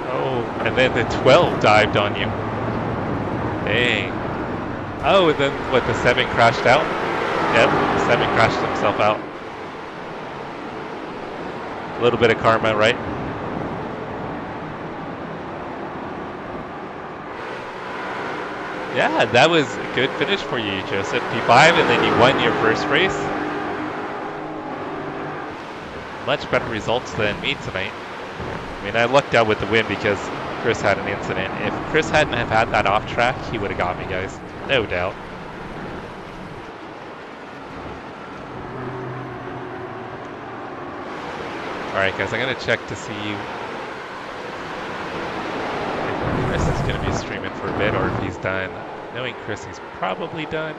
Oh, and then the 12 dived on you. Dang. Oh, and then what, the 7 crashed out? Yep, the 7 crashed himself out. A little bit of karma, right? Yeah, that was a good finish for you, Joseph. P5, and then you won your first race. Much better results than me tonight. I mean, I lucked out with the win because Chris had an incident. If Chris hadn't have had that off track, he would have got me, guys. No doubt. Alright, guys, I'm going to check to see if Chris is going to be streaming for a bit or if he's done. Knowing Chris, he's probably done.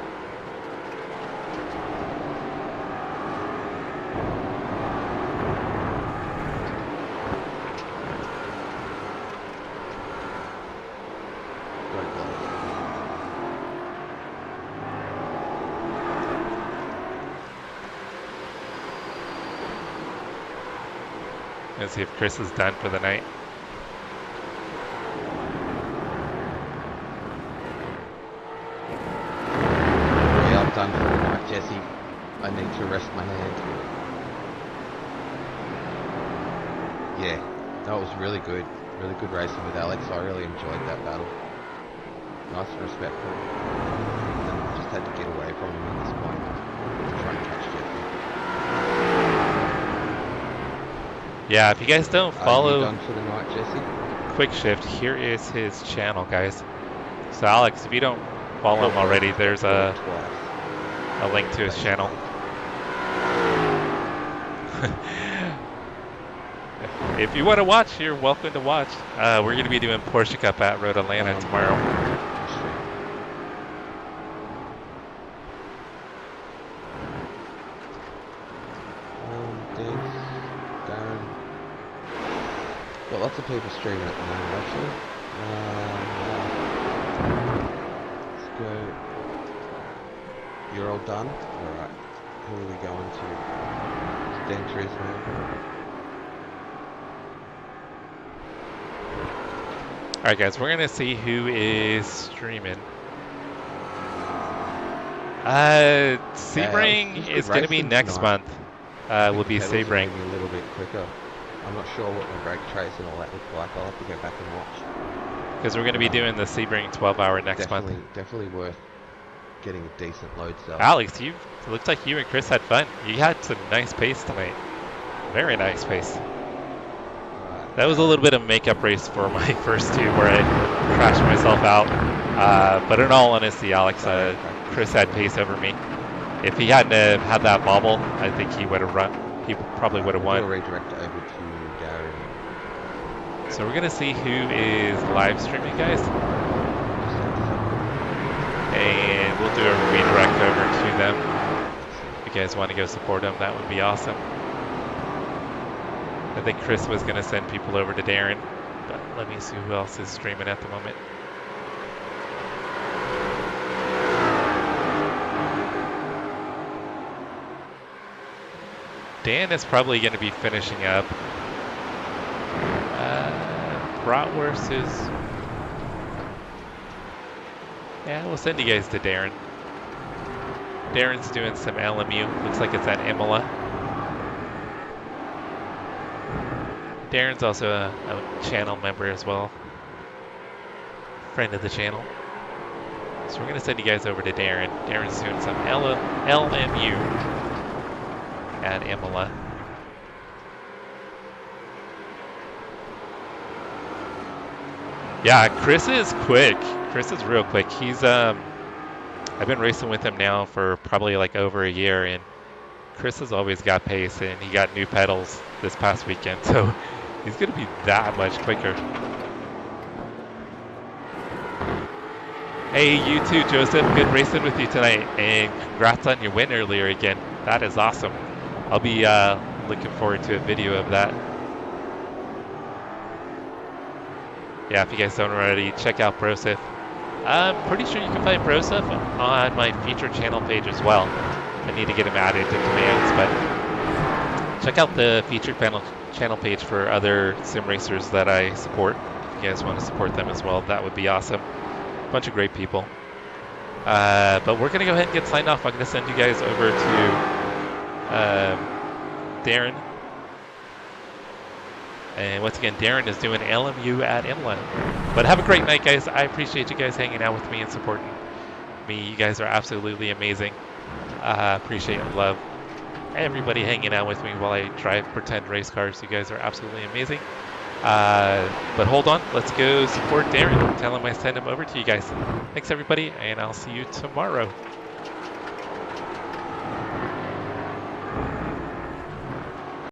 Let's see if Chris is done for the night. Yeah, I'm done for the night, Jesse. I need to rest my hand. Yeah, that was really good. Really good racing with Alex. I really enjoyed that battle. Nice and respectful. And just had to get away from him at this point to try and catch Jesse. Yeah, if you guys don't follow Are you done for the night, Jesse? Quick Shift, here is his channel, guys. So Alex, if you don't follow him already, there's a link to his channel. If you want to watch, you're welcome to watch. We're going to be doing Porsche Cup at Road Atlanta tomorrow. Got lots of people streaming at the moment, actually. Let's go. You're all done? Alright. Who are we going to? Dan Turismo. Alright guys, we're gonna see who is streaming. Sebring is gonna be next month. Will be Sebring. A little bit quicker. I'm not sure what my brake trace and all that look like. I'll have to go back and watch. Because we're gonna be doing the Sebring 12-hour next month. Definitely worth getting a decent load cell. Alex, it looks like you and Chris had fun. You had some nice pace tonight. Very nice pace. That was a little bit of a makeup race for my first two where I crashed myself out. But in all honesty, Alex, Chris had pace over me. If he hadn't had that bobble, I think he would have run. He probably would have won. We'll redirect over to Darren. So we're going to see who is live streaming, guys. And we'll do a redirect over to them. If you guys want to go support them, that would be awesome. I think Chris was going to send people over to Darren, but let me see who else is streaming at the moment. Dan is probably going to be finishing up. Bratwurst is... Yeah, we'll send you guys to Darren. Darren's doing some LMU. Looks like it's at Imola. Darren's also a channel member as well. Friend of the channel. So we're going to send you guys over to Darren. Darren's doing some LMU at Imola. Yeah, Chris is quick. Chris is real quick. He's I've been racing with him now for probably like over a year, and Chris has always got pace, and he got new pedals this past weekend, so he's going to be that much quicker. Hey, you too, Joseph. Good racing with you tonight, and congrats on your win earlier again. That is awesome. I'll be looking forward to a video of that. Yeah, if you guys don't already, check out Broseph. I'm pretty sure you can find Broseph on my featured channel page as well. I need to get him added to commands, but check out the featured channel page for other sim racers that I support. If you guys want to support them as well, that would be awesome. Bunch of great people. But we're going to go ahead and get signed off. I'm going to send you guys over to Darren. And once again, Darren is doing LMU at Inland. But have a great night, guys. I appreciate you guys hanging out with me and supporting me. You guys are absolutely amazing. Appreciate and love everybody hanging out with me while I drive pretend race cars. You guys are absolutely amazing. But hold on, let's go support Darren. Tell him I sent him over to you guys. Thanks, everybody, and I'll see you tomorrow.